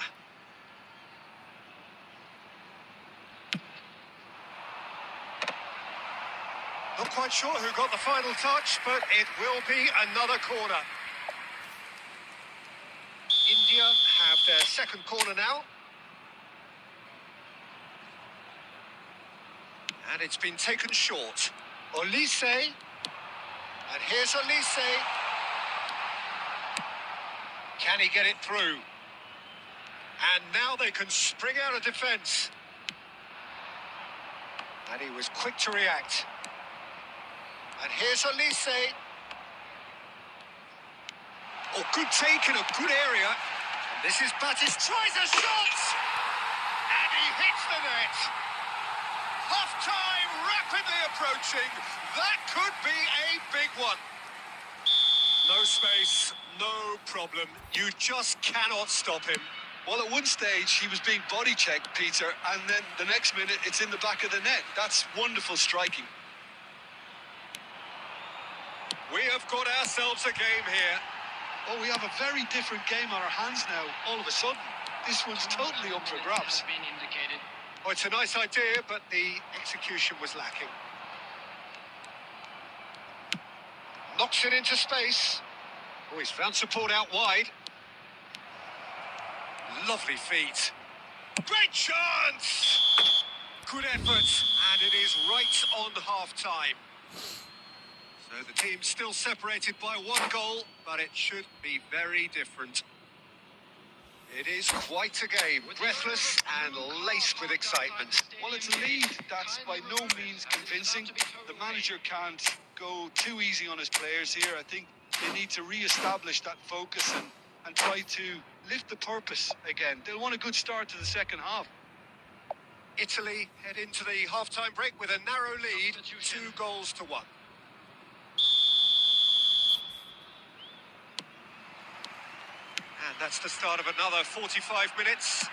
[SPEAKER 1] Not quite sure who got the final touch, but it will be another corner. India have their second corner now. And it's been taken short. Olise. And here's Olise. Can he get it through? And now they can spring out of defence. And he was quick to react. And here's Olise. Oh, good take in a good area. And this is Batis. Tries a shot! And he hits the net. Half-time rapidly approaching. That could be a big one. No space, no problem. You just cannot stop him.
[SPEAKER 6] Well, at one stage, he was being body checked, Peter, and then the next minute, it's in the back of the net. That's wonderful striking.
[SPEAKER 1] We have got ourselves a game here.
[SPEAKER 6] Oh, we have a very different game on our hands now, all of a sudden. This one's totally up for grabs.
[SPEAKER 1] Oh, it's a nice idea, but the execution was lacking. Knocks it into space. Oh, he's found support out wide. Lovely feet. Great chance! Good effort, and it is right on half-time. So the team's still separated by one goal, but it should be very different. It is quite a game, breathless and laced with excitement.
[SPEAKER 6] Well, it's a lead that's by no means convincing. The manager can't go too easy on his players here. I think they need to re-establish that focus and try to lift the purpose again. They'll want a good start to the second half.
[SPEAKER 1] Italy head into the half-time break with a narrow lead, 2-1. And that's the start of another 45 minutes.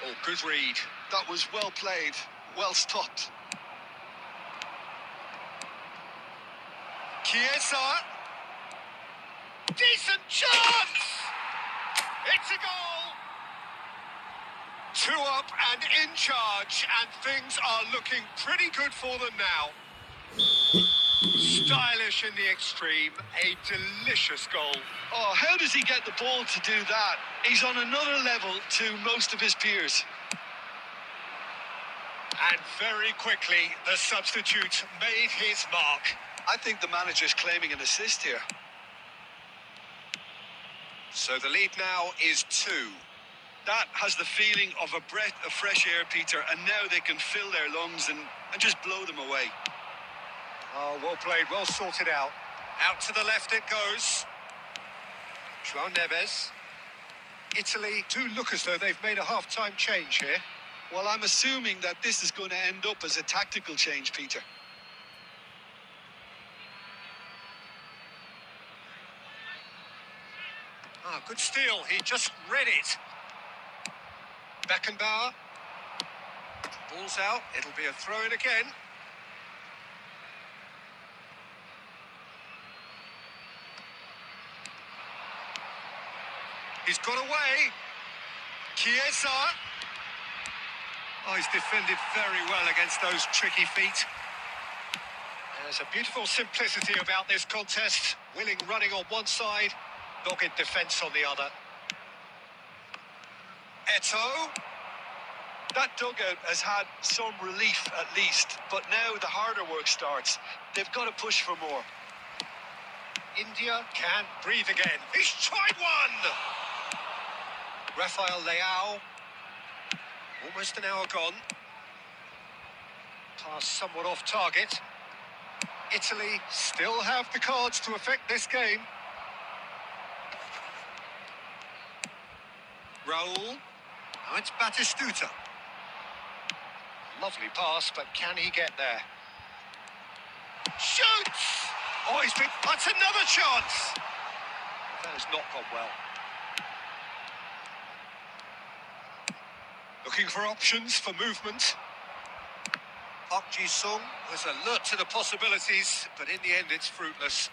[SPEAKER 1] Oh, good read.
[SPEAKER 6] That was well played, well stopped.
[SPEAKER 1] Chiesa. Decent chance! It's a goal! 2 up and in charge, and things are looking pretty good for them now. Stylish in the extreme, a delicious goal.
[SPEAKER 6] Oh, how does he get the ball to do that? He's on another level to most of his peers.
[SPEAKER 1] And very quickly, the substitute made his mark.
[SPEAKER 6] I think the manager's claiming an assist here.
[SPEAKER 1] So the lead now is 2.
[SPEAKER 6] That has the feeling of a breath of fresh air, Peter, and now they can fill their lungs and just blow them away.
[SPEAKER 1] Oh, well played, well sorted out. Out to the left it goes. João Neves. Italy do look as though they've made a half-time change here.
[SPEAKER 6] Well, I'm assuming that this is going to end up as a tactical change, Peter.
[SPEAKER 1] Ah, good steal. He just read it. Beckenbauer. Ball's out. It'll be a throw-in again. He's got away. Chiesa. Oh, he's defended very well against those tricky feet. There's a beautiful simplicity about this contest. Willing running on one side, dogged defence on the other. Eto'o.
[SPEAKER 6] That dugout has had some relief at least, but now the harder work starts. They've got to push for more.
[SPEAKER 1] India can breathe again. He's tried one! Rafael Leao. Almost an hour gone. Pass somewhat off target. Italy still have the cards to affect this game. Raul. Now it's Batistuta. Lovely pass, but can he get there? Shoots! Oh, that's another chance! That has not gone well. Looking for options for movement. Park Ji-sung was alert to the possibilities, but in the end it's fruitless.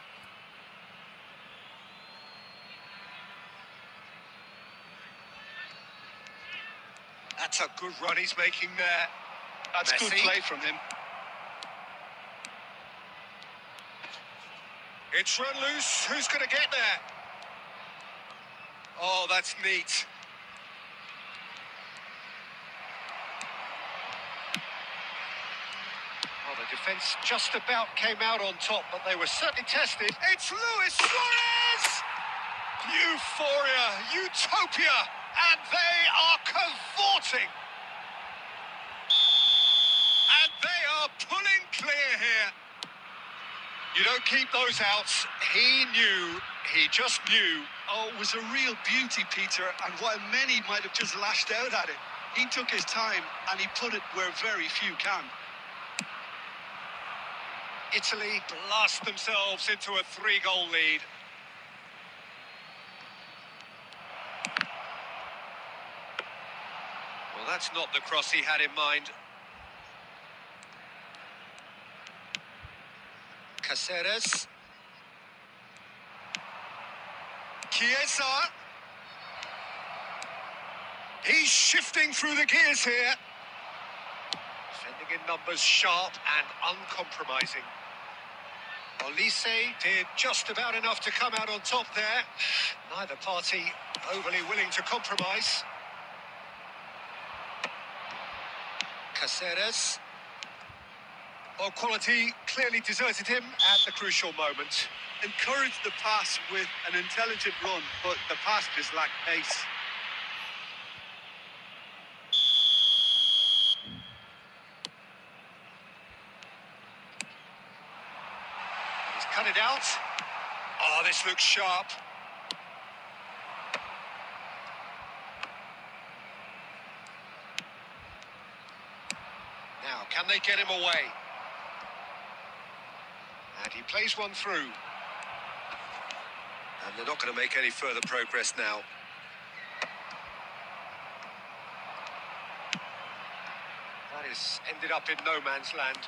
[SPEAKER 1] That's a good run he's making there.
[SPEAKER 6] That's
[SPEAKER 1] Messi.
[SPEAKER 6] good play from him.
[SPEAKER 1] It's run loose. Who's going to get there? Oh, that's neat. Well, the defence just about came out on top, but they were certainly tested. It's Luis Suarez! Euphoria, utopia, and they are cavorting. And they are pulling clear here. You don't keep those outs. He just knew.
[SPEAKER 6] Oh, it was a real beauty, Peter, and while many might have just lashed out at it, he took his time and he put it where very few can.
[SPEAKER 1] Italy blast themselves into a 3-goal lead. Well, that's not the cross he had in mind. Caceres. Chiesa. He's shifting through the gears here. Defending in numbers, sharp and uncompromising. Olise did just about enough to come out on top there. Neither party overly willing to compromise. Caceres. Well, quality clearly deserted him at the crucial moment.
[SPEAKER 6] Encouraged the pass with an intelligent run, but the pass just lacked pace.
[SPEAKER 1] He's cut it out. Oh, this looks sharp. Now, can they get him away? And he plays one through. And they're not going to make any further progress now. That is ended up in no man's land.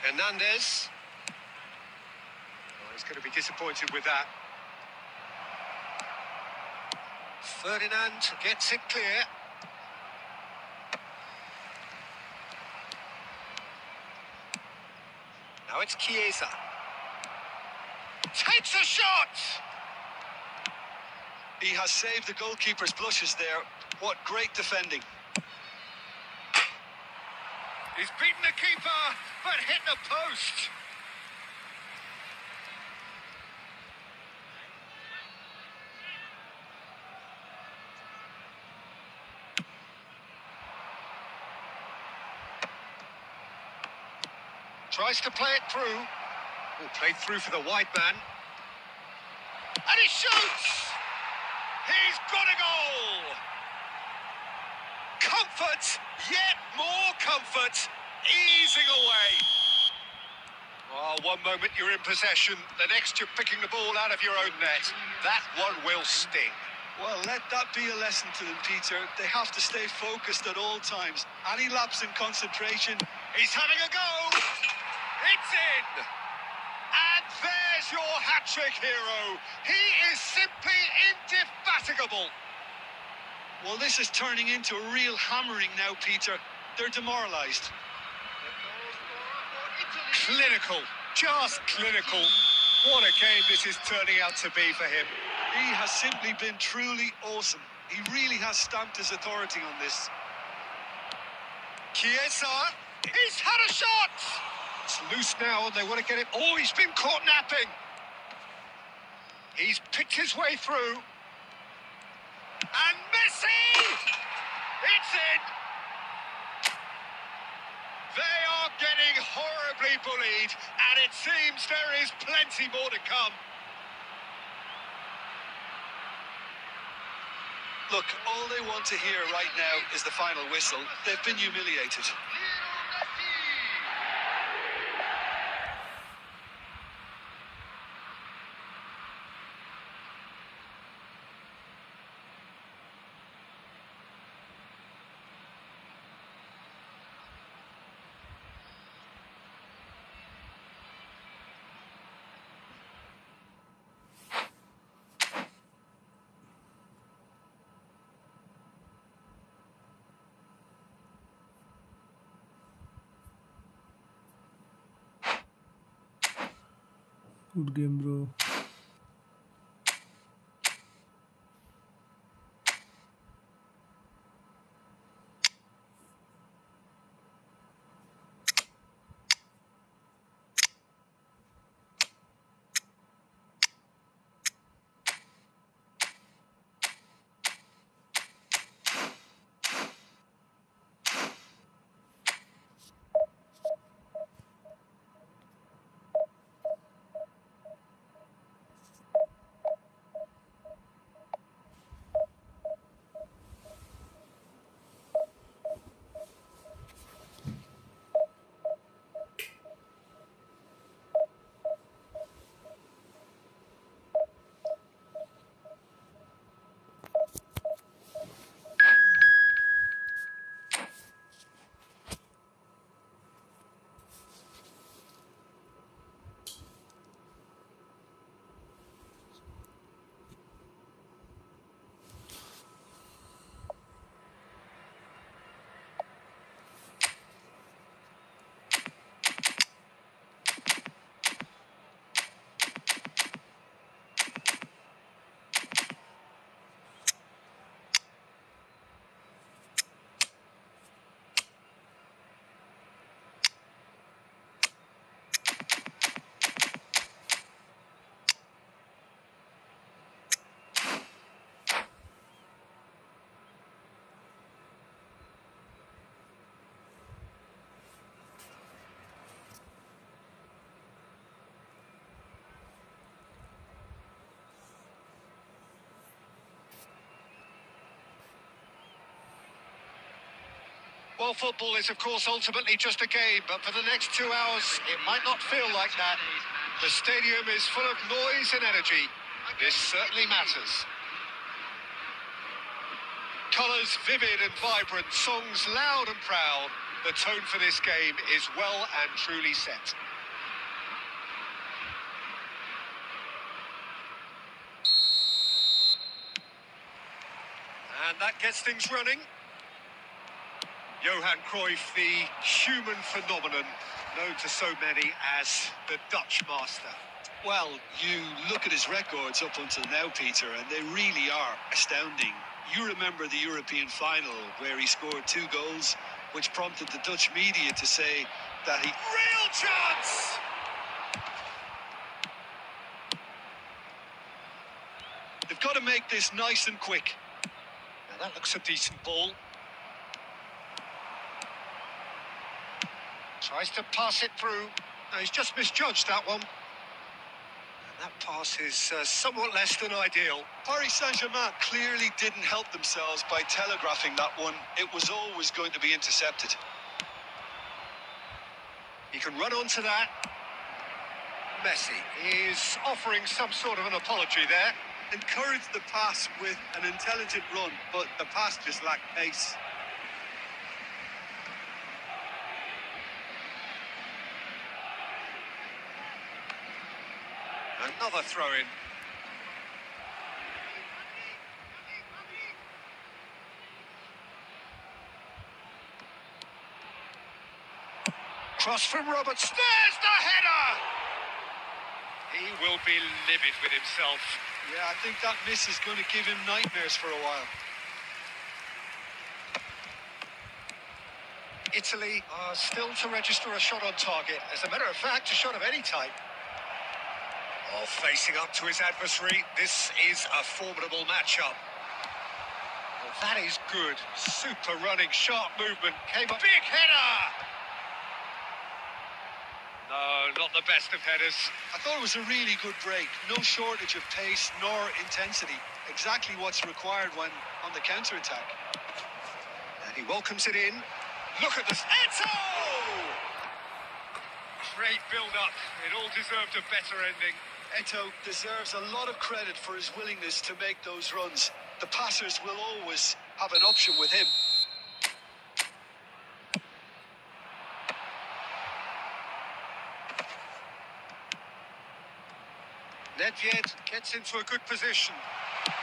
[SPEAKER 1] Hernandez. Oh, he's going to be disappointed with that. Ferdinand gets it clear. Now it's Chiesa. Takes a shot!
[SPEAKER 6] He has saved the goalkeeper's blushes there. What great defending.
[SPEAKER 1] He's beaten the keeper, but hit the post. Tries to play it through. Oh, played through for the wide man. And he shoots! He's got a goal! Comfort, yet more comfort, easing away. Oh, one moment you're in possession, the next you're picking the ball out of your own net. That one will sting.
[SPEAKER 6] Well, let that be a lesson to them, Peter. They have to stay focused at all times. Any lapse in concentration.
[SPEAKER 1] He's having a go! It's in! And there's your hat-trick hero. He is simply indefatigable.
[SPEAKER 6] Well, this is turning into a real hammering now, Peter. They're demoralised.
[SPEAKER 1] Clinical, just clinical. What a game this is turning out to be for him.
[SPEAKER 6] He has simply been truly awesome. He really has stamped his authority on this.
[SPEAKER 1] Chiesa, he's had a shot! It's loose now and they want to get it. Oh, he's been caught napping. He's picked his way through. And Messi! It's in! They are getting horribly bullied, and it seems there is plenty more to come.
[SPEAKER 6] Look, all they want to hear right now is the final whistle. They've been humiliated.
[SPEAKER 5] Good game, bro.
[SPEAKER 1] Well, football is, of course, ultimately just a game, but for the next 2 hours, it might not feel like that. The stadium is full of noise and energy. This certainly matters. Colours vivid and vibrant, songs loud and proud. The tone for this game is well and truly set. And that gets things running. Johan Cruyff, the human phenomenon, known to so many as the Dutch master.
[SPEAKER 6] Well, you look at his records up until now, Peter, and they really are astounding. You remember the European final where he scored 2 goals, which prompted the Dutch media to say that he...
[SPEAKER 1] Real chance!
[SPEAKER 6] They've got to make this nice and quick.
[SPEAKER 1] Now that looks a decent ball. Tries to pass it through. No, he's just misjudged that one. And that pass is somewhat less than ideal.
[SPEAKER 6] Paris Saint-Germain clearly didn't help themselves by telegraphing that one. It was always going to be intercepted.
[SPEAKER 1] He can run onto that. Messi is offering some sort of an apology there.
[SPEAKER 6] Encouraged the pass with an intelligent run, but the pass just lacked pace.
[SPEAKER 1] Another throw-in. Cross from Roberts. There's the header! He will be livid with himself.
[SPEAKER 6] Yeah, I think that miss is going to give him nightmares for a while.
[SPEAKER 1] Italy are still to register a shot on target. As a matter of fact, a shot of any type. Oh, facing up to his adversary. This is a formidable matchup. Oh, that is good. Super running, sharp movement. Came up. Big header! No, not the best of headers.
[SPEAKER 6] I thought it was a really good break. No shortage of pace nor intensity. Exactly what's required when on the counter-attack.
[SPEAKER 1] And he welcomes it in. Look at this. Eto! Great build-up. It all deserved a better ending.
[SPEAKER 6] Eto deserves a lot of credit for his willingness to make those runs. The passers will always have an option with him.
[SPEAKER 1] Nedved gets into a good position.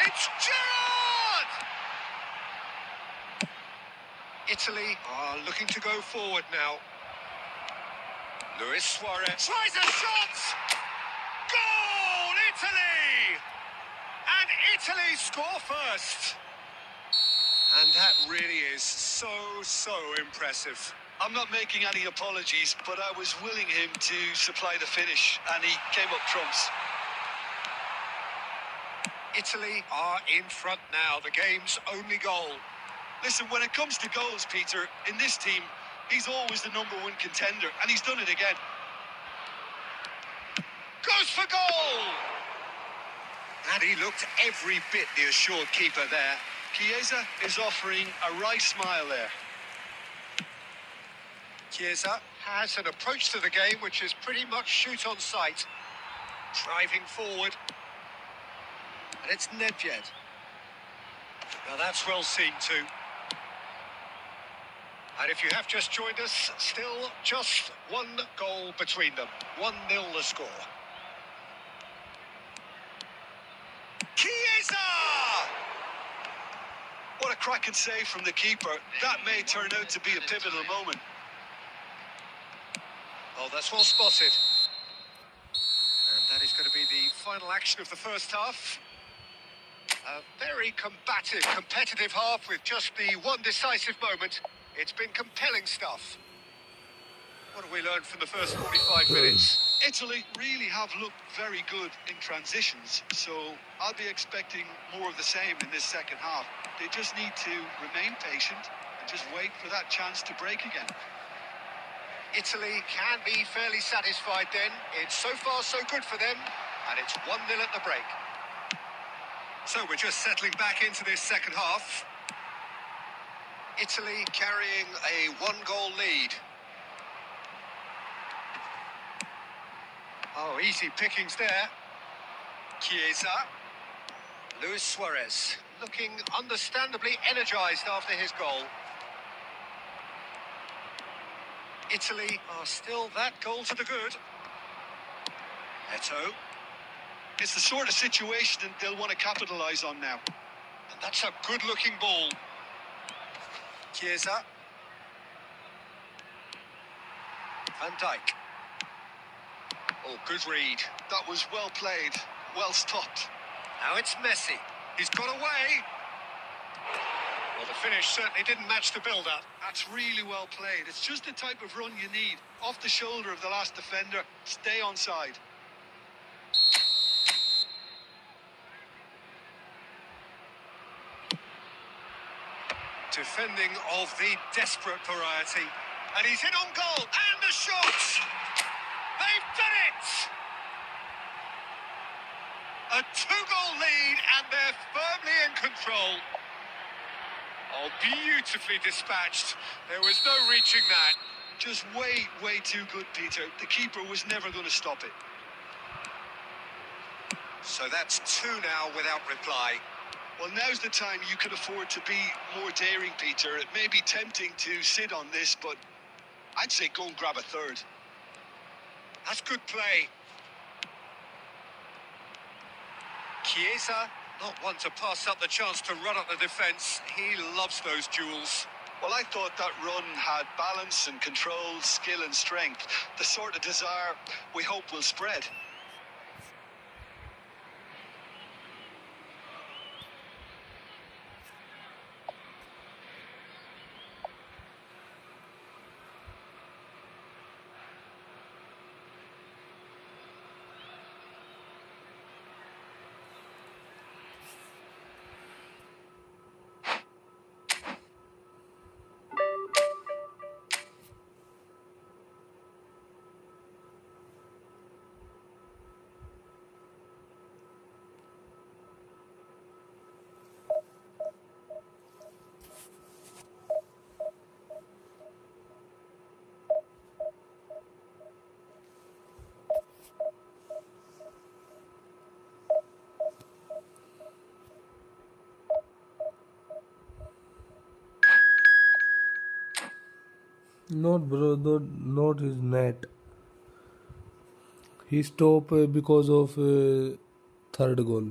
[SPEAKER 1] It's Gerrard! Italy are looking to go forward now. Luis Suarez tries a shot! Goal, Italy! And Italy score first. And that really is so impressive.
[SPEAKER 6] I'm not making any apologies, but I was willing him to supply the finish, and he came up trumps.
[SPEAKER 1] Italy are in front now, the game's only goal.
[SPEAKER 6] Listen, when it comes to goals, Peter, in this team, he's always the #1 contender, and he's done it again.
[SPEAKER 1] Goes for goal! And he looked every bit the assured keeper there.
[SPEAKER 6] Chiesa is offering a right smile there.
[SPEAKER 1] Chiesa has an approach to the game which is pretty much shoot on sight. Driving forward. And it's Nedved. Now that's well seen too. And if you have just joined us, still just one goal between them. 1-0 the score. Chiesa!
[SPEAKER 6] What a cracking save from the keeper. That may turn out to be a pivotal moment.
[SPEAKER 1] Oh, that's well spotted. And that is going to be the final action of the first half. A very combative, competitive half with just the one decisive moment. It's been compelling stuff. What have we learned from the first 45 minutes?
[SPEAKER 6] Italy really have looked very good in transitions, so I'll be expecting more of the same in this second half. They just need to remain patient and just wait for that chance to break again.
[SPEAKER 1] Italy can be fairly satisfied then. It's so far so good for them, and it's 1-0 at the break. So we're just settling back into this second half. Italy carrying a 1-goal lead. Oh, easy pickings there. Chiesa. Luis Suarez looking understandably energised after his goal. Italy are still that goal to the good. Eto.
[SPEAKER 6] It's the sort of situation that they'll want to capitalise on now.
[SPEAKER 1] And that's a good-looking ball. Chiesa. Van Dijk. Oh, good read.
[SPEAKER 6] That was well played, well stopped.
[SPEAKER 1] Now it's Messi. He's got away. Well, the finish certainly didn't match the build-up.
[SPEAKER 6] That's really well played. It's just the type of run you need. Off the shoulder of the last defender, stay onside.
[SPEAKER 1] Defending of the desperate variety. And he's in on goal. And the shot! They've done it! A 2-goal lead, and they're firmly in control. Oh, beautifully dispatched. There was no reaching that.
[SPEAKER 6] Just way too good, Peter. The keeper was never going to stop it.
[SPEAKER 1] So that's 2 now without reply.
[SPEAKER 6] Well, now's the time you can afford to be more daring, Peter. It may be tempting to sit on this, but I'd say go and grab a third.
[SPEAKER 1] That's good play. Chiesa, not one to pass up the chance to run up the defence. He loves those duels.
[SPEAKER 6] Well, I thought that run had balance and control, skill and strength. The sort of desire we hope will spread.
[SPEAKER 5] Not bro, not his net. He stopped because of third goal.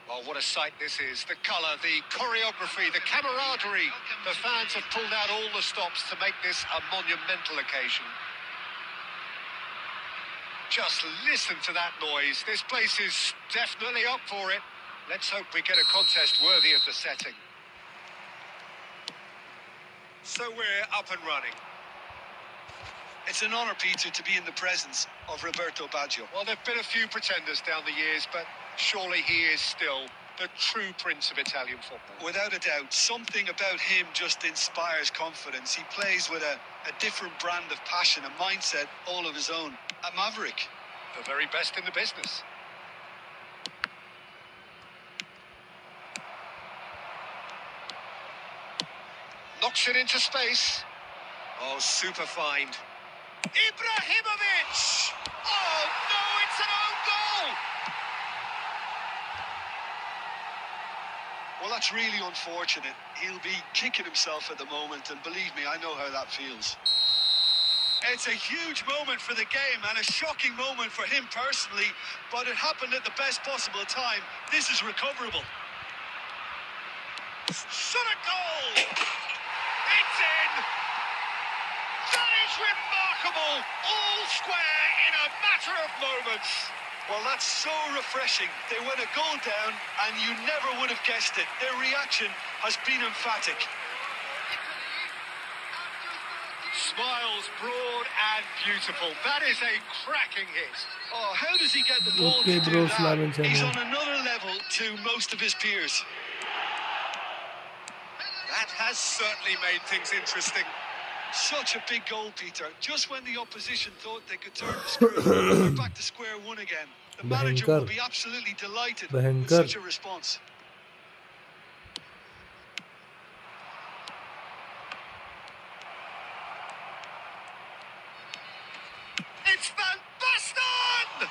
[SPEAKER 1] Well, what a sight this is. The colour, the choreography, the camaraderie. The fans have pulled out all the stops to make this a monumental occasion. Just listen to that noise. This place is definitely up for it. Let's hope we get a contest worthy of the setting. So we're up and running.
[SPEAKER 6] It's an honour, Peter, to be in the presence of Roberto Baggio.
[SPEAKER 1] Well, there've been a few pretenders down the years, but surely he is still the true prince of Italian football.
[SPEAKER 6] Without a doubt, something about him just inspires confidence. He plays with a different brand of passion, a mindset all of his own. A maverick.
[SPEAKER 1] The very best in the business. Knocks it into space. Oh, super find. Ibrahimovic! Oh, no, it's an own goal!
[SPEAKER 6] Well, that's really unfortunate. He'll be kicking himself at the moment, and believe me, I know how that feels. It's a huge moment for the game and a shocking moment for him personally, but it happened at the best possible time. This is recoverable.
[SPEAKER 1] Shot a goal! It's in! That is remarkable! All square in a matter of moments.
[SPEAKER 6] Well, that's so refreshing. They went a goal down, and you never would have guessed it. Their reaction has been emphatic.
[SPEAKER 1] Smiles broad and beautiful. That is a cracking hit.
[SPEAKER 6] Oh, how does he get the ball
[SPEAKER 5] Okay,
[SPEAKER 6] to
[SPEAKER 5] bro,
[SPEAKER 6] do that?
[SPEAKER 5] Slaven
[SPEAKER 6] He's
[SPEAKER 5] Channel.
[SPEAKER 6] on another level to most of his peers.
[SPEAKER 1] That has certainly made things interesting.
[SPEAKER 6] Such a big goal, Peter. Just when the opposition thought they could turn the screw, they're back to square one again. The manager will be absolutely delighted with such a response.
[SPEAKER 1] It's Van Basten!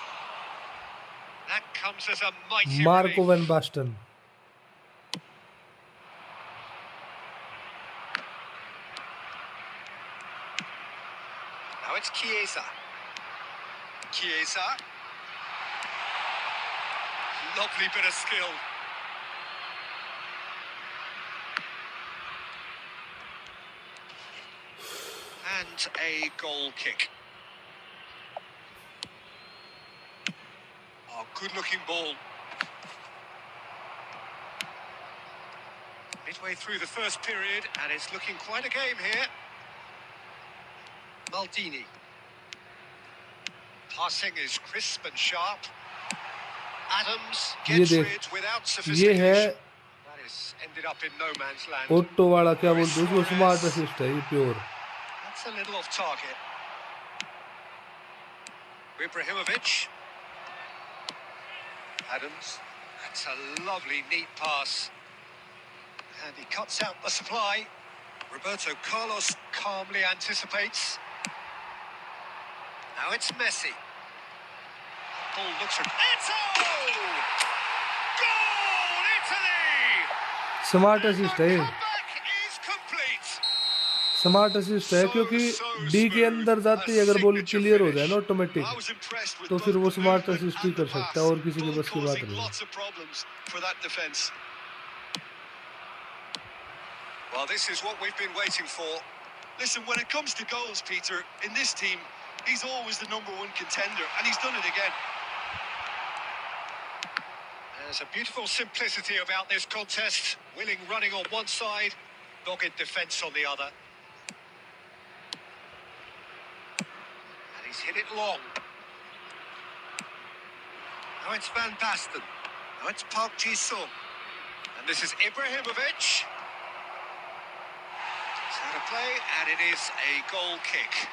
[SPEAKER 1] That comes as a mighty
[SPEAKER 5] Marco
[SPEAKER 1] relief.
[SPEAKER 5] Van Basten.
[SPEAKER 1] Now it's Chiesa. Chiesa. Lovely bit of skill. And a goal kick. Oh, good-looking ball. Midway through the first period, and it's looking quite a game here. Maldini. Passing is crisp and sharp. Adams gets rid without sophistication. That is ended up in no man's land.
[SPEAKER 5] Otto वाला क्या बोलते हैं उसको smart assist है ये pure.
[SPEAKER 1] That's a little off target. Ibrahimovic. Adams. That's a lovely, neat pass. And he cuts out the supply. Roberto Carlos calmly anticipates. Now it's Messi. Ball looks at Eto'o! Goal, Italy!
[SPEAKER 5] Smart assist है.
[SPEAKER 1] Comeback is complete.
[SPEAKER 5] Smart assist है क्योंकि D के अंदर जाते ही अगर ball clear हो जाए ना automatic
[SPEAKER 6] I was impressed with
[SPEAKER 5] तो
[SPEAKER 6] both
[SPEAKER 5] फिर वो
[SPEAKER 6] the
[SPEAKER 5] smart
[SPEAKER 6] movement
[SPEAKER 5] assist he
[SPEAKER 6] and
[SPEAKER 5] कर
[SPEAKER 6] the
[SPEAKER 5] सकता है
[SPEAKER 6] pass,
[SPEAKER 5] और किसी के
[SPEAKER 6] both
[SPEAKER 5] बस की बात
[SPEAKER 6] causing
[SPEAKER 5] नहीं.
[SPEAKER 6] lots of problems for that defence.
[SPEAKER 1] Well, this is what we've been waiting for.
[SPEAKER 6] Listen, when it comes to goals, Peter, in this team, he's always the #1 contender, and he's done it again.
[SPEAKER 1] There's a beautiful simplicity about this contest. Willing running on one side, dogged defence on the other. And he's hit it long. Now it's Van Basten. Now it's Park Ji-sung. And And this is Ibrahimovic. It's out of play, and it is a goal kick.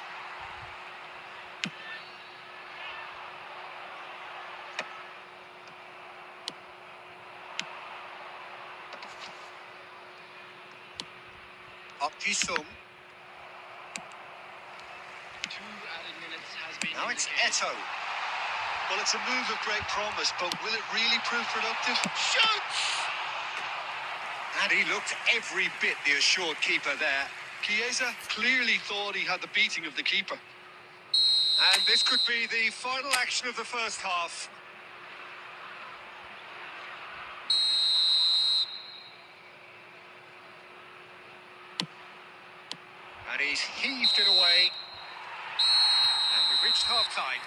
[SPEAKER 1] Up Jisung. Now it's Eto.
[SPEAKER 6] Well, it's a move of great promise, but will it really prove productive?
[SPEAKER 1] Shoots! And he looked every bit the assured keeper there.
[SPEAKER 6] Chiesa clearly thought he had the beating of the keeper.
[SPEAKER 1] And this could be the final action of the first half. And he's heaved it away. And we've reached half-time.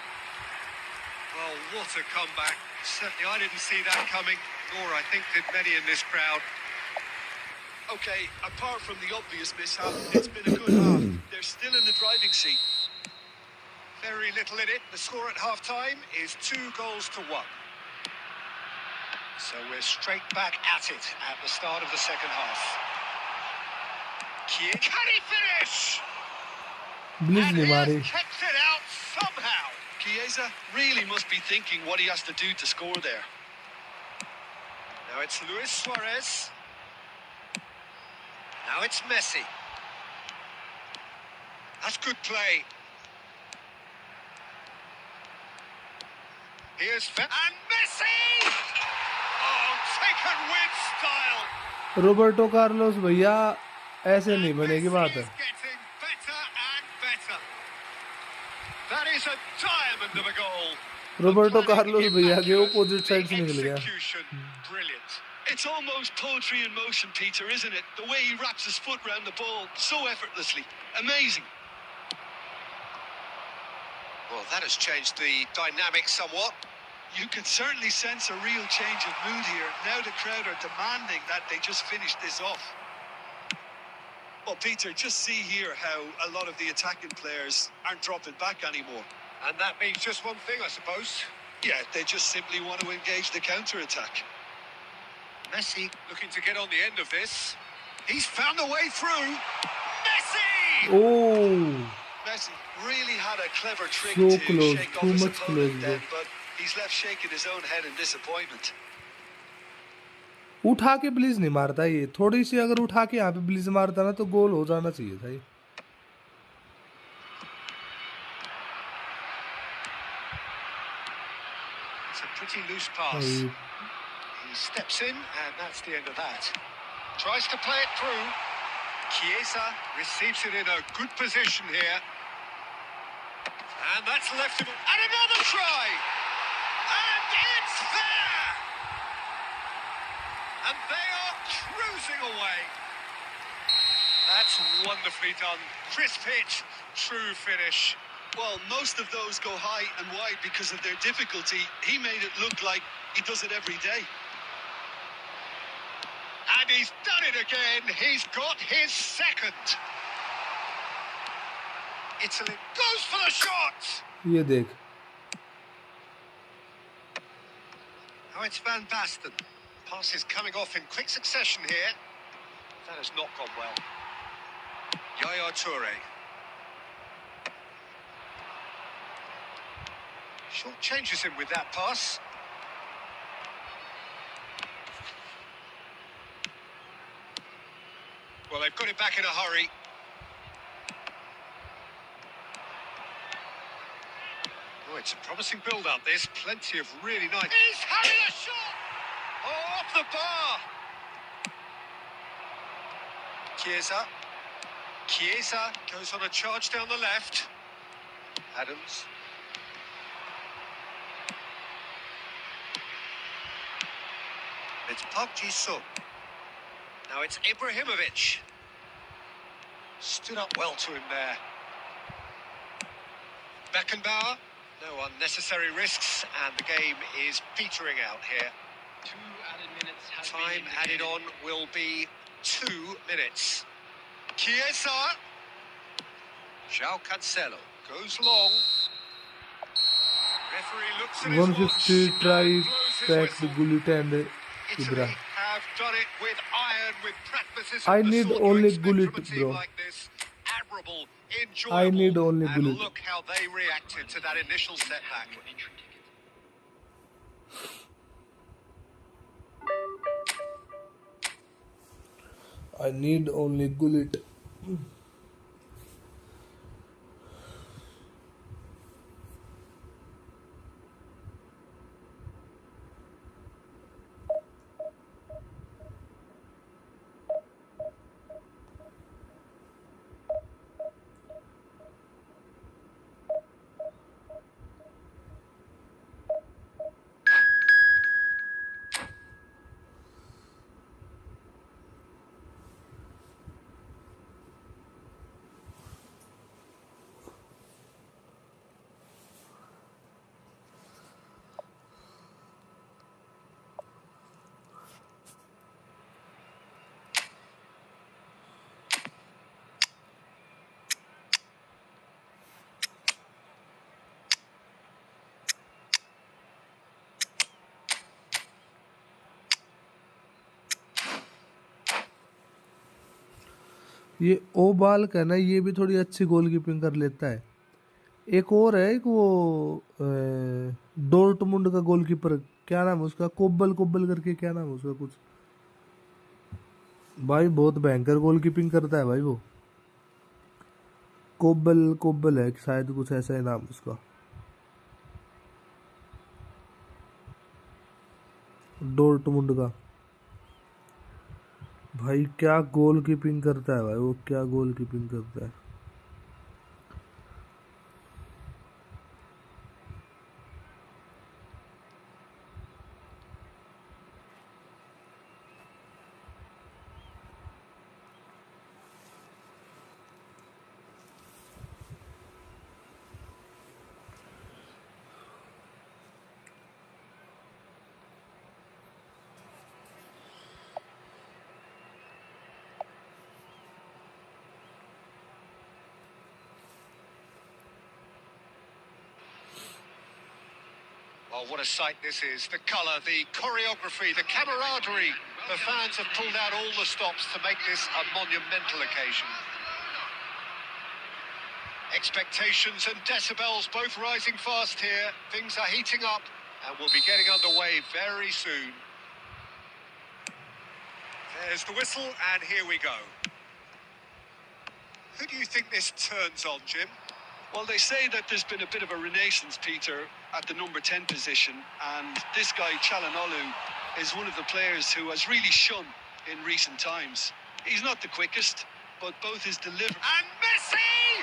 [SPEAKER 1] Well, what a comeback. Certainly I didn't see that coming, nor I think did many in this crowd.
[SPEAKER 6] Okay, apart from the obvious mishap, it's been a good half. They're still in the driving seat.
[SPEAKER 1] Very little in it. The score at half-time is 2-1. So we're straight back at it at the start of the second half. Can he finish?
[SPEAKER 5] Bliss
[SPEAKER 1] And
[SPEAKER 5] नहीं
[SPEAKER 1] he has
[SPEAKER 5] मारी.
[SPEAKER 1] kept it out somehow.
[SPEAKER 6] Chiesa really must be thinking what he has to do to score there.
[SPEAKER 1] Now it's Luis Suarez. Now it's Messi. That's good play. Here's and Messi! Oh, taken with style.
[SPEAKER 5] Roberto Carlos भैया ऐसे नहीं बनेगी बात है.
[SPEAKER 1] Messi is getting better and better. That is a diamond of a goal.
[SPEAKER 5] Roberto
[SPEAKER 1] The planning
[SPEAKER 5] Carlos भैया के
[SPEAKER 1] immaculate,
[SPEAKER 5] opposite side से
[SPEAKER 1] the
[SPEAKER 5] निकल गया.
[SPEAKER 1] execution brilliant.
[SPEAKER 6] It's almost poetry in motion, Peter, isn't it? The way he wraps his foot round the ball so effortlessly. Amazing.
[SPEAKER 1] Well, that has changed the dynamic somewhat.
[SPEAKER 6] You can certainly sense a real change of mood here. Now the crowd are demanding that they just finish this off. Well, Peter, just see here how a lot of the attacking players aren't dropping back anymore.
[SPEAKER 1] And that means just one thing, I suppose.
[SPEAKER 6] Yeah, they just simply want to engage the counter-attack.
[SPEAKER 1] Messi looking to get on the end of this. He's found a way through. Messi!
[SPEAKER 5] Oh,
[SPEAKER 6] Messi really had a clever trick
[SPEAKER 5] So
[SPEAKER 6] to
[SPEAKER 5] close,
[SPEAKER 6] shake
[SPEAKER 5] too
[SPEAKER 6] off his
[SPEAKER 5] much
[SPEAKER 6] opponent
[SPEAKER 5] close,
[SPEAKER 6] then,
[SPEAKER 5] bro.
[SPEAKER 6] but he's left shaking his own head in disappointment.
[SPEAKER 5] उठा के blitz नहीं मारता ये. थोड़ी सी अगर उठा के यहाँ पे ब्लिज मारता ना तो गोल हो जाना चाहिए था ये.
[SPEAKER 1] It's a pretty loose pass.
[SPEAKER 5] भाई,
[SPEAKER 1] He steps in, and that's the end of that. Tries to play it through. Chiesa receives it in a good position here. And that's left him. And another try! And it's there! And they are cruising away. That's wonderfully done. Crisp hit, true finish.
[SPEAKER 6] Well, most of those go high and wide because of their difficulty. He made it look like he does it every day.
[SPEAKER 1] And he's done it again. He's got his second. Italy goes for the shot.
[SPEAKER 5] ये देख.
[SPEAKER 1] Now it's Van Basten. Pass is coming off in quick succession here. That has not gone well. Yaya Toure. Short changes him with that pass. Well, they've got it back in a hurry. Oh, it's a promising build-up, this. Plenty of really nice... He's having a shot! Oh, off the bar! Chiesa. Chiesa goes on a charge down the left. Adams. It's Park Ji-sung. Now it's Ibrahimovic. Stood up well to him there. Beckenbauer. No unnecessary risks, and the game is petering out here.
[SPEAKER 7] 2 added minutes has
[SPEAKER 1] Time
[SPEAKER 7] been
[SPEAKER 1] added
[SPEAKER 7] indicated.
[SPEAKER 1] on will be 2 minutes. Chiesa. João Cancelo goes long. Referee looks at his watch
[SPEAKER 5] 150 try
[SPEAKER 1] and blows his
[SPEAKER 5] back the
[SPEAKER 1] whistle.
[SPEAKER 5] Gullit and
[SPEAKER 1] Italy
[SPEAKER 5] Ibra.
[SPEAKER 1] have done it athleticism,
[SPEAKER 5] I
[SPEAKER 1] the
[SPEAKER 5] need
[SPEAKER 1] sort you
[SPEAKER 5] only
[SPEAKER 1] expect from a
[SPEAKER 5] Gullit,
[SPEAKER 1] team
[SPEAKER 5] bro.
[SPEAKER 1] like this. Admirable,
[SPEAKER 5] I need
[SPEAKER 1] enjoyable,
[SPEAKER 5] only
[SPEAKER 1] and
[SPEAKER 5] Gullit.
[SPEAKER 1] look how they reacted to that initial setback.
[SPEAKER 5] I need only Gullit. ये ओ बाल का ना, ये भी थोड़ी अच्छी goalkeeping कर लेता है। एक और है, एक वो डोर्टमुंड का गोलकीपर, क्या नाम है उसका, कोब्बल कोब्बल करके, क्या नाम है उसका कुछ, भाई बहुत भयंकर गोलकीपिंग करता है भाई वो। कोब्बल कोब्बल है शायद, कुछ ऐसा है नाम उसका, डोर्टमुंड का। भाई क्या गोलकीपिंग करता है भाई वो, क्या गोलकीपिंग करता है।
[SPEAKER 1] Oh, what a sight this is. The colour, the choreography, the camaraderie. The fans have pulled out all the stops to make this a monumental occasion. Expectations and decibels both rising fast here. Things are heating up and we'll be getting underway very soon. There's the whistle and here we go. Who do you think this turns on, Jim?
[SPEAKER 6] Well, they say that there's been a bit of a renaissance, Peter, at the number 10 position, and this guy, Chalanolu, is one of the players who has really shone in recent times. He's not the quickest, but both his delivery...
[SPEAKER 1] And Messi!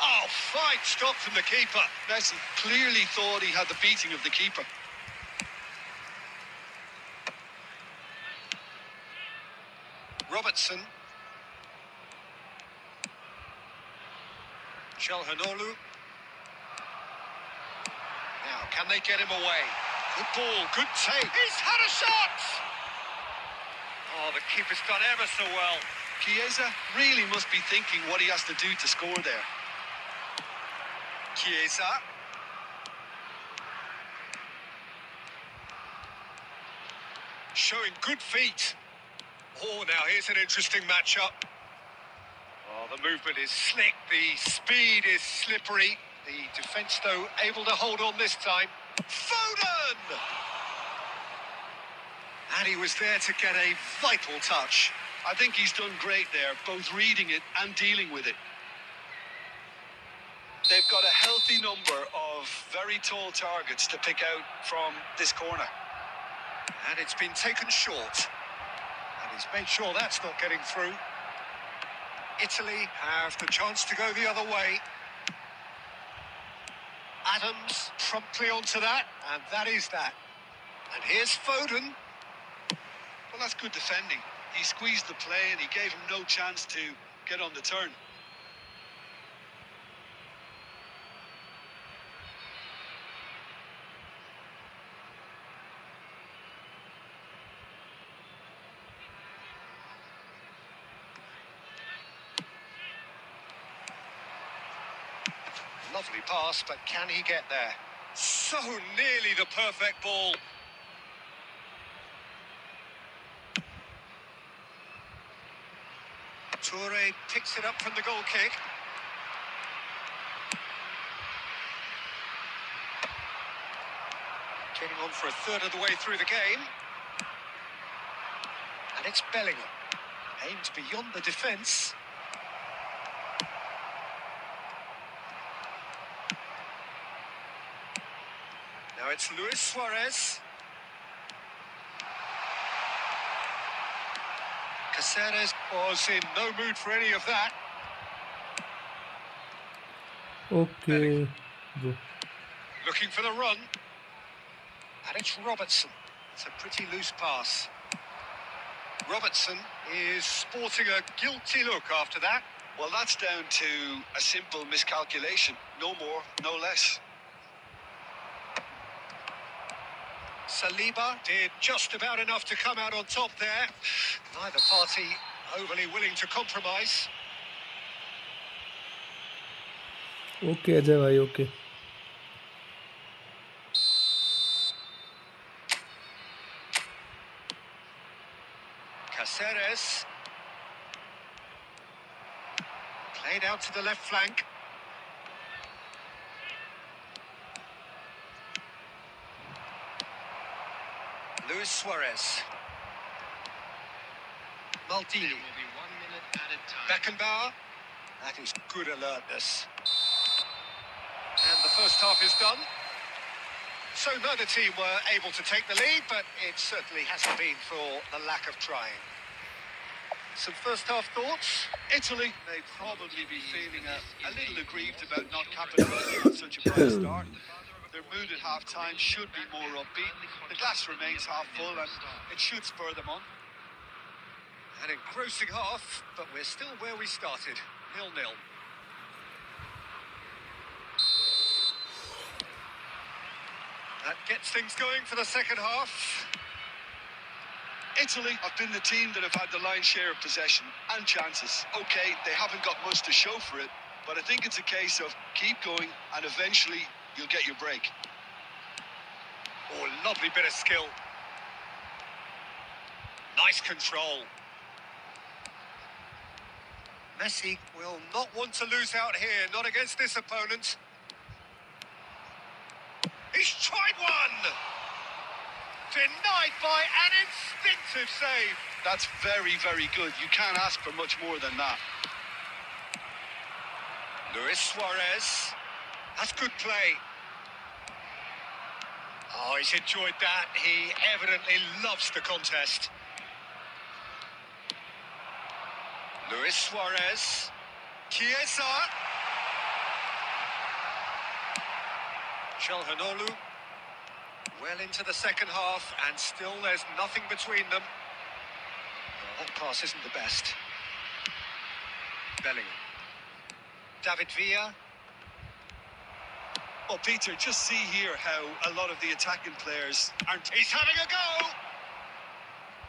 [SPEAKER 1] Oh, fine stop from the keeper.
[SPEAKER 6] Messi clearly thought he had the beating of the keeper.
[SPEAKER 1] Robertson. Calhanoglu. Now, can they get him away? Good ball, good take. He's had a shot! Oh, the keeper's done ever so well.
[SPEAKER 6] Chiesa really must be thinking what he has to do to score there.
[SPEAKER 1] Chiesa. Showing good feet. Oh, now here's an interesting matchup. Oh, the movement is slick, the speed is slippery. The defence, though, able to hold on this time. Foden! And he was there to get a vital touch.
[SPEAKER 6] I think he's done great there, both reading it and dealing with it. They've got a healthy number of very tall targets to pick out from this corner.
[SPEAKER 1] And it's been taken short. And he's made sure that's not getting through. Italy have the chance to go the other way. Adams promptly onto that, and that is that. And here's Foden.
[SPEAKER 6] Well, that's good defending. He squeezed the play and he gave him no chance to get on the turn.
[SPEAKER 1] Lovely pass, but can he get there? So nearly the perfect ball. Toure picks it up from the goal kick. Getting on for a third of the way through the game. And it's Bellingham. Aimed beyond the defence. Now it's Luis Suarez. Caceres was in no mood for any of that.
[SPEAKER 5] Okay.
[SPEAKER 1] Looking for the run. And it's Robertson. It's a pretty loose pass. Robertson is sporting a guilty look after that.
[SPEAKER 6] Well, that's down to a simple miscalculation. No more, no less.
[SPEAKER 1] Saliba did just about enough to come out on top there. Neither party overly willing to compromise.
[SPEAKER 5] Okay, Ajay bhai, okay.
[SPEAKER 1] Caceres. Played out to the left flank. Luis Suarez. Maldini.
[SPEAKER 7] There will be 1 minute added time.
[SPEAKER 1] Beckenbauer. That is good alertness. And the first half is done. So neither team were able to take the lead, but it certainly hasn't been for the lack of trying. Some first half thoughts?
[SPEAKER 6] Italy may probably be feeling a little aggrieved about not capitalising on such a bright start. Their mood at half-time should be more upbeat. The glass remains half full and it should spur them on.
[SPEAKER 1] An engrossing half, but we're still where we started, 0-0. That gets things going for the second half.
[SPEAKER 6] Italy have been the team that have had the lion's share of possession and chances. Okay, they haven't got much to show for it, but I think it's a case of keep going and eventually you'll get your break.
[SPEAKER 1] Oh, lovely bit of skill. Nice control. Messi will not want to lose out here, not against this opponent. He's tried one! Denied by an instinctive save.
[SPEAKER 6] That's very, very good. You can't ask for much more than that.
[SPEAKER 1] Luis Suarez. That's good play. Oh, he's enjoyed that. He evidently loves the contest. Luis Suarez. Chiesa. Çalhanoğlu. Well into the second half, and still there's nothing between them. Oh, that pass isn't the best. Bellingham. David Villa.
[SPEAKER 6] Well, Peter, just see here how a lot of the attacking players aren't...
[SPEAKER 1] He's having a go!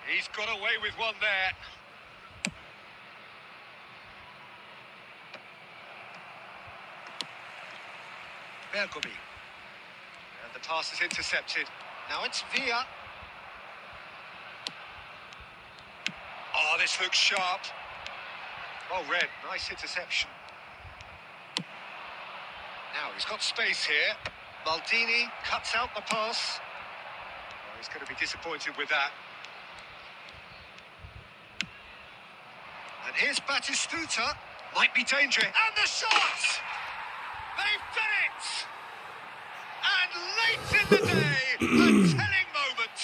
[SPEAKER 1] He's got away with one there. Bergomi. And the pass is intercepted. Now it's Villa. Oh, this looks sharp. Oh, red. Nice interception. Now he's got space here. Maldini cuts out the pass. Oh, he's going to be disappointed with that. And here's Batistuta. Might be dangerous. And the shot! They've done it! And late in the day, a telling moment.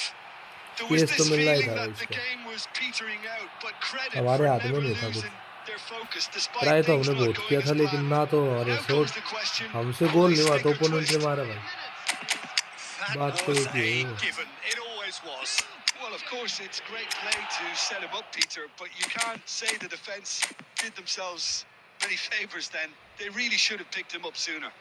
[SPEAKER 6] There was
[SPEAKER 5] Yes,
[SPEAKER 6] this
[SPEAKER 5] तो मिल रहा ही
[SPEAKER 6] feeling
[SPEAKER 5] था
[SPEAKER 6] that
[SPEAKER 5] इसको।
[SPEAKER 6] the game was petering out, but credit
[SPEAKER 5] हमारे
[SPEAKER 6] for
[SPEAKER 5] हाथ में
[SPEAKER 6] never
[SPEAKER 5] नहीं था कुछ।
[SPEAKER 6] losing their focus despite
[SPEAKER 5] try तो
[SPEAKER 6] things
[SPEAKER 5] हमने
[SPEAKER 6] not
[SPEAKER 5] बहुत
[SPEAKER 6] going
[SPEAKER 5] किया
[SPEAKER 6] as
[SPEAKER 5] था, लेकिन
[SPEAKER 6] planned.
[SPEAKER 5] ना तो हमारे
[SPEAKER 6] Now
[SPEAKER 5] shot
[SPEAKER 6] comes the question,
[SPEAKER 5] हमसे
[SPEAKER 6] will
[SPEAKER 5] गोल
[SPEAKER 6] they
[SPEAKER 5] नहीं हुआ
[SPEAKER 6] stick
[SPEAKER 5] तो
[SPEAKER 6] or
[SPEAKER 5] ओपोनेंट ने
[SPEAKER 6] twist?
[SPEAKER 5] मारा भाई।
[SPEAKER 1] That
[SPEAKER 5] बात तो
[SPEAKER 1] was
[SPEAKER 5] एक ही
[SPEAKER 1] a
[SPEAKER 5] है।
[SPEAKER 1] given. It always was.
[SPEAKER 6] Well, of course, it's great play to set him up, Peter, but you can't say the defence did themselves many favours then. They really should have picked him up sooner.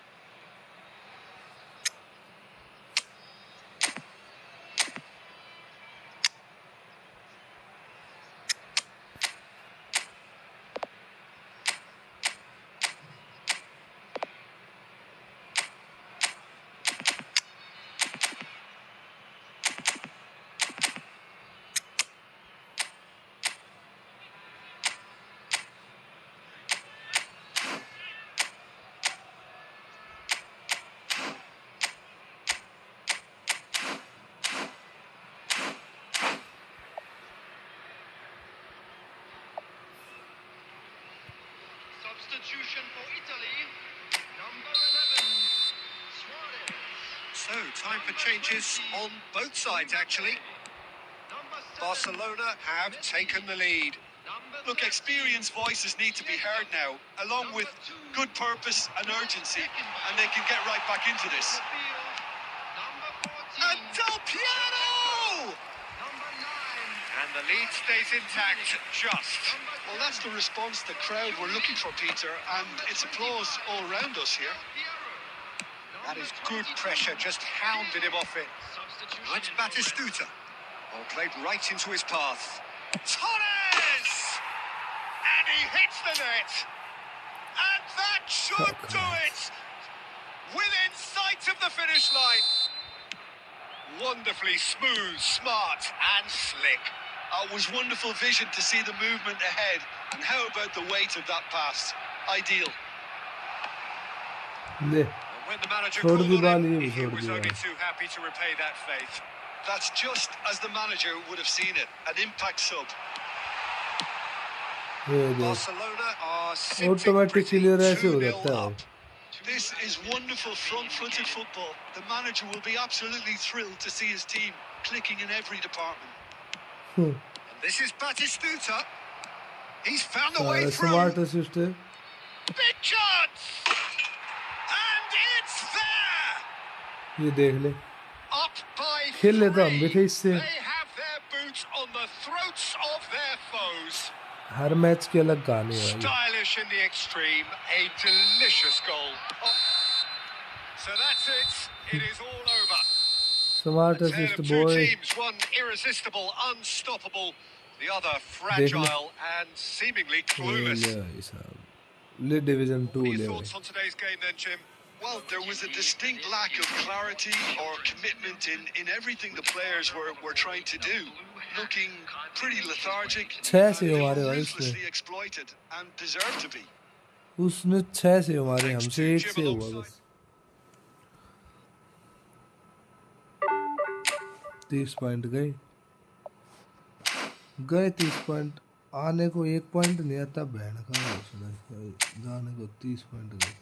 [SPEAKER 7] Substitution for Italy. Number 11, Suarez.
[SPEAKER 1] So, time for changes on both sides, actually.
[SPEAKER 7] Number 7,
[SPEAKER 1] Barcelona have taken the lead.
[SPEAKER 7] number
[SPEAKER 6] Look,
[SPEAKER 7] 13,
[SPEAKER 6] experienced voices need to be heard now, along with good purpose and urgency, and they can get right back into this.
[SPEAKER 7] number 14,
[SPEAKER 1] And Del Piero!
[SPEAKER 7] number 9,
[SPEAKER 1] And the lead stays intact, just.
[SPEAKER 6] Well, that's the response the crowd were looking for, Peter, and it's applause all around us here.
[SPEAKER 1] That is good pressure, just hounded him off it. Now it's Batistuta. Well, played right into his path. Torres! And he hits the net. And that should do it! Within sight of the finish line. Wonderfully smooth, smart and slick.
[SPEAKER 6] It was wonderful vision to see the movement ahead, and how about the weight of that pass? Ideal.
[SPEAKER 5] ले
[SPEAKER 1] And when the manager
[SPEAKER 5] छोड़
[SPEAKER 1] called
[SPEAKER 5] the
[SPEAKER 1] on
[SPEAKER 5] बाल,
[SPEAKER 1] him,
[SPEAKER 5] ये भी
[SPEAKER 1] he
[SPEAKER 5] छोड़
[SPEAKER 1] was
[SPEAKER 5] the
[SPEAKER 1] only
[SPEAKER 5] बाल।
[SPEAKER 1] too happy to repay that faith.
[SPEAKER 6] That's just as the manager would have seen it, an impact sub.
[SPEAKER 5] ये देख
[SPEAKER 1] Barcelona are sitting
[SPEAKER 5] automatic
[SPEAKER 1] pretty,
[SPEAKER 5] clear ऐसे हो
[SPEAKER 1] 2-0
[SPEAKER 5] जाता है
[SPEAKER 1] up.
[SPEAKER 6] This is wonderful front-footed football. The manager will be absolutely thrilled to see his team clicking in every department.
[SPEAKER 1] And this is Batistuta. He's found a way through.
[SPEAKER 5] Smart assist है
[SPEAKER 1] Big chance! And it's there!
[SPEAKER 5] ये देख ले
[SPEAKER 1] Up by
[SPEAKER 5] खेल लेता हम भी थे
[SPEAKER 1] three.
[SPEAKER 5] इससे
[SPEAKER 1] They have their boots on the throats of their foes.
[SPEAKER 5] Her match की अलग कहानी है भाई
[SPEAKER 1] Stylish in the extreme. A delicious goal. Oh. So that's it. It is all over.
[SPEAKER 5] Smart
[SPEAKER 1] A tale
[SPEAKER 5] assist
[SPEAKER 1] of two
[SPEAKER 5] boy
[SPEAKER 1] teams, one irresistible, unstoppable, the other fragile and seemingly clueless.
[SPEAKER 5] ले division 2
[SPEAKER 1] What are
[SPEAKER 5] ले
[SPEAKER 1] your
[SPEAKER 5] भाई
[SPEAKER 1] thoughts on today's game then, Jim?
[SPEAKER 6] Well, there was a distinct lack of clarity or commitment in everything the players were trying to do. Looking pretty lethargic.
[SPEAKER 5] 6 से
[SPEAKER 6] and
[SPEAKER 5] हमारे भाई उसने
[SPEAKER 6] ruthlessly exploited and deserved to be.
[SPEAKER 5] उसने 6 से हमारे हमसे 1 से हुआ बस 30 पॉइंट गए 30 पॉइंट आने को 1 पॉइंट नहीं आता बहन का जाने को 30 पॉइंट गए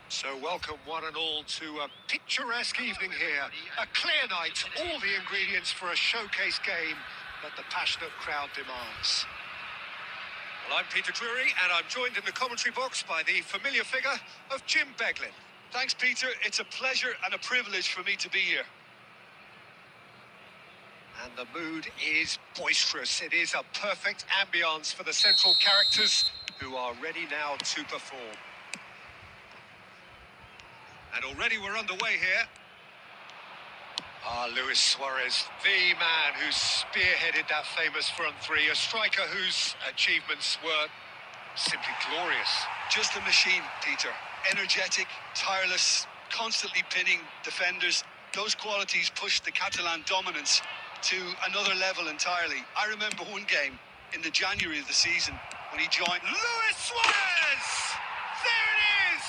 [SPEAKER 1] So welcome one and all to a picturesque evening here. A clear night, all the ingredients for a showcase game that the passionate crowd demands. Well, I'm Peter Drury, and I'm joined in the commentary box by the familiar figure of Jim Beglin.
[SPEAKER 6] Thanks, Peter. It's a pleasure and a privilege for me to be here.
[SPEAKER 1] And the mood is boisterous. It is a perfect ambience for the central characters who are ready now to perform. And already we're underway here. Luis Suarez, the man who spearheaded that famous front three, a striker whose achievements were simply glorious.
[SPEAKER 6] Just a machine, Peter. Energetic, tireless, constantly pinning defenders. Those qualities pushed the Catalan dominance to another level entirely. I remember one game in the January of the season when he joined Luis Suarez. There it is.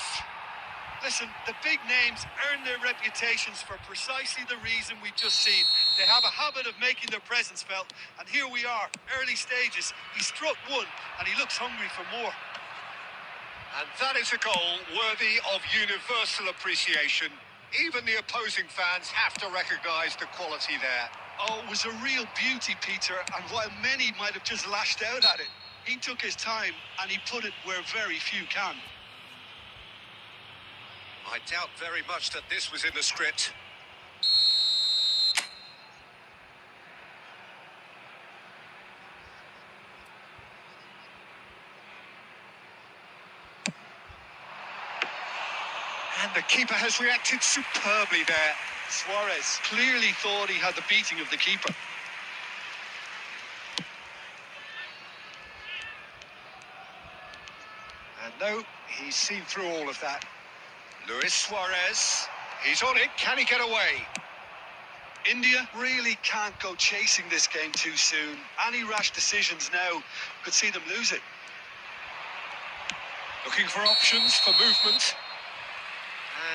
[SPEAKER 6] Listen, the big names earn their reputations for precisely the reason we've just seen. They have a habit of making their presence felt, and here we are, early stages. He struck one, and he looks hungry for more.
[SPEAKER 1] And that is a goal worthy of universal appreciation. Even the opposing fans have to recognise the quality there.
[SPEAKER 6] Oh, it was a real beauty, Peter, and while many might have just lashed out at it, he took his time and he put it where very few can.
[SPEAKER 1] I doubt very much that this was in the script. And the keeper has reacted superbly there.
[SPEAKER 6] Suarez clearly thought he had the beating of the keeper.
[SPEAKER 1] And no, he's seen through all of that. Luis Suarez, he's on it. Can he get away?
[SPEAKER 6] India really can't go chasing this game too soon. Any rash decisions now could see them lose it.
[SPEAKER 1] Looking for options for movement.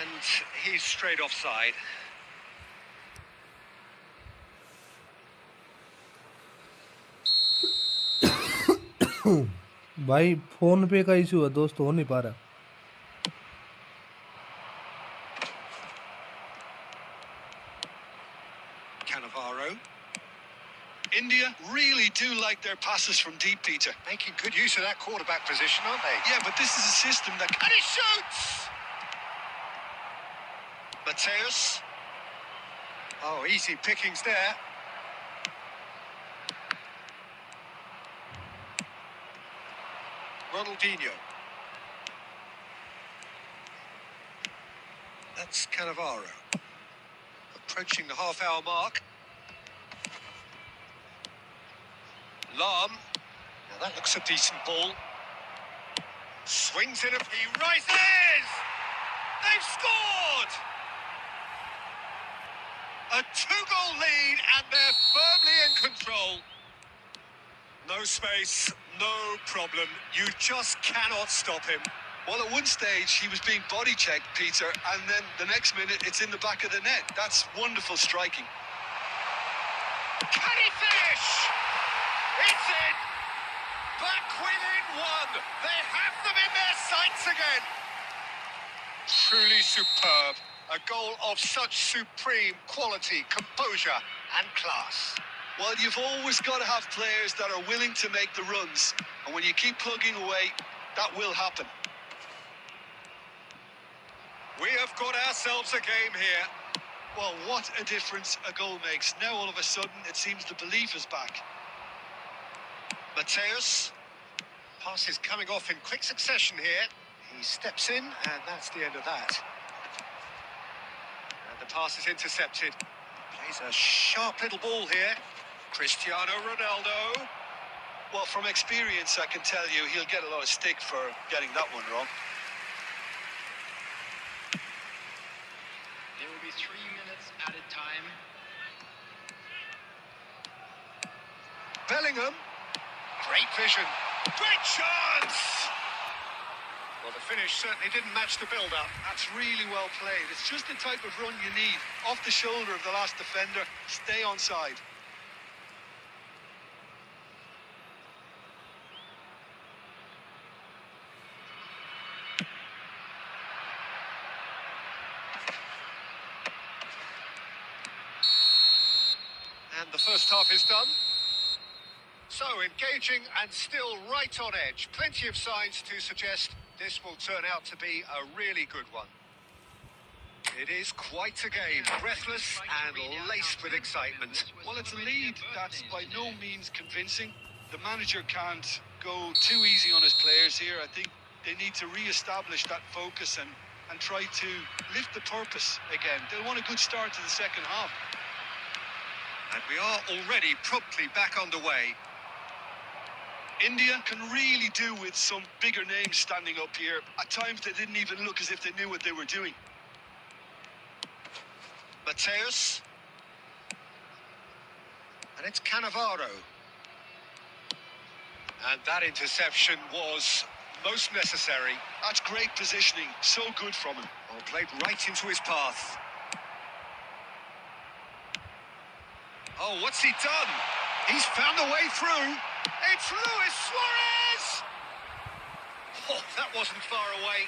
[SPEAKER 1] And he's straight offside.
[SPEAKER 5] भाई phone पे का issue है दोस्त, हो नहीं पा रहा.
[SPEAKER 1] Cannavaro.
[SPEAKER 6] India really do like their passes from deep, Peter.
[SPEAKER 1] Making good use of that quarterback position, aren't they?
[SPEAKER 6] Yeah, but this is a system that...
[SPEAKER 1] And he shoots! Mateus. Oh, easy pickings there. Ronaldinho. That's Cannavaro. Approaching the half-hour mark. Lam. Now that looks a decent ball. Swings it up. He rises! They've scored! A 2-goal lead, and they're firmly in control. No space, no problem. You just cannot stop him.
[SPEAKER 6] Well, at one stage, he was being body checked, Peter, and then the next minute, it's in the back of the net. That's wonderful striking.
[SPEAKER 1] Can he finish? It's in! Back within one. They have them in their sights again. Truly superb. A goal of such supreme quality, composure and class.
[SPEAKER 6] Well, you've always got to have players that are willing to make the runs. And when you keep plugging away, that will happen.
[SPEAKER 1] We have got ourselves a game here.
[SPEAKER 6] Well, what a difference a goal makes. Now, all of a sudden, it seems the belief is back.
[SPEAKER 1] Mateus. Pass is coming off in quick succession here. He steps in, and that's the end of that. And the pass is intercepted. Plays a sharp little ball here. Cristiano Ronaldo.
[SPEAKER 6] Well, from experience, I can tell you he'll get a lot of stick for getting that one wrong.
[SPEAKER 8] There will be 3 minutes at a time.
[SPEAKER 1] Bellingham. Great vision. Great chance! Well, the finish certainly didn't match the build-up.
[SPEAKER 6] That's really well played. It's just the type of run you need. Off the shoulder of the last defender. Stay onside.
[SPEAKER 1] And the first half is done. So, engaging and still right on edge. Plenty of signs to suggest this will turn out to be a really good one. It is quite a game, breathless and laced with excitement.
[SPEAKER 6] Well, it's a lead that's by no means convincing. The manager can't go too easy on his players here. I think they need to re-establish that focus and try to lift the purpose again. They'll want a good start to the second half.
[SPEAKER 1] And we are already promptly back underway.
[SPEAKER 6] India can really do with some bigger names standing up here. At times they didn't even look as if they knew what they were doing.
[SPEAKER 1] Mateus. And it's Cannavaro. And that interception was most necessary.
[SPEAKER 6] That's great positioning. So good from him.
[SPEAKER 1] Well, played right into his path. Oh, what's he done? He's found a way through. It's Luis Suarez! Oh, that wasn't far away.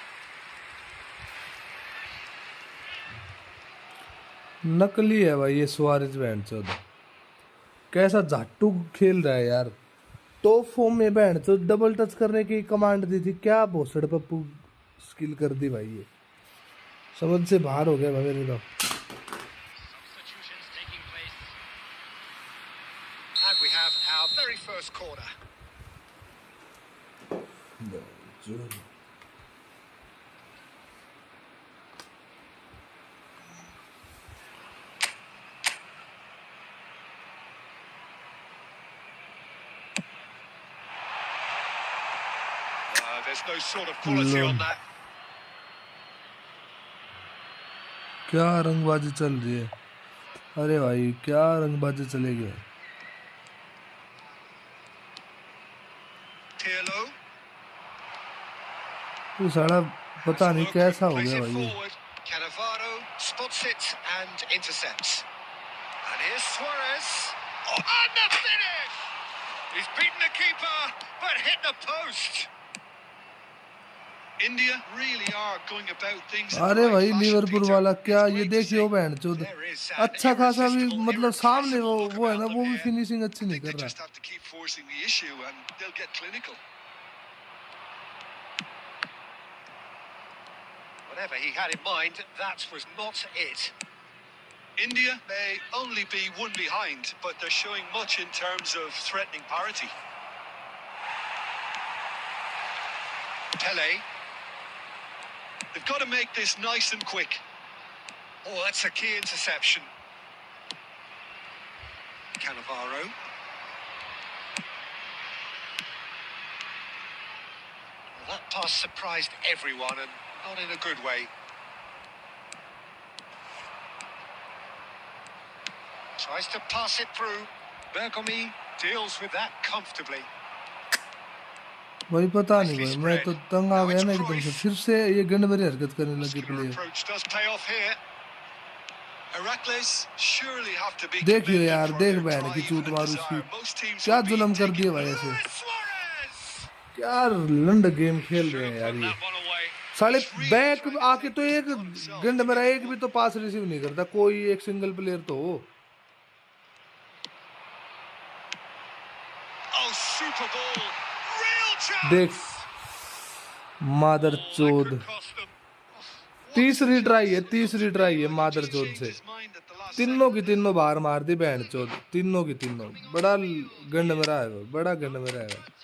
[SPEAKER 5] नकली है भाई ये Suarez band चौदह, कैसा झाटू खेल रहा है यार। टॉप फॉर्म में बैंड तो डबल टच करने की कमांड दी थी, क्या भोसड़ पप्पू स्किल कर दी भाई, ये समझ से बाहर हो गया मेरे तो।
[SPEAKER 8] Substitutions taking place.
[SPEAKER 1] And we have our very first corner. There's no sort of quality on that.
[SPEAKER 5] क्या रंगबाजी चल रही है, अरे भाई क्या रंगबाजी चलेगी।
[SPEAKER 1] Pirlo.
[SPEAKER 5] ये साला पता नहीं कैसा हो गया भाई ये।
[SPEAKER 1] Cannavaro spots it and intercepts. And here's Suarez. Oh, and the finish! He's beaten the keeper, but hit the post.
[SPEAKER 6] India really are going about things.
[SPEAKER 5] अरे भाई लिवरपूल वाला क्या, ये देखियो बहन चोद, अच्छा खासा भी मतलब सामने वो है ना, वो भी फिनिशिंग अच्छी नहीं कर रहा।
[SPEAKER 6] Just have to keep forcing the issue and they'll get clinical.
[SPEAKER 1] Whatever he had in mind, that was not it.
[SPEAKER 6] India may only be one behind, but they're showing much in terms of threatening parity.
[SPEAKER 1] Pele.
[SPEAKER 6] They've got to make this nice and quick.
[SPEAKER 1] Oh, that's a key interception. Cannavaro. Well, that pass surprised everyone, and not in a good way. Tries to pass it through. Bergomi deals with that comfortably.
[SPEAKER 5] भाई पता नहीं भाई, मैं तो तंग आ गया ना एकदम से, फिर से ये गंडभरी हरकत करने लगे प्लेयर। देखियो यार, देख बहन की चूत मारू उसकी, क्या जुल्म कर दिए भाई ऐसे, क्या लंड गेम खेल रहे हैं यार ये साले। बैक आके तो एक गंड मेरा एक भी तो पास रिसीव नहीं करता कोई एक सिंगल प्लेयर तो हो। देख मादर चोद, तीसरी ट्राई है मादर चोद से, तीनों की तीनों बाहर मार दी बहन चोद, तीनों की तीनों। बड़ा गंड मेरा है, बड़ा गंड मेरा है।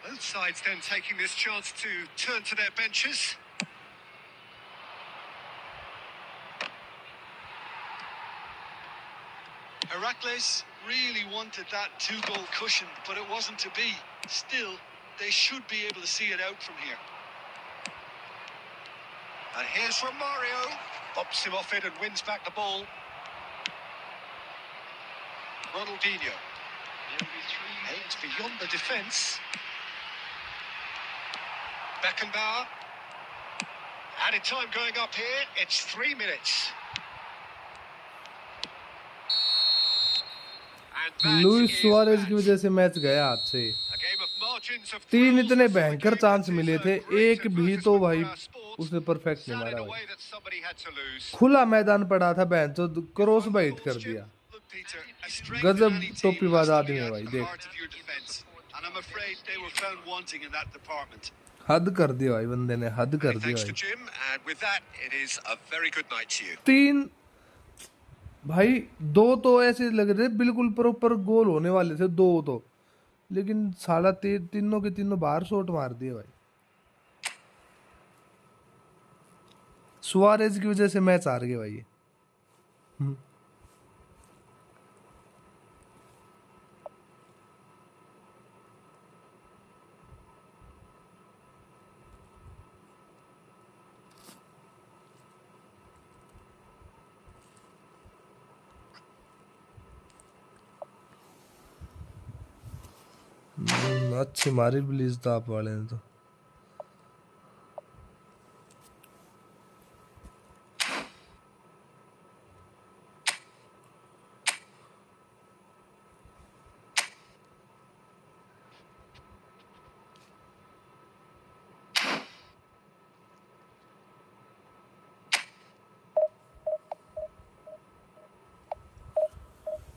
[SPEAKER 1] Both sides then taking this chance to turn to their benches.
[SPEAKER 6] Heracles really wanted that two-goal cushion, but it wasn't to be. Still, they should be able to see it out from here.
[SPEAKER 1] And here's Romario. Bops him off it and wins back the ball. Ronaldinho. Aims beyond the defence. Beckenbauer. Added time going up here. It's 3 minutes.
[SPEAKER 5] Luis Suarez की वजह से match गया हाथ से। 3 इतने भयंकर chance मिले थे, एक भी तो भाई उसने परफेक्ट नहीं मारा भाई। खुला मैदान पड़ा था बहन तो क्रॉस बाइट कर दिया। गजब टोपीबाज आदमी है भाई, देख हद कर दिया भाई बंदे ने, हद कर दिया भाई।
[SPEAKER 1] 3
[SPEAKER 5] भाई दो तो ऐसे लग रहे बिल्कुल प्रॉपर गोल होने वाले थे, दो तो, लेकिन साला तीनों के तीनों बाहर शॉट मार दिए भाई। सुआरेज की वजह से मैच हार गए भाई ये। अच्छी मारी प्लीज तो आप वाले ने तो।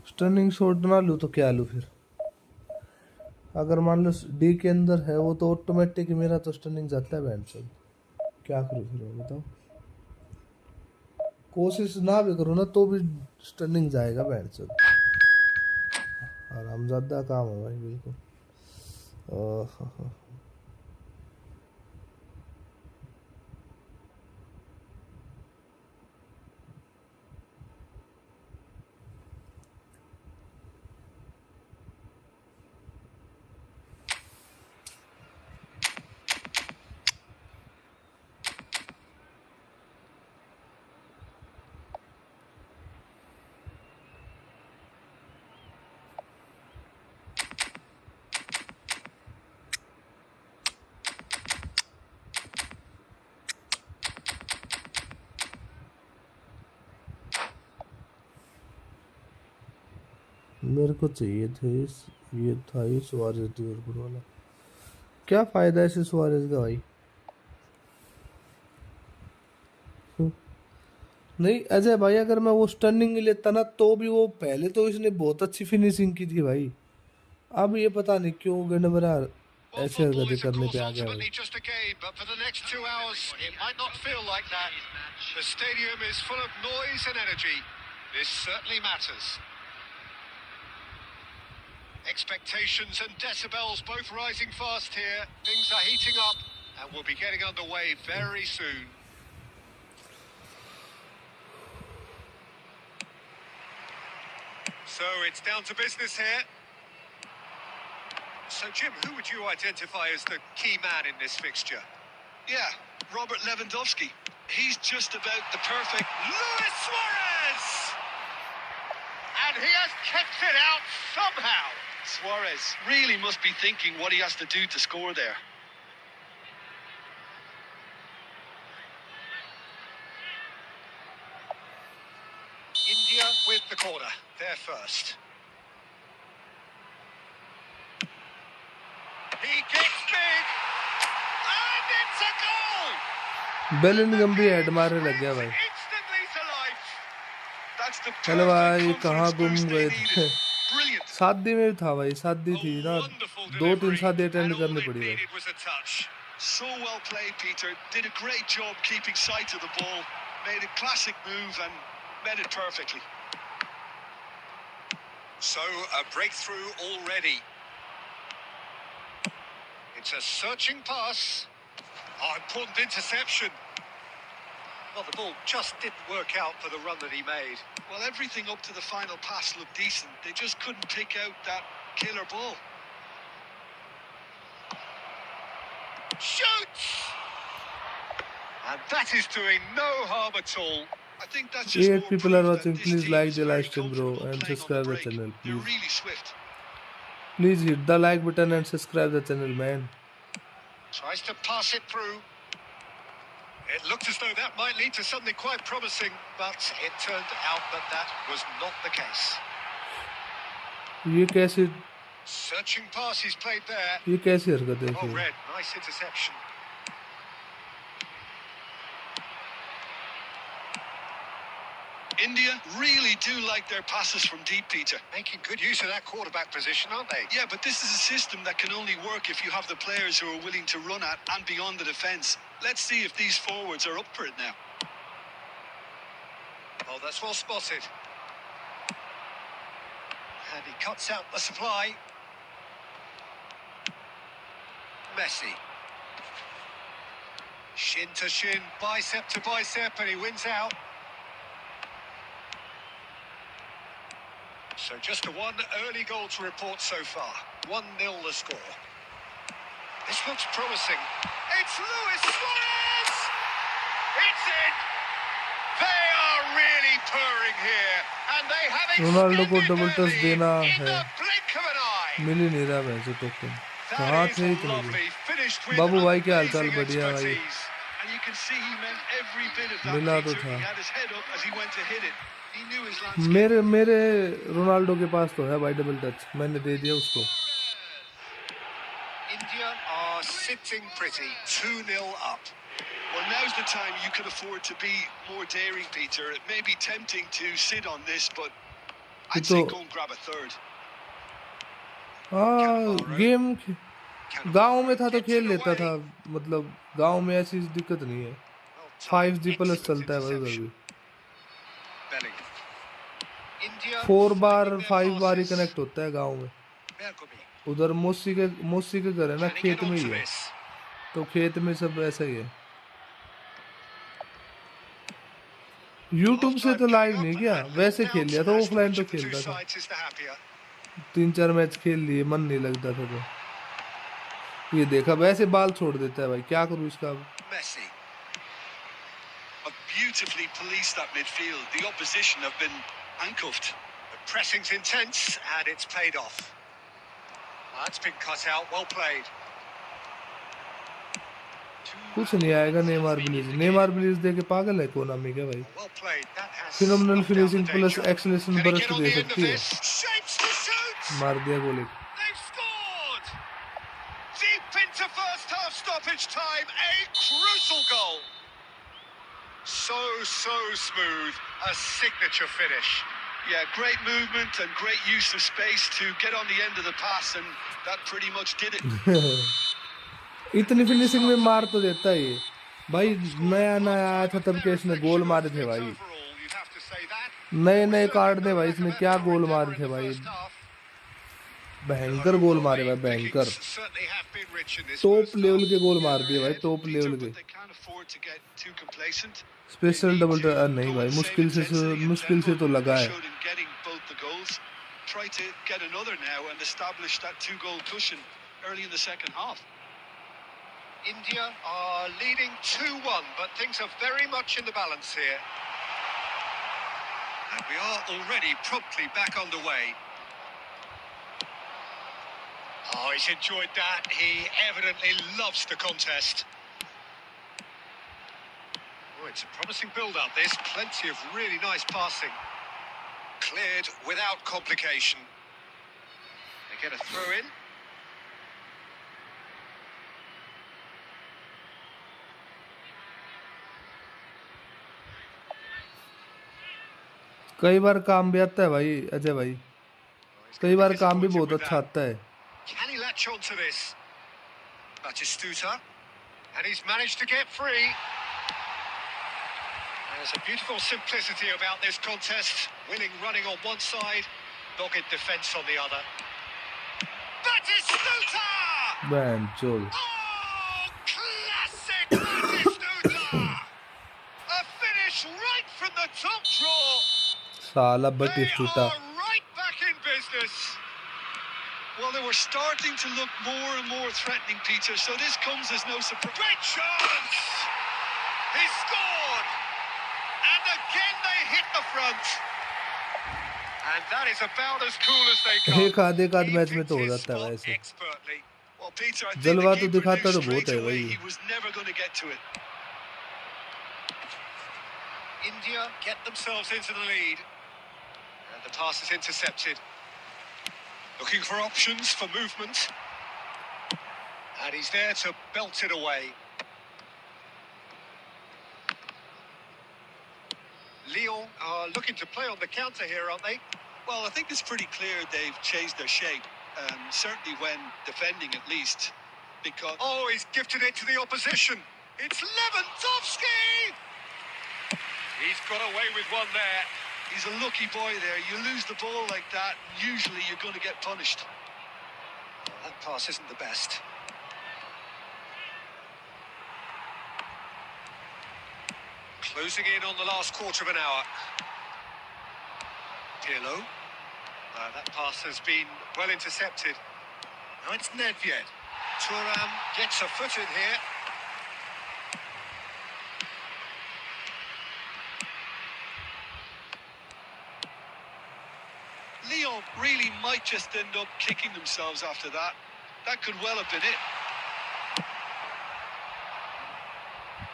[SPEAKER 5] स्टनिंग शॉट ना लूँ तो क्या लूँ फिर? अगर मान लो डी के अंदर है वो तो ऑटोमेटिक मेरा तो स्टनिंग जाता है बैंड से। क्या करूँ फिर मैं बताओ? कोशिश ना भी करूँ ना तो भी स्टनिंग जाएगा बैंड से। आरामजादा काम है भाई बिल्कुल। ओह, मेरे को चाहिए थे ये था ये सुआरेज लिवरपूल वाला। क्या फायदा है इसे सुआरेज का भाई? नहीं अजय भाई, अगर मैं वो स्टनिंग लेता ना तो भी वो पहले तो इसने बहुत अच्छी फिनिशिंग की थी भाई। अब ये पता नहीं क्यों गड़बड़ा
[SPEAKER 1] Well,
[SPEAKER 5] ऐसे
[SPEAKER 1] football
[SPEAKER 5] हरकतें
[SPEAKER 1] is, of
[SPEAKER 5] करने पे
[SPEAKER 1] course,
[SPEAKER 5] आ गया भाई।
[SPEAKER 1] ultimately just a game, but for the next 2 hours, it might not feel like that. The stadium is full of noise and energy. This certainly matters. Expectations and decibels both rising fast here. Things are heating up, and we'll be getting underway very soon. So it's down to business here. So, Jim, who would you identify as the key man in this fixture?
[SPEAKER 6] Yeah, Robert Lewandowski. He's just about the perfect.
[SPEAKER 1] Luis Suarez! And he has kept it out somehow.
[SPEAKER 6] Suarez really must be thinking what he has to do to score there.
[SPEAKER 1] India with the corner. They're first. He kicks big. And it's a goal!
[SPEAKER 5] Bellingham भी head मारने लग गया भाई।
[SPEAKER 1] Instantly to life.
[SPEAKER 6] That's the
[SPEAKER 5] चलो भाई,
[SPEAKER 6] perfect
[SPEAKER 5] कहाँ
[SPEAKER 6] confidence
[SPEAKER 5] गुम
[SPEAKER 6] boost
[SPEAKER 5] गए
[SPEAKER 6] they
[SPEAKER 5] थे?
[SPEAKER 6] needed. Brilliant.
[SPEAKER 5] शादी में था भाई, शादी थी ना,
[SPEAKER 1] Wonderful
[SPEAKER 5] 2-3
[SPEAKER 1] delivery.
[SPEAKER 5] शादी
[SPEAKER 1] And
[SPEAKER 5] अटेंड
[SPEAKER 1] all
[SPEAKER 5] करनी
[SPEAKER 1] it
[SPEAKER 5] पड़ी भाई।
[SPEAKER 1] needed was a touch.
[SPEAKER 6] So well played, Peter. Did a great job keeping sight of the ball. Made a classic move and met it perfectly.
[SPEAKER 1] So, a breakthrough already. It's a searching pass. Oh, important interception. Well, the ball just didn't work out for the run that he made.
[SPEAKER 6] Well, everything up to the final pass looked decent. They just couldn't pick out that killer ball.
[SPEAKER 1] Shoots! And that is doing no harm at all.
[SPEAKER 6] I think that's just
[SPEAKER 5] 8
[SPEAKER 6] more
[SPEAKER 5] people
[SPEAKER 6] proof
[SPEAKER 5] are
[SPEAKER 6] that
[SPEAKER 5] watching.
[SPEAKER 6] this
[SPEAKER 5] Please
[SPEAKER 6] team
[SPEAKER 5] like
[SPEAKER 6] is
[SPEAKER 5] the
[SPEAKER 6] very
[SPEAKER 5] live stream bro
[SPEAKER 6] comfortable
[SPEAKER 5] and
[SPEAKER 6] playing on the
[SPEAKER 5] subscribe the
[SPEAKER 6] break.
[SPEAKER 5] channel
[SPEAKER 6] They're
[SPEAKER 5] please.
[SPEAKER 6] really swift.
[SPEAKER 5] Please hit the like button and subscribe the channel man.
[SPEAKER 1] Tries to pass it through. It looked as though that might lead to something quite promising, but it turned out that that was not the case.
[SPEAKER 5] ये कैसे
[SPEAKER 1] Searching pass he's played there.
[SPEAKER 5] ये कैसी हरकत है
[SPEAKER 1] Oh,
[SPEAKER 5] फिर?
[SPEAKER 1] Red, nice interception.
[SPEAKER 6] India really do like their passes from deep, Peter.
[SPEAKER 1] Making good use of that quarterback position, aren't they?
[SPEAKER 6] Yeah, but this is a system that can only work if you have the players who are willing to run at and beyond the defence. Let's see if these forwards are up for it now.
[SPEAKER 1] Oh, that's well spotted. And he cuts out the supply. Messi. Shin to shin, bicep to bicep, and he wins out. So just a one early goal to report so far. 1-0 the score. This looks promising. It's Luis Suarez! It's in! They are really purring here, and they have
[SPEAKER 5] Ronaldo को
[SPEAKER 1] extended
[SPEAKER 5] double
[SPEAKER 1] their
[SPEAKER 5] touch
[SPEAKER 1] lead
[SPEAKER 5] देना
[SPEAKER 1] in
[SPEAKER 5] है,
[SPEAKER 1] the blink of an eye.
[SPEAKER 5] मिल ही नहीं रहा वैसे token. कहाँ
[SPEAKER 1] That is
[SPEAKER 5] थे इतने दिन?
[SPEAKER 1] lovely, finished with
[SPEAKER 5] बाबू भाई क्या हालचाल?
[SPEAKER 1] amazing
[SPEAKER 5] बढ़िया भाई।
[SPEAKER 1] expertise.
[SPEAKER 6] And you can see he meant every bit of that,
[SPEAKER 5] मिला तो
[SPEAKER 6] Peter.
[SPEAKER 5] था।
[SPEAKER 6] He had his head up as he went to hit it. He knew his landscape.
[SPEAKER 5] मेरे Ronaldo के पास तो है भाई डबल टच, मैंने दे दिया उसको।
[SPEAKER 1] India are sitting pretty, 2-0 up.
[SPEAKER 6] Well, now's the time you can afford to be more daring, Peter. It may be tempting to sit on this, but I'd say go and grab a third.
[SPEAKER 5] हाँ, game गांव में था तो खेल लेता था, मतलब गांव में ऐसी दिक्कत नहीं है। 5G+ चलता है भाई उधर भी। 4 बार 5 बार ही कनेक्ट होता है गांव में। उधर मौसी के घर है ना, खेत में ही है, तो खेत में सब ऐसा ही है। YouTube से तो लाइव नहीं किया, वैसे खेल लिया था, ऑफलाइन तो खेलता था। 3-4 मैच खेल लिए, मन नहीं लगता था तो। ये देखा वैसे बाल छोड़ देता है भाई, क्या करूं इसका।
[SPEAKER 6] Beautifully policed that midfield. The opposition have been handcuffed.
[SPEAKER 1] The pressing's intense and it's paid off. That's been cut out, well played.
[SPEAKER 5] कुछ नहीं आएगा। नेमार बिलीज दे के पागल है कोनामी क्या भाई। Phenomenal finishing plus acceleration burst दे सकती है। मार दिया goal.
[SPEAKER 1] Deep into first half stoppage time, a crucial goal. So smooth, a signature finish.
[SPEAKER 6] Yeah, great movement and great use of space to get on the end of the pass, and that pretty much did it.
[SPEAKER 5] इतनी finishing में मार तो देता है भाई। नया आया था तब के इसने गोल मारे थे भाई, नए कार्ड ने भाई, इसने क्या गोल मारे थे भाई, भयंकर गोल मारे भाई, भयंकर टॉप लेवल के गोल मार दिए भाई, टॉप लेवल के। स्पेशल डबल नहीं भाई, मुश्किल से तो लगा है।
[SPEAKER 6] Try to get another now and establish that 2-goal cushion early in the second half.
[SPEAKER 1] India are leading 2-1, but things are very much in the balance here. And we are already promptly back underway. Oh, he's enjoyed that. He evidently loves the contest. Oh, it's a promising build-up, this. Plenty of really nice passing. Cleared without complication. They get a throw in.
[SPEAKER 5] कई बार काम भी आता है भाई अजय भाई, कई बार काम भी बहुत अच्छा आता है।
[SPEAKER 1] Can he latch on to this? Batistuta, and he's managed to get free. There's a beautiful simplicity about this contest. Winning running on one side, dogged defence on the other. Batistuta!
[SPEAKER 5] Man, Joel.
[SPEAKER 1] Oh, classic Batistuta! A finish right from the top draw.
[SPEAKER 5] साला
[SPEAKER 1] They
[SPEAKER 5] Batistuta.
[SPEAKER 1] are right back in business.
[SPEAKER 6] Well, they were starting to look more and more threatening, Peter, so this comes as no surprise.
[SPEAKER 1] Great chance! He scored! And again they hit the front. And that is about as cool as they come.
[SPEAKER 5] एक आध match में तो हो जाता है वैसे।
[SPEAKER 6] Well, Peter, I think
[SPEAKER 5] जलवा
[SPEAKER 6] the
[SPEAKER 5] तो
[SPEAKER 6] keeper
[SPEAKER 5] दिखाता
[SPEAKER 6] knew
[SPEAKER 5] तो बहुत
[SPEAKER 6] straight
[SPEAKER 5] है
[SPEAKER 6] away
[SPEAKER 5] भाई।
[SPEAKER 6] he was never going to get to it.
[SPEAKER 1] India get themselves into the lead. And the pass is intercepted. Looking for options for movement. And he's there to belt it away. Lyon are looking to play on the counter here, aren't they?
[SPEAKER 6] Well, I think it's pretty clear they've changed their shape, certainly when defending at least, because...
[SPEAKER 1] Oh, he's gifted it to the opposition. It's Lewandowski! He's got away with one there.
[SPEAKER 6] He's a lucky boy there. You lose the ball like that, usually you're going to get punished.
[SPEAKER 1] That pass isn't the best. Closing in on the last quarter of an hour. Pirlo. That pass has been well intercepted. Now it's Nedved. Thuram gets a foot in here.
[SPEAKER 6] Lyon really might just end up kicking themselves after that. That could well have been it.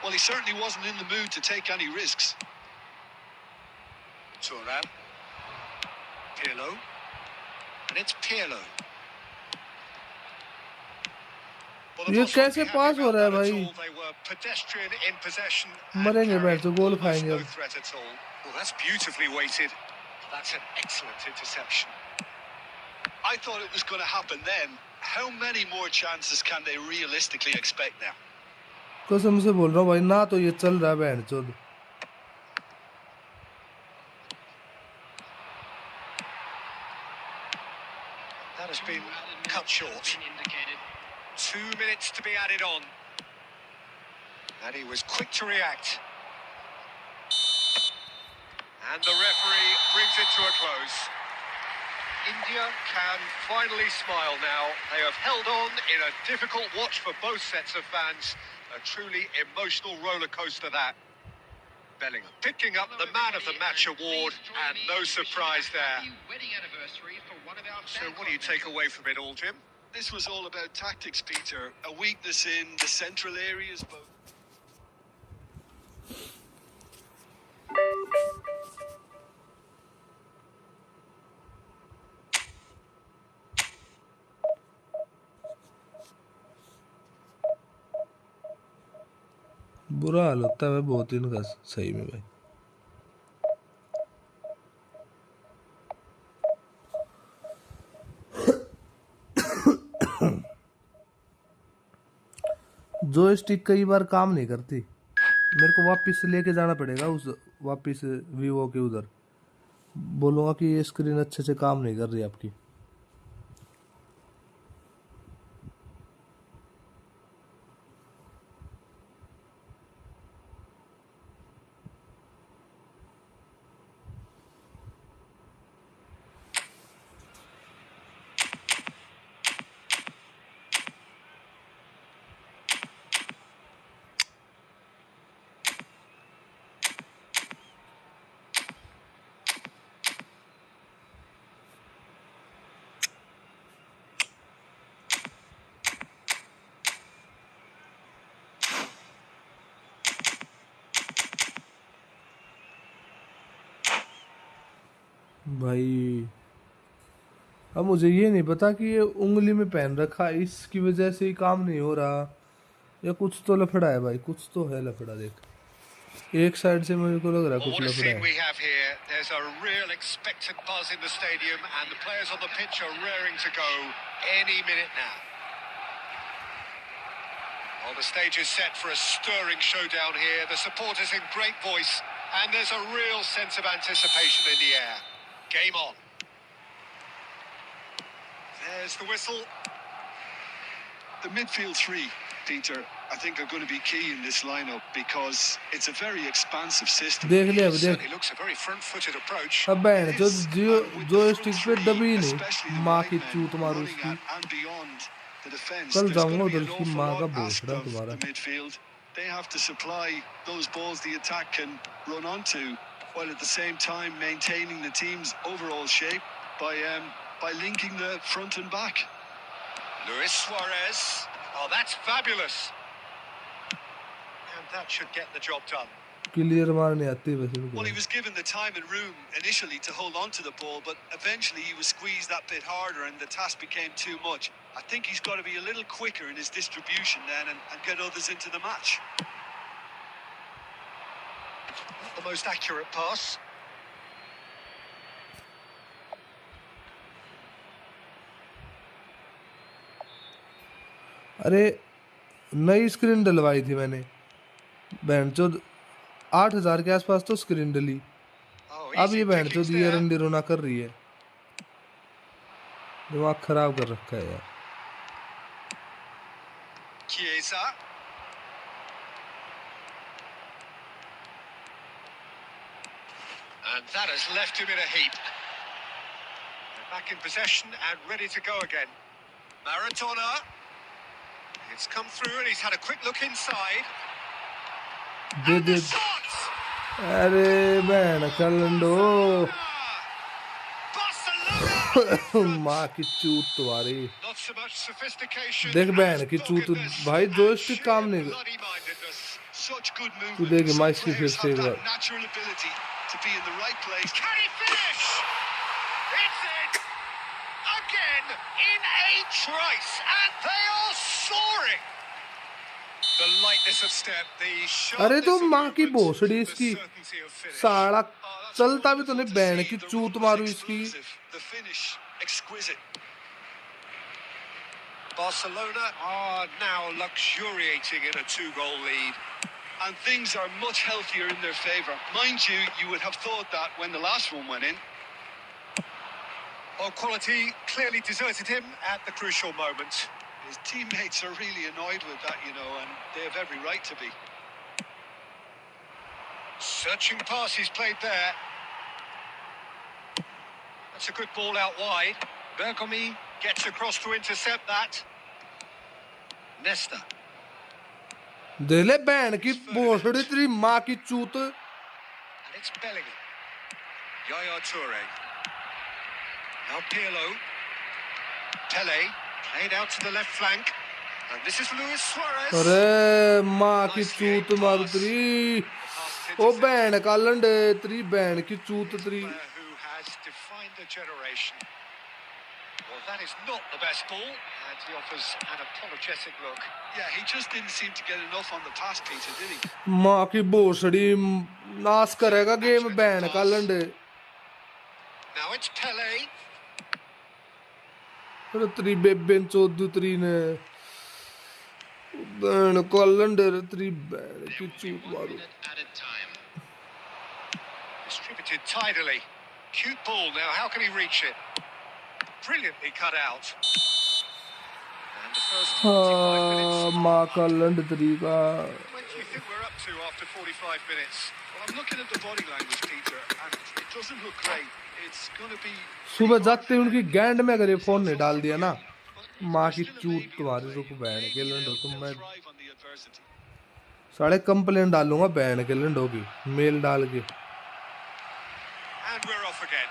[SPEAKER 6] Well, he certainly wasn't in the mood to take any risks.
[SPEAKER 1] Thuram. Pirlo. And it's Pirlo. Well,
[SPEAKER 5] ये कैसे पास हो रहा है भाई?
[SPEAKER 1] They were pedestrian in possession.
[SPEAKER 5] मरेंगे बैठ तो गोल खाएंगे
[SPEAKER 1] No
[SPEAKER 5] अब.
[SPEAKER 1] threat at all. Well, that's beautifully weighted. That's an excellent interception.
[SPEAKER 6] I thought it was going to happen then. How many more chances can they realistically expect now?
[SPEAKER 5] कसम से बोल रहा हूँ भाई, ना तो ये चल रहा है बैंड चोद.
[SPEAKER 1] That has been cut short. 2 minutes to be added on. And he was quick to react. And the referee brings it to a close. India can finally smile now. They have held on in a difficult watch for both sets of fans. A truly emotional roller coaster that. Bellingham picking up the Man of the Match award, and no surprise there. So what do you take away from it all, Jim?
[SPEAKER 6] This was all about tactics, Peter. A weakness in the central areas, but...
[SPEAKER 5] बुरा हाल होता है बहुत इनका सही में भाई. जो stick कई बार काम नहीं करती, मेरे को वापस से लेके जाना पड़ेगा उस वापस वीवो के उधर. बोलूँगा कि ये स्क्रीन अच्छे से काम नहीं कर रही आपकी. भाई अब मुझे ये नहीं पता कि ये उंगली में पहन रखा है, इसकी वजह से ही काम नहीं हो रहा या कुछ तो लफड़ा है भाई, कुछ तो है लफड़ा. देख, एक साइड से मुझे को लग रहा है
[SPEAKER 1] Well,
[SPEAKER 5] कुछ
[SPEAKER 1] what a
[SPEAKER 5] लफड़ा
[SPEAKER 1] scene
[SPEAKER 5] है.
[SPEAKER 1] we have here. There's a real expectant buzz in the stadium, and the players on the pitch are raring to go any minute now. Well, the stage is set for a stirring showdown here. The supporters in great voice, and there's a real sense of anticipation in the air. Game on. There's the whistle.
[SPEAKER 6] The midfield three, Peter, I think are going to be key in this lineup because it's a very expansive system.
[SPEAKER 5] देख ले अब देख,
[SPEAKER 1] Certainly looks a very front-footed approach.
[SPEAKER 5] अब band जो जो
[SPEAKER 6] And with
[SPEAKER 5] जो
[SPEAKER 6] the
[SPEAKER 5] stick
[SPEAKER 6] front
[SPEAKER 5] पे
[SPEAKER 6] three,
[SPEAKER 5] दबी नहीं,
[SPEAKER 6] especially the
[SPEAKER 5] माँ
[SPEAKER 6] right
[SPEAKER 5] की
[SPEAKER 6] men
[SPEAKER 5] चूत मारो
[SPEAKER 6] running
[SPEAKER 5] उसकी.
[SPEAKER 6] at and beyond the defence,
[SPEAKER 5] कल
[SPEAKER 6] there's
[SPEAKER 5] जाऊंगा
[SPEAKER 6] going to
[SPEAKER 5] उधर
[SPEAKER 6] be an
[SPEAKER 5] उसकी
[SPEAKER 6] awful
[SPEAKER 5] माँ का
[SPEAKER 6] lot asked
[SPEAKER 5] भोसड़ा
[SPEAKER 6] of
[SPEAKER 5] तुम्हारा.
[SPEAKER 6] the midfield. They have to supply those balls the attack can run onto, while at the same time maintaining the team's overall shape by linking the front and back.
[SPEAKER 1] Luis Suarez. Oh, that's fabulous. And that should get the job done.
[SPEAKER 5] Clear मारने आती है वैसे
[SPEAKER 6] Well, he
[SPEAKER 5] भी.
[SPEAKER 6] was given the time and room initially to hold on to the ball, but eventually he was squeezed that bit harder and the task became too much. I think he's got to be a little quicker in his distribution then and get others into the match.
[SPEAKER 1] Not the most accurate pass.
[SPEAKER 5] अरे नई screen डलवाई थी मैंने, band चो 8,000 के आसपास तो screen डली.
[SPEAKER 1] Oh, Oh,
[SPEAKER 5] अब
[SPEAKER 1] easy
[SPEAKER 5] ये बहन
[SPEAKER 1] pickings
[SPEAKER 5] चोद ये
[SPEAKER 1] there.
[SPEAKER 5] रंडी रोना कर रही है, दिमाग खराब कर रखा है यार।
[SPEAKER 1] Chiesa. And that has left him in a heap. They're back in possession and ready to go again. Maradona. It's come through and he's had a quick look inside.
[SPEAKER 5] They
[SPEAKER 1] And
[SPEAKER 5] they,
[SPEAKER 1] the shot!
[SPEAKER 5] अरे बहन का लंडो,
[SPEAKER 1] Barcelona!
[SPEAKER 5] माँ की चूत तुम्हारी।
[SPEAKER 1] Not so much sophistication
[SPEAKER 5] देख बहन
[SPEAKER 1] as
[SPEAKER 5] की चूत
[SPEAKER 1] doggedness
[SPEAKER 5] भाई,
[SPEAKER 1] and
[SPEAKER 5] जोयस्टिक
[SPEAKER 1] sheer
[SPEAKER 5] काम नहीं।
[SPEAKER 1] bloody-mindedness.
[SPEAKER 6] Such good
[SPEAKER 5] तू
[SPEAKER 6] movement.
[SPEAKER 5] देख
[SPEAKER 6] Some
[SPEAKER 5] माइस की फिर
[SPEAKER 6] players
[SPEAKER 5] से
[SPEAKER 6] have
[SPEAKER 5] एक
[SPEAKER 6] that
[SPEAKER 5] bar.
[SPEAKER 6] natural ability to be in the right place.
[SPEAKER 1] Can he finish? It's in! Again in a trice, and they are soaring! The lightness of step, the
[SPEAKER 5] अरे
[SPEAKER 1] sharpness
[SPEAKER 5] तो
[SPEAKER 1] of
[SPEAKER 5] माँ की
[SPEAKER 1] movement,
[SPEAKER 5] भोसड़ी
[SPEAKER 1] the
[SPEAKER 5] इसकी,
[SPEAKER 1] certainty of finish.
[SPEAKER 5] साला
[SPEAKER 6] Oh, that's
[SPEAKER 5] चलता भी तो
[SPEAKER 6] wonderful
[SPEAKER 5] नहीं,
[SPEAKER 6] to
[SPEAKER 5] बहन
[SPEAKER 6] see.
[SPEAKER 5] की
[SPEAKER 6] The
[SPEAKER 5] चूत
[SPEAKER 6] run was
[SPEAKER 5] मारू इसकी।
[SPEAKER 6] explosive. The finish exquisite.
[SPEAKER 1] Barcelona are now luxuriating in a 2-goal lead.
[SPEAKER 6] And things are much healthier in their favour. Mind you, you would have thought that when the last one went in.
[SPEAKER 1] Well, quality clearly deserted him at the crucial moment.
[SPEAKER 6] His teammates are really annoyed with that, you know, and they have every right to be.
[SPEAKER 1] Searching pass he's played there. That's a good ball out wide. Bergomi gets across to intercept that. Nesta.
[SPEAKER 5] दे ले बहन की भोसड़ी तेरी माँ की चूत।
[SPEAKER 1] And it's Bellingham. Yaya Toure. Now Pirlo. Pele. Played out to the left flank. And this is Luis Suarez.
[SPEAKER 5] अरे माँ की चूत मारू तेरी, ओ बहन का लंडे तेरी बहन की चूत
[SPEAKER 1] Here's a
[SPEAKER 5] तेरी।
[SPEAKER 1] player who has defined a generation. Well, that is not the best ball, and he offers an apologetic look.
[SPEAKER 6] Yeah, he just didn't seem to get enough on the pass, Peter, did he?
[SPEAKER 5] माँ की भोसड़ी नाश करेगा game बहन का लंडे।
[SPEAKER 1] Now it's Pele.
[SPEAKER 5] अरे तेरी बेबेन चोद तेरी ने, बहन का लंडे तेरी बहन की चूत मारू।
[SPEAKER 8] At a time.
[SPEAKER 1] Distributed tidily. Cute ball now. How can he reach it? Brilliantly cut out. And the first 45 minutes.
[SPEAKER 5] माँ का लंड तेरी का।
[SPEAKER 1] What do you think we're up to after 45 minutes?
[SPEAKER 6] Well, I'm looking at the body language, Peter, and it doesn't look great. It's going to be...
[SPEAKER 5] सुबह जाते ही उनकी गैंड में अगर ये फोन नहीं डाल दिया ना, माँ की चूत तुम्हारी, रुक बहन के लंडो तुम, मैं
[SPEAKER 6] thrive on the adversity.
[SPEAKER 5] साढ़े कंप्लेन डालूंगा बहन के लंडो की, मेल डाल के।
[SPEAKER 1] And we're off again.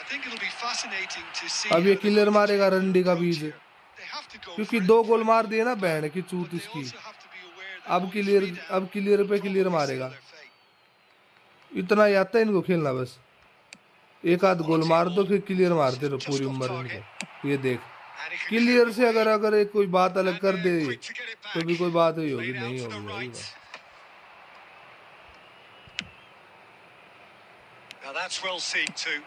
[SPEAKER 6] I think it'll be fascinating to see...
[SPEAKER 5] अब ये
[SPEAKER 6] how they
[SPEAKER 5] killer
[SPEAKER 6] look to
[SPEAKER 5] मारेगा
[SPEAKER 6] take
[SPEAKER 5] रंडी का
[SPEAKER 6] approach
[SPEAKER 5] बीज,
[SPEAKER 6] here. They have to go
[SPEAKER 5] क्योंकि
[SPEAKER 6] for it.
[SPEAKER 5] 2 गोल मार दिए ना बहन की चूत
[SPEAKER 6] But they
[SPEAKER 5] इसकी।
[SPEAKER 6] also have to be aware that
[SPEAKER 5] अब
[SPEAKER 6] going
[SPEAKER 5] क्लियर,
[SPEAKER 6] 3 down
[SPEAKER 5] अब क्लियर पे क्लियर
[SPEAKER 6] probably
[SPEAKER 5] मारेगा।
[SPEAKER 6] seal their fate.
[SPEAKER 5] इतना ही आता है इनको खेलना, बस एक आध गोल मार दो फिर क्लियर मारते रहो पूरी उम्र इनको। ये देख
[SPEAKER 1] And he can
[SPEAKER 5] clear
[SPEAKER 1] clear
[SPEAKER 5] से
[SPEAKER 1] away.
[SPEAKER 5] अगर एक कोई बात अलग कर
[SPEAKER 1] And
[SPEAKER 5] they
[SPEAKER 1] they're quick to get it
[SPEAKER 5] तो भी
[SPEAKER 1] back.
[SPEAKER 5] कोई बात ही होगी,
[SPEAKER 1] Played out
[SPEAKER 5] नहीं
[SPEAKER 1] to the
[SPEAKER 5] होगी भाई
[SPEAKER 1] right.
[SPEAKER 5] बात।
[SPEAKER 1] Now that's well seen too.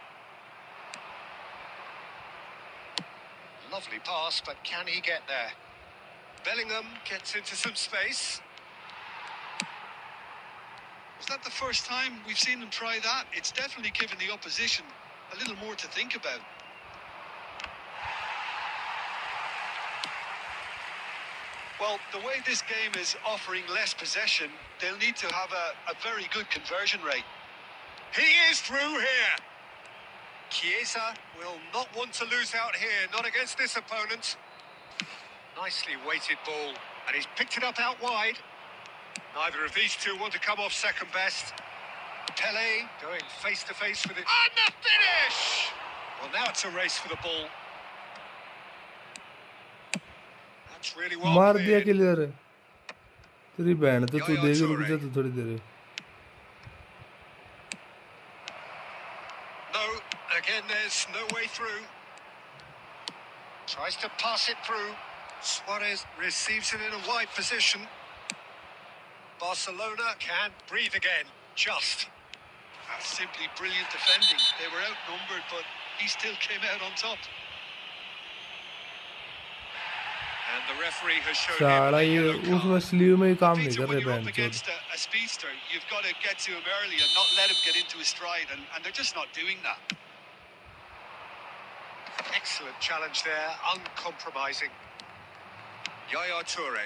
[SPEAKER 1] Lovely pass, but can he get there? Bellingham gets into some space.
[SPEAKER 6] Was that the first time we've seen them try that? It's definitely given the opposition a little more to think about. Well, the way this game is offering less possession, they'll need to have a very good conversion rate.
[SPEAKER 1] He is through here. Chiesa will not want to lose out here, not against this opponent. Nicely weighted ball, and he's picked it up out wide. Neither of these two want to come off second best. Pele going face to face with it. And the finish! Well, now it's a race for the ball. That's really well
[SPEAKER 5] मार दिया
[SPEAKER 1] played.
[SPEAKER 5] Clear, तेरी बहन तो तू
[SPEAKER 1] Yaya
[SPEAKER 5] देगी, रुक
[SPEAKER 1] Toure.
[SPEAKER 5] जा तू थोड़ी देर।
[SPEAKER 1] No, again, there's no way through. Tries to pass it through. Suarez receives it in a wide position. Barcelona can breathe again, just.
[SPEAKER 6] That's simply brilliant defending. They were outnumbered, but he still came out on top.
[SPEAKER 1] And And the referee has shown him
[SPEAKER 5] साला
[SPEAKER 1] a
[SPEAKER 5] ये
[SPEAKER 1] yellow
[SPEAKER 5] उसमें
[SPEAKER 1] card.
[SPEAKER 5] Sleeve में ही काम नहीं
[SPEAKER 6] Peter,
[SPEAKER 5] कर
[SPEAKER 6] when
[SPEAKER 5] रहे
[SPEAKER 6] you're up
[SPEAKER 5] बहन चोद
[SPEAKER 6] against a speedster, you've got to get to him early and not let him get into his stride, and they're just not doing that.
[SPEAKER 1] Excellent challenge there, uncompromising. Yaya Toure.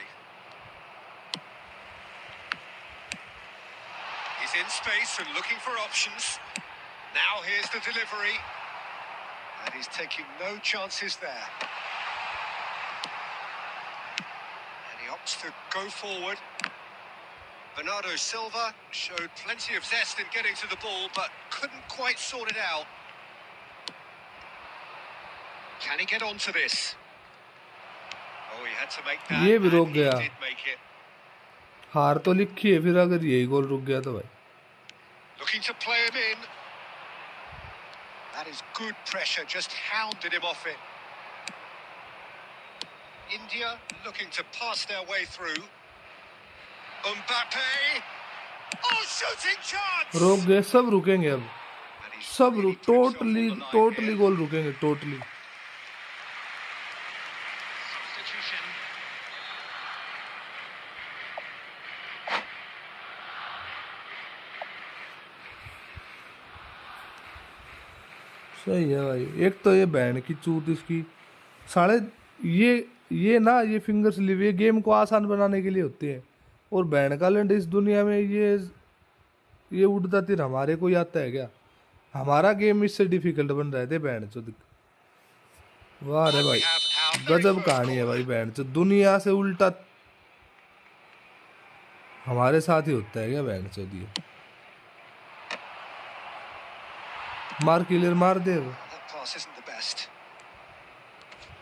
[SPEAKER 1] He's in space and looking for options. Now here's the delivery. And he's taking no chances there. And he opts to go forward. Bernardo Silva showed plenty of zest in getting to the ball, but couldn't quite sort it out. Can he get onto this? Oh, he had to make that,
[SPEAKER 5] ये भी
[SPEAKER 1] and
[SPEAKER 5] रोक
[SPEAKER 1] he
[SPEAKER 5] गया
[SPEAKER 1] did make it.
[SPEAKER 5] हार तो लिखी है फिर अगर यही गोल रुक गया तो भाई
[SPEAKER 1] Looking to play him in. That is good pressure, just hounded him off it. India looking to pass their way through. Mbappe. Oh, shooting chance!
[SPEAKER 5] रोक गए सब रुकेंगे अब
[SPEAKER 1] And he's
[SPEAKER 5] सब
[SPEAKER 1] really pricks off on
[SPEAKER 5] totally
[SPEAKER 1] the line
[SPEAKER 5] totally
[SPEAKER 1] here.
[SPEAKER 5] गोल रुकेंगे totally
[SPEAKER 8] Substitution.
[SPEAKER 5] सही है भाई एक तो ये बैंड की चूत इसकी साले ये ना ये फिंगर स्लिप ये गेम को आसान बनाने के लिए होती है और बैंड का लंड इस दुनिया में ये उड़ता तीर हमारे को ही आता है क्या हमारा गेम इससे डिफिकल्ट बन रहे थे बैंड चो वाह रे
[SPEAKER 1] And
[SPEAKER 5] भाई
[SPEAKER 1] we have our very
[SPEAKER 5] गजब
[SPEAKER 1] first
[SPEAKER 5] कहानी है
[SPEAKER 1] corner.
[SPEAKER 5] भाई बैंड चो दुनिया से उल्टा हमारे साथ ही होता है क्या बैंड चो दिए मार क्लियर मार दे वो।
[SPEAKER 1] That pass isn't the best.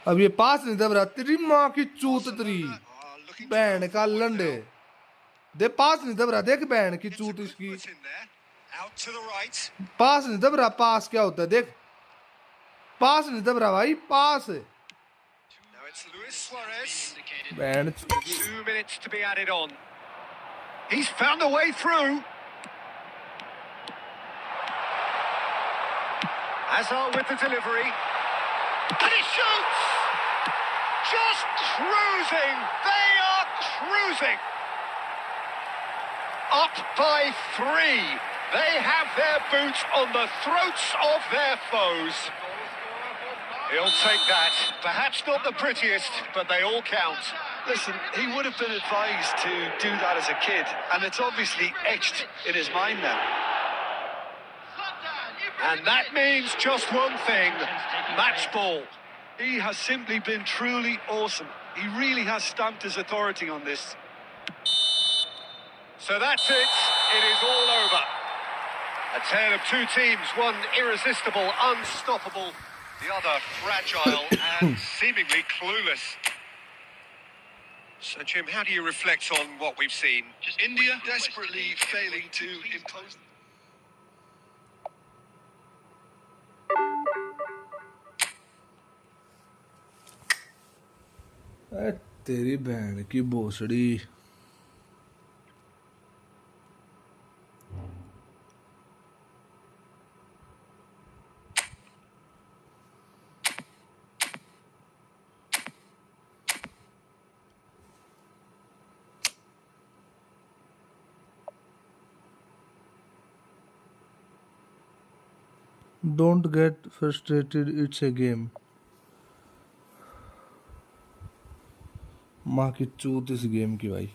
[SPEAKER 5] अब ये पास नहीं दब रहा तेरी माँ की चूत तेरी
[SPEAKER 1] Looking to
[SPEAKER 5] बैंड
[SPEAKER 1] go
[SPEAKER 5] का
[SPEAKER 1] forward
[SPEAKER 5] लंडे
[SPEAKER 1] now.
[SPEAKER 5] दे पास नहीं दब रहा देख बैंड की
[SPEAKER 1] Gets a
[SPEAKER 5] चूत
[SPEAKER 1] good
[SPEAKER 5] इसकी
[SPEAKER 1] foot in there. Out to the right.
[SPEAKER 5] पास नहीं दब रहा पास क्या होता है देख पास नहीं दब रहा भाई पास
[SPEAKER 1] Now it's Luis Suarez.
[SPEAKER 8] Indicated.
[SPEAKER 5] Band
[SPEAKER 1] 2 minutes to be added on. He's found a way through. Hazard with the delivery. And he shoots! Just cruising! They are cruising! Up by 3. They have their boots on the throats of their foes. He'll take that. Perhaps not the prettiest, but they all count.
[SPEAKER 6] Listen, he would have been advised to do that as a kid, and it's obviously etched in his mind now.
[SPEAKER 1] And that means just one thing, match ball.
[SPEAKER 6] He has simply been truly awesome. He really has stamped his authority on this.
[SPEAKER 1] So that's it. It is all over. A tale of two teams, one irresistible, unstoppable, the other fragile and seemingly clueless. So, Jim, how do you reflect on what we've seen?
[SPEAKER 6] India desperately failing to impose.
[SPEAKER 5] तेरी बहन की भोसड़ी Don't get frustrated, it's a game. माँ की चूत इस game की भाई